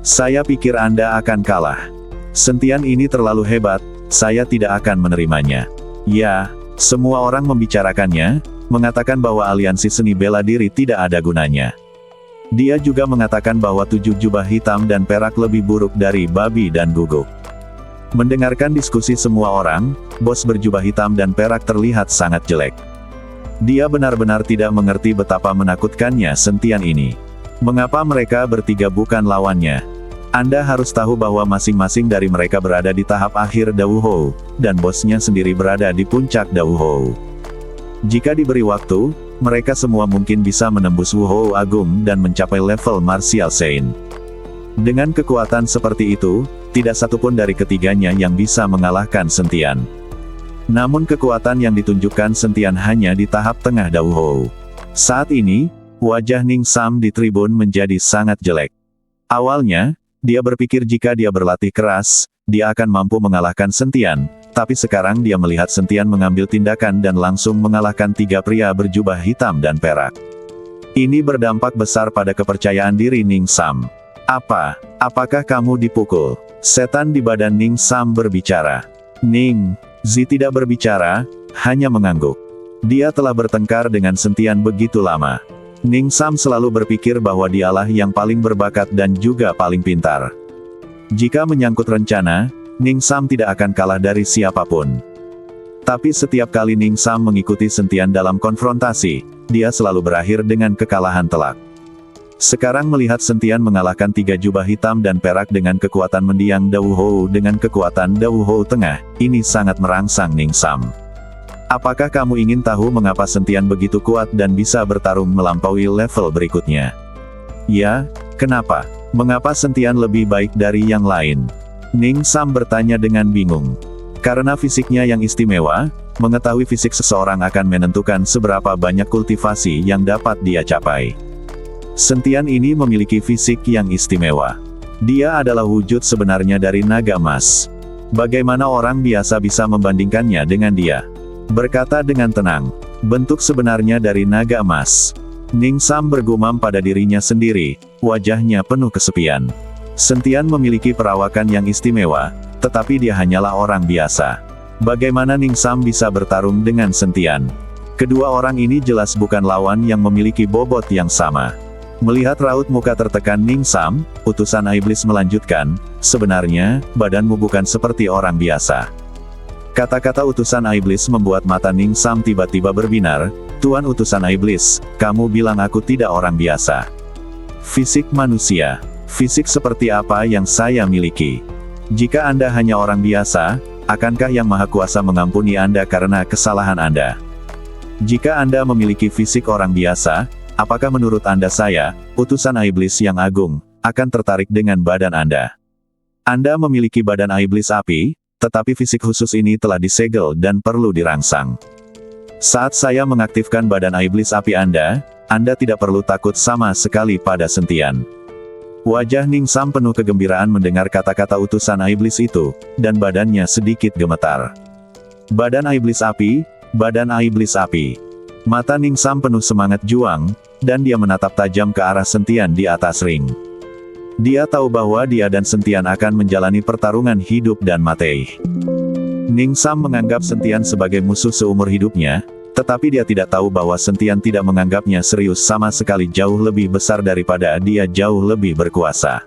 Saya pikir Anda akan kalah. Sentian ini terlalu hebat, saya tidak akan menerimanya. Ya, semua orang membicarakannya, mengatakan bahwa aliansi seni bela diri tidak ada gunanya. Dia juga mengatakan bahwa 7 jubah hitam dan perak lebih buruk dari babi dan guguk. Mendengarkan diskusi semua orang, bos berjubah hitam dan perak terlihat sangat jelek. Dia benar-benar tidak mengerti betapa menakutkannya sentian ini. Mengapa mereka bertiga bukan lawannya? Anda harus tahu bahwa masing-masing dari mereka berada di tahap akhir Dauhou, dan bosnya sendiri berada di puncak Dauhou. Jika diberi waktu, mereka semua mungkin bisa menembus Wuhou Agung dan mencapai level Martial Saint. Dengan kekuatan seperti itu, tidak satupun dari ketiganya yang bisa mengalahkan Sentian. Namun kekuatan yang ditunjukkan Sentian hanya di tahap tengah Dauhou. Saat ini, wajah Ning Sam di tribun menjadi sangat jelek. Awalnya, dia berpikir jika dia berlatih keras, dia akan mampu mengalahkan Sentian, tapi sekarang dia melihat Sentian mengambil tindakan dan langsung mengalahkan 3 pria berjubah hitam dan perak. Ini berdampak besar pada kepercayaan diri Ning Sam. Apakah kamu dipukul? Setan di badan Ning Sam berbicara. Ning Zi tidak berbicara, hanya mengangguk. Dia telah bertengkar dengan Sentian begitu lama. Ning Sam selalu berpikir bahwa dialah yang paling berbakat dan juga paling pintar. Jika menyangkut rencana, Ning Sam tidak akan kalah dari siapapun. Tapi setiap kali Ning Sam mengikuti Sentian dalam konfrontasi, dia selalu berakhir dengan kekalahan telak. Sekarang melihat Sentian mengalahkan 3 jubah hitam dan perak dengan kekuatan mendiang Dauhou dengan kekuatan Dauhou tengah, ini sangat merangsang Ning Sam. Apakah kamu ingin tahu mengapa Sentian begitu kuat dan bisa bertarung melampaui level berikutnya? Ya, kenapa? Mengapa Sentian lebih baik dari yang lain? Ning Sam bertanya dengan bingung. Karena fisiknya yang istimewa, mengetahui fisik seseorang akan menentukan seberapa banyak kultivasi yang dapat dia capai. Sentian ini memiliki fisik yang istimewa. Dia adalah wujud sebenarnya dari naga emas. Bagaimana orang biasa bisa membandingkannya dengan dia? Berkata dengan tenang, bentuk sebenarnya dari naga emas. Ning Sam bergumam pada dirinya sendiri, wajahnya penuh kesepian. Sentian memiliki perawakan yang istimewa, tetapi dia hanyalah orang biasa. Bagaimana Ning Sam bisa bertarung dengan Sentian? Kedua orang ini jelas bukan lawan yang memiliki bobot yang sama. Melihat raut muka tertekan Ning Sam, utusan iblis melanjutkan, sebenarnya, badanmu bukan seperti orang biasa. Kata-kata utusan iblis membuat mata Ning Sam tiba-tiba berbinar, Tuan utusan iblis, kamu bilang aku tidak orang biasa. Fisik manusia. Fisik seperti apa yang saya miliki? Jika Anda hanya orang biasa, akankah Yang Maha Kuasa mengampuni Anda karena kesalahan Anda? Jika Anda memiliki fisik orang biasa, apakah menurut Anda saya, utusan iblis yang agung, akan tertarik dengan badan Anda? Anda memiliki badan iblis api, tetapi fisik khusus ini telah disegel dan perlu dirangsang. Saat saya mengaktifkan badan iblis api Anda tidak perlu takut sama sekali pada Sentian. Wajah Ning Sam penuh kegembiraan mendengar kata-kata utusan iblis itu, dan badannya sedikit gemetar. Badan iblis api, badan iblis api. Mata Ning Sam penuh semangat juang, dan dia menatap tajam ke arah Sentian di atas ring. Dia tahu bahwa dia dan Sentian akan menjalani pertarungan hidup dan mati. Ning Sam menganggap Sentian sebagai musuh seumur hidupnya, tetapi dia tidak tahu bahwa Sentian tidak menganggapnya serius sama sekali, jauh lebih besar daripada dia, jauh lebih berkuasa.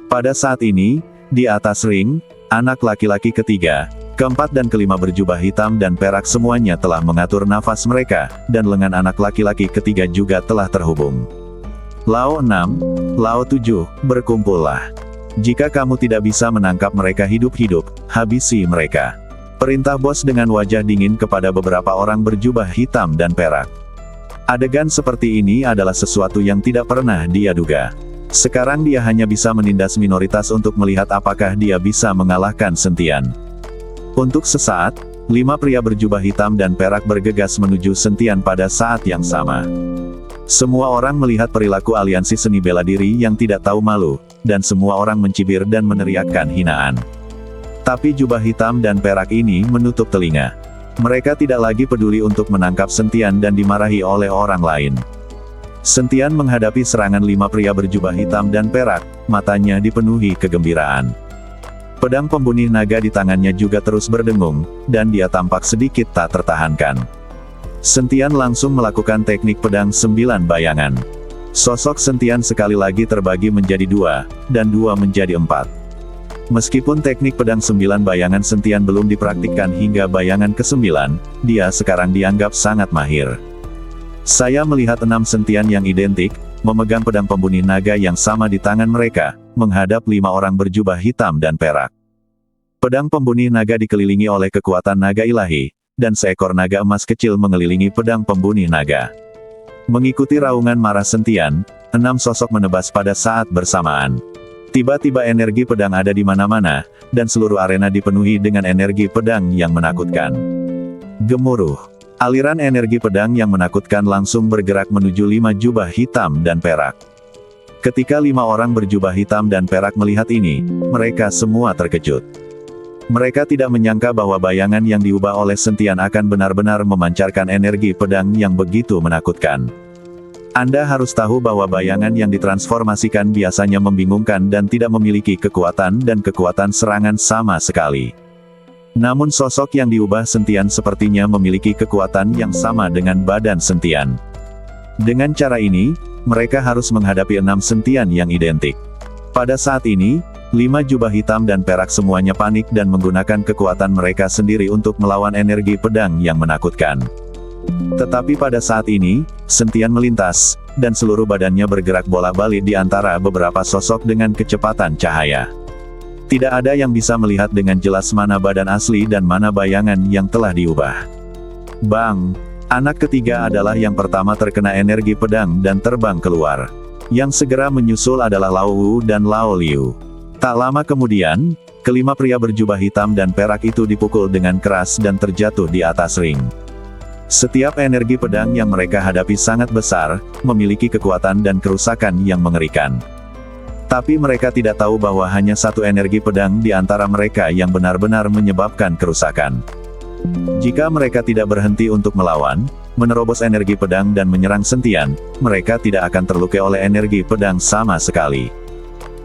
Pada saat ini, di atas ring, anak laki-laki ketiga, keempat dan kelima berjubah hitam dan perak semuanya telah mengatur nafas mereka, dan lengan anak laki-laki ketiga juga telah terhubung. Lao 6, Lao 7, berkumpullah. Jika kamu tidak bisa menangkap mereka hidup-hidup, habisi mereka. Perintah bos dengan wajah dingin kepada beberapa orang berjubah hitam dan perak. Adegan seperti ini adalah sesuatu yang tidak pernah dia duga. Sekarang dia hanya bisa menindas minoritas untuk melihat apakah dia bisa mengalahkan Sentian. Untuk sesaat, 5 pria berjubah hitam dan perak bergegas menuju Sentian pada saat yang sama. Semua orang melihat perilaku aliansi seni bela diri yang tidak tahu malu, dan semua orang mencibir dan meneriakkan hinaan. Tapi jubah hitam dan perak ini menutup telinga. Mereka tidak lagi peduli untuk menangkap Sentian dan dimarahi oleh orang lain. Sentian menghadapi serangan 5 pria berjubah hitam dan perak, matanya dipenuhi kegembiraan. Pedang pembunuh naga di tangannya juga terus berdengung, dan dia tampak sedikit tak tertahankan. Sentian langsung melakukan teknik pedang 9 bayangan. Sosok Sentian sekali lagi terbagi menjadi 2, dan 2 menjadi 4. Meskipun teknik pedang 9 bayangan Sentian belum dipraktikkan hingga bayangan ke-9, dia sekarang dianggap sangat mahir. Saya melihat 6 Sentian yang identik, memegang pedang pembunuh naga yang sama di tangan mereka, menghadap 5 orang berjubah hitam dan perak. Pedang pembunuh naga dikelilingi oleh kekuatan naga ilahi, dan seekor naga emas kecil mengelilingi pedang pembunuh naga. Mengikuti raungan marah Sentian, 6 sosok menebas pada saat bersamaan. Tiba-tiba energi pedang ada di mana-mana, dan seluruh arena dipenuhi dengan energi pedang yang menakutkan. Gemuruh. Aliran energi pedang yang menakutkan langsung bergerak menuju 5 jubah hitam dan perak. Ketika 5 orang berjubah hitam dan perak melihat ini, mereka semua terkejut. Mereka tidak menyangka bahwa bayangan yang diubah oleh Sentian akan benar-benar memancarkan energi pedang yang begitu menakutkan. Anda harus tahu bahwa bayangan yang ditransformasikan biasanya membingungkan dan tidak memiliki kekuatan dan kekuatan serangan sama sekali. Namun sosok yang diubah Sentian sepertinya memiliki kekuatan yang sama dengan badan Sentian. Dengan cara ini, mereka harus menghadapi 6 Sentian yang identik. Pada saat ini, 5 jubah hitam dan perak semuanya panik dan menggunakan kekuatan mereka sendiri untuk melawan energi pedang yang menakutkan. Tetapi pada saat ini, Sentian melintas, dan seluruh badannya bergerak bolak-balik di antara beberapa sosok dengan kecepatan cahaya. Tidak ada yang bisa melihat dengan jelas mana badan asli dan mana bayangan yang telah diubah. Bang! Anak ketiga adalah yang pertama terkena energi pedang dan terbang keluar. Yang segera menyusul adalah Lao Wu dan Lao Liu. Tak lama kemudian, kelima pria berjubah hitam dan perak itu dipukul dengan keras dan terjatuh di atas ring. Setiap energi pedang yang mereka hadapi sangat besar, memiliki kekuatan dan kerusakan yang mengerikan. Tapi mereka tidak tahu bahwa hanya satu energi pedang di antara mereka yang benar-benar menyebabkan kerusakan. Jika mereka tidak berhenti untuk melawan, menerobos energi pedang dan menyerang Sentian, mereka tidak akan terlukai oleh energi pedang sama sekali.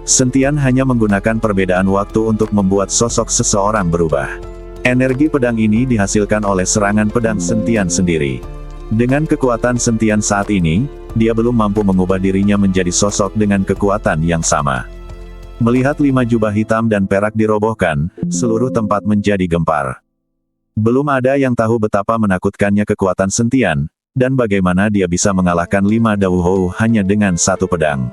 Sentian hanya menggunakan perbedaan waktu untuk membuat sosok seseorang berubah. Energi pedang ini dihasilkan oleh serangan pedang Sentian sendiri. Dengan kekuatan Sentian saat ini, dia belum mampu mengubah dirinya menjadi sosok dengan kekuatan yang sama. Melihat 5 jubah hitam dan perak dirobohkan, seluruh tempat menjadi gempar. Belum ada yang tahu betapa menakutkannya kekuatan Sentian, dan bagaimana dia bisa mengalahkan 5 Dao Hou hanya dengan satu pedang.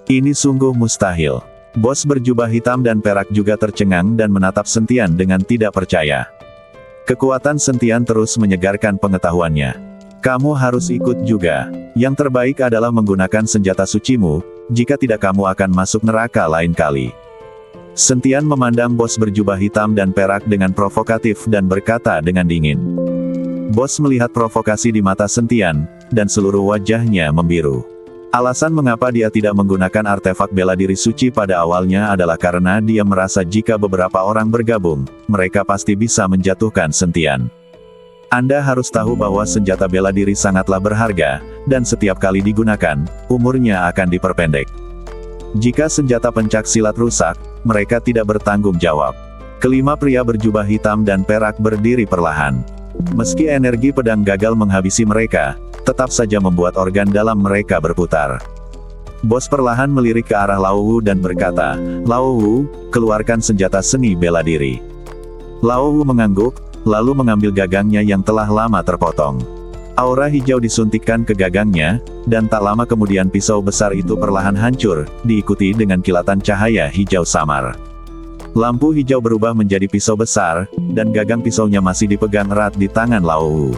Ini sungguh mustahil. Bos berjubah hitam dan perak juga tercengang dan menatap Sentian dengan tidak percaya. Kekuatan Sentian terus menyegarkan pengetahuannya. Kamu harus ikut juga. Yang terbaik adalah menggunakan senjata sucimu, jika tidak kamu akan masuk neraka lain kali. Sentian memandang bos berjubah hitam dan perak dengan provokatif dan berkata dengan dingin. Bos melihat provokasi di mata Sentian, dan seluruh wajahnya membiru. Alasan mengapa dia tidak menggunakan artefak bela diri suci pada awalnya adalah karena dia merasa jika beberapa orang bergabung, mereka pasti bisa menjatuhkan Sentian. Anda harus tahu bahwa senjata bela diri sangatlah berharga, dan setiap kali digunakan, umurnya akan diperpendek. Jika senjata pencak silat rusak, mereka tidak bertanggung jawab. Kelima pria berjubah hitam dan perak berdiri perlahan. Meski energi pedang gagal menghabisi mereka, tetap saja membuat organ dalam mereka berputar. Bos perlahan melirik ke arah Lao Wu dan berkata, Lao Wu, keluarkan senjata seni bela diri. Lao Wu mengangguk, lalu mengambil gagangnya yang telah lama terpotong. Aura hijau disuntikkan ke gagangnya, dan tak lama kemudian pisau besar itu perlahan hancur, diikuti dengan kilatan cahaya hijau samar. Lampu hijau berubah menjadi pisau besar, dan gagang pisaunya masih dipegang erat di tangan Lao Wu.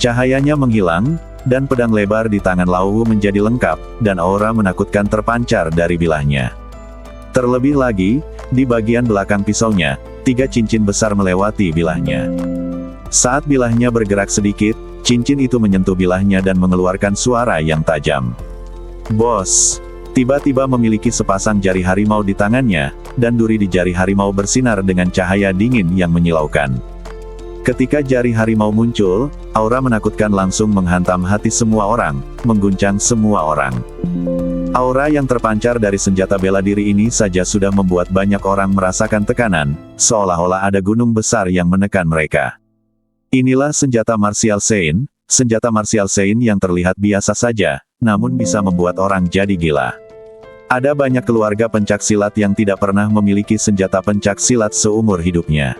Cahayanya menghilang, dan pedang lebar di tangan Lao Wu menjadi lengkap, dan aura menakutkan terpancar dari bilahnya. Terlebih lagi, di bagian belakang pisaunya, 3 cincin besar melewati bilahnya. Saat bilahnya bergerak sedikit, cincin itu menyentuh bilahnya dan mengeluarkan suara yang tajam. Bos! Tiba-tiba memiliki sepasang jari harimau di tangannya, dan duri di jari harimau bersinar dengan cahaya dingin yang menyilaukan. Ketika jari harimau muncul, Aura menakutkan langsung menghantam hati semua orang, mengguncang semua orang. Aura yang terpancar dari senjata bela diri ini saja sudah membuat banyak orang merasakan tekanan, seolah-olah ada gunung besar yang menekan mereka. Inilah senjata martial Sein, senjata martial Sein yang terlihat biasa saja, namun bisa membuat orang jadi gila. Ada banyak keluarga pencaksilat yang tidak pernah memiliki senjata pencaksilat seumur hidupnya.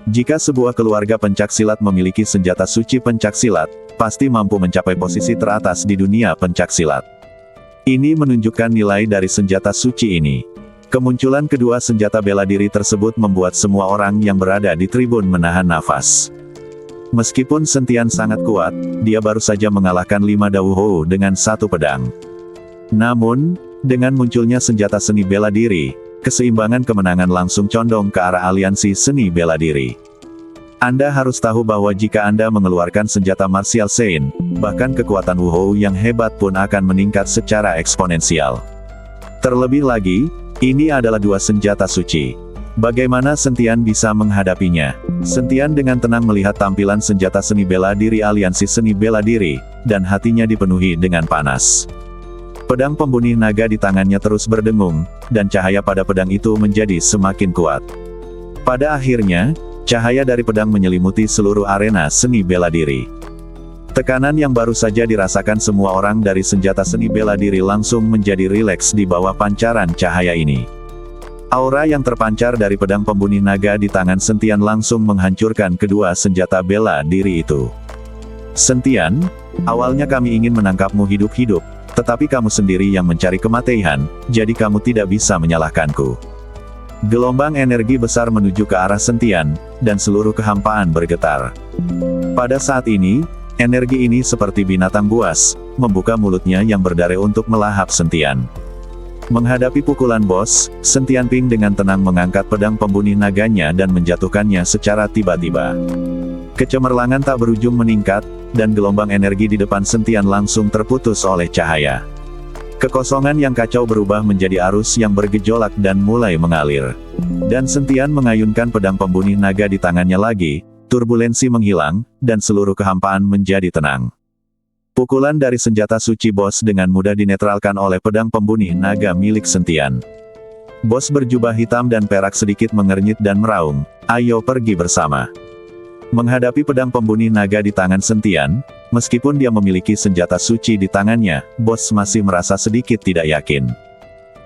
Jika sebuah keluarga pencaksilat memiliki senjata suci pencaksilat, pasti mampu mencapai posisi teratas di dunia pencaksilat. Ini menunjukkan nilai dari senjata suci ini. Kemunculan kedua senjata bela diri tersebut membuat semua orang yang berada di tribun menahan nafas. Meskipun Sentian sangat kuat, dia baru saja mengalahkan 5 Dauhou dengan 1 pedang. Namun, dengan munculnya senjata seni bela diri, keseimbangan kemenangan langsung condong ke arah aliansi seni bela diri. Anda harus tahu bahwa jika Anda mengeluarkan senjata martial Sein, bahkan kekuatan Wuhou yang hebat pun akan meningkat secara eksponensial. Terlebih lagi, ini adalah 2 senjata suci. Bagaimana Sentian bisa menghadapinya? Sentian dengan tenang melihat tampilan senjata seni bela diri aliansi seni bela diri, dan hatinya dipenuhi dengan panas. Pedang pembunuh naga di tangannya terus berdengung, dan cahaya pada pedang itu menjadi semakin kuat. Pada akhirnya, cahaya dari pedang menyelimuti seluruh arena seni bela diri. Tekanan yang baru saja dirasakan semua orang dari senjata seni bela diri langsung menjadi rileks di bawah pancaran cahaya ini. Aura yang terpancar dari pedang pembunuh naga di tangan Sentian langsung menghancurkan kedua senjata bela diri itu. Sentian, awalnya kami ingin menangkapmu hidup-hidup, tetapi kamu sendiri yang mencari kematian, jadi kamu tidak bisa menyalahkanku. Gelombang energi besar menuju ke arah Sentian, dan seluruh kehampaan bergetar. Pada saat ini, energi ini seperti binatang buas, membuka mulutnya yang berdare untuk melahap Sentian. Menghadapi pukulan bos, Sentian Ping dengan tenang mengangkat pedang pembunuh naganya dan menjatuhkannya secara tiba-tiba. Kecemerlangan tak berujung meningkat, dan gelombang energi di depan Sentian langsung terputus oleh cahaya. Kekosongan yang kacau berubah menjadi arus yang bergejolak dan mulai mengalir. Dan Sentian mengayunkan pedang pembunuh naga di tangannya lagi, turbulensi menghilang, dan seluruh kehampaan menjadi tenang. Pukulan dari senjata suci bos dengan mudah dinetralkan oleh pedang pembunuh naga milik Sentian. Bos berjubah hitam dan perak sedikit mengernyit dan meraung, "Ayo pergi bersama." Menghadapi pedang pembunuh naga di tangan Sentian, meskipun dia memiliki senjata suci di tangannya, bos masih merasa sedikit tidak yakin.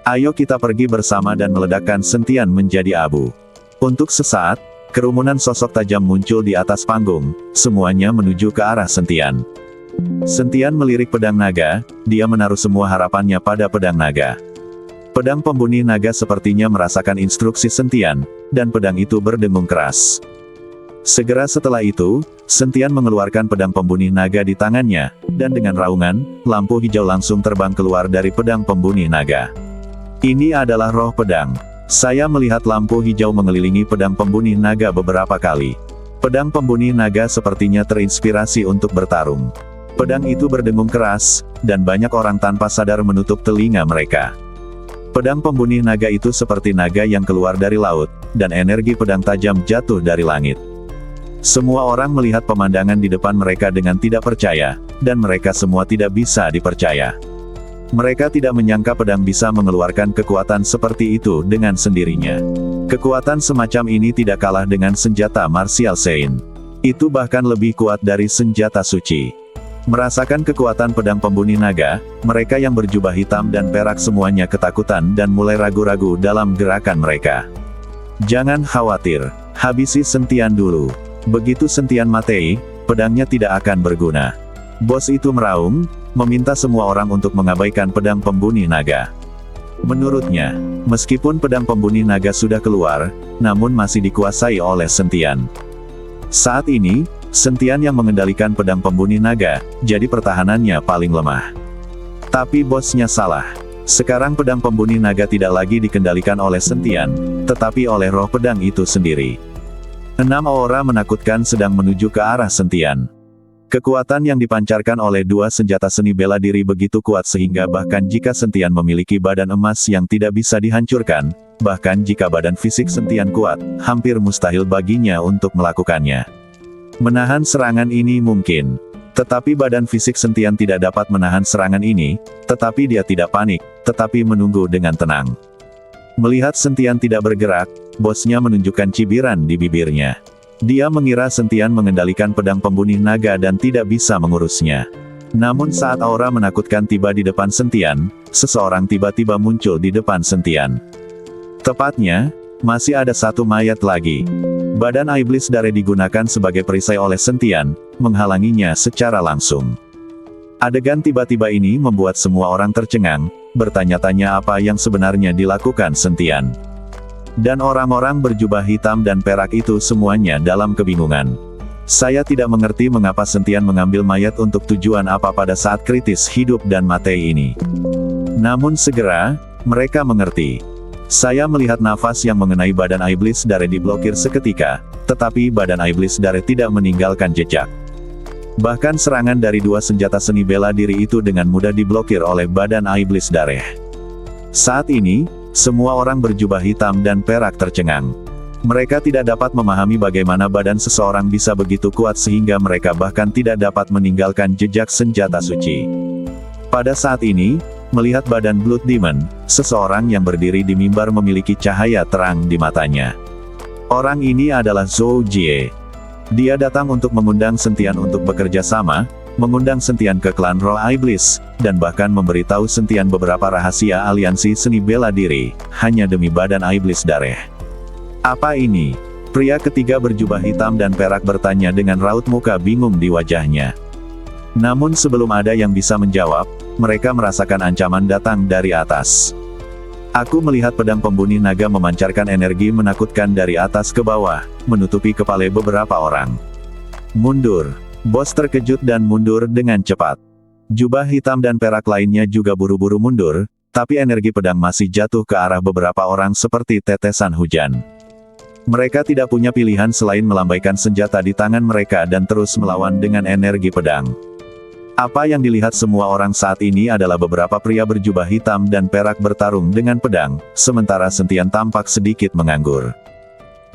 "Ayo kita pergi bersama dan meledakkan Sentian menjadi abu." Untuk sesaat, kerumunan sosok tajam muncul di atas panggung, semuanya menuju ke arah Sentian. Sentian melirik pedang naga, dia menaruh semua harapannya pada pedang naga. Pedang pembunuh naga sepertinya merasakan instruksi Sentian, dan pedang itu berdengung keras. Segera setelah itu, Sentian mengeluarkan pedang pembunuh naga di tangannya, dan dengan raungan, lampu hijau langsung terbang keluar dari pedang pembunuh naga. Ini adalah roh pedang. Saya melihat lampu hijau mengelilingi pedang pembunuh naga beberapa kali. Pedang pembunuh naga sepertinya terinspirasi untuk bertarung. Pedang itu berdengung keras, dan banyak orang tanpa sadar menutup telinga mereka. Pedang pembunuh naga itu seperti naga yang keluar dari laut, dan energi pedang tajam jatuh dari langit. Semua orang melihat pemandangan di depan mereka dengan tidak percaya, dan mereka semua tidak bisa dipercaya. Mereka tidak menyangka pedang bisa mengeluarkan kekuatan seperti itu dengan sendirinya. Kekuatan semacam ini tidak kalah dengan senjata martial Sein. Itu bahkan lebih kuat dari senjata suci. Merasakan kekuatan pedang pembunuh naga, mereka yang berjubah hitam dan perak semuanya ketakutan dan mulai ragu-ragu dalam gerakan mereka. "Jangan khawatir, habisi Sentian dulu. Begitu Sentian mati, pedangnya tidak akan berguna." Bos itu meraung, meminta semua orang untuk mengabaikan pedang pembunuh naga. Menurutnya, meskipun pedang pembunuh naga sudah keluar, namun masih dikuasai oleh Sentian. Saat ini, Sentian yang mengendalikan pedang pembunuh naga, jadi pertahanannya paling lemah. Tapi bosnya salah. Sekarang pedang pembunuh naga tidak lagi dikendalikan oleh Sentian, tetapi oleh roh pedang itu sendiri. 6 aura menakutkan sedang menuju ke arah Sentian. Kekuatan yang dipancarkan oleh 2 senjata seni bela diri begitu kuat sehingga bahkan jika Sentian memiliki badan emas yang tidak bisa dihancurkan, bahkan jika badan fisik Sentian kuat, hampir mustahil baginya untuk melakukannya. Menahan serangan ini mungkin. Tetapi badan fisik Sentian tidak dapat menahan serangan ini, tetapi dia tidak panik, tetapi menunggu dengan tenang. Melihat Sentian tidak bergerak, bosnya menunjukkan cibiran di bibirnya. Dia mengira Sentian mengendalikan pedang pembunuh naga dan tidak bisa mengurusnya. Namun saat aura menakutkan tiba di depan Sentian, seseorang tiba-tiba muncul di depan Sentian. Tepatnya, masih ada satu mayat lagi. Badan iblis Dare digunakan sebagai perisai oleh Sentian, menghalanginya secara langsung. Adegan tiba-tiba ini membuat semua orang tercengang, bertanya-tanya apa yang sebenarnya dilakukan Sentian. Dan orang-orang berjubah hitam dan perak itu semuanya dalam kebingungan. Saya tidak mengerti mengapa Sentian mengambil mayat untuk tujuan apa pada saat kritis hidup dan mati ini. Namun segera, mereka mengerti. Saya melihat nafas yang mengenai badan iblis Dare diblokir seketika, tetapi badan iblis Dare tidak meninggalkan jejak. Bahkan serangan dari dua senjata seni bela diri itu dengan mudah diblokir oleh badan iblis Dare. Saat ini, semua orang berjubah hitam dan perak tercengang. Mereka tidak dapat memahami bagaimana badan seseorang bisa begitu kuat sehingga mereka bahkan tidak dapat meninggalkan jejak senjata suci. Pada saat ini, melihat badan Blood Demon, seseorang yang berdiri di mimbar memiliki cahaya terang di matanya. Orang ini adalah Zhou Jie. Dia datang untuk mengundang Sentian untuk bekerja sama, mengundang Sentian ke klan Roh Iblis, dan bahkan memberitahu Sentian beberapa rahasia aliansi seni bela diri, hanya demi badan iblis Dare. Apa ini? Pria ketiga berjubah hitam dan perak bertanya dengan raut muka bingung di wajahnya. Namun sebelum ada yang bisa menjawab, mereka merasakan ancaman datang dari atas. Aku melihat pedang pembunuh naga memancarkan energi menakutkan dari atas ke bawah, menutupi kepala beberapa orang. Mundur. Bos terkejut dan mundur dengan cepat. Jubah hitam dan perak lainnya juga buru-buru mundur, tapi energi pedang masih jatuh ke arah beberapa orang seperti tetesan hujan. Mereka tidak punya pilihan selain melambaikan senjata di tangan mereka dan terus melawan dengan energi pedang. Apa yang dilihat semua orang saat ini adalah beberapa pria berjubah hitam dan perak bertarung dengan pedang, sementara Sentian tampak sedikit menganggur.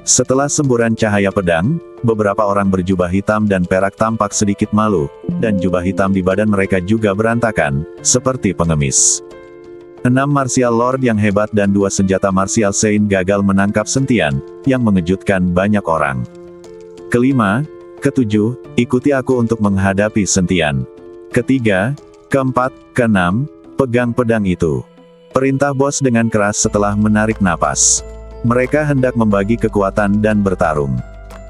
Setelah semburan cahaya pedang, beberapa orang berjubah hitam dan perak tampak sedikit malu, dan jubah hitam di badan mereka juga berantakan, seperti pengemis. 6 martial lord yang hebat dan 2 senjata martial saint gagal menangkap Sentian, yang mengejutkan banyak orang. Kelima, ketujuh, ikuti aku untuk menghadapi Sentian. Ketiga, keempat, keenam, pegang pedang itu. Perintah bos dengan keras setelah menarik napas. Mereka hendak membagi kekuatan dan bertarung.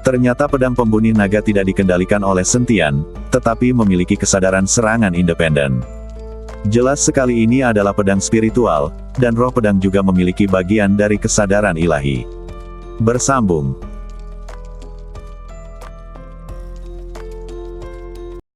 Ternyata pedang pembunuh naga tidak dikendalikan oleh Sentian, tetapi memiliki kesadaran serangan independen. Jelas sekali ini adalah pedang spiritual, dan roh pedang juga memiliki bagian dari kesadaran ilahi. Bersambung.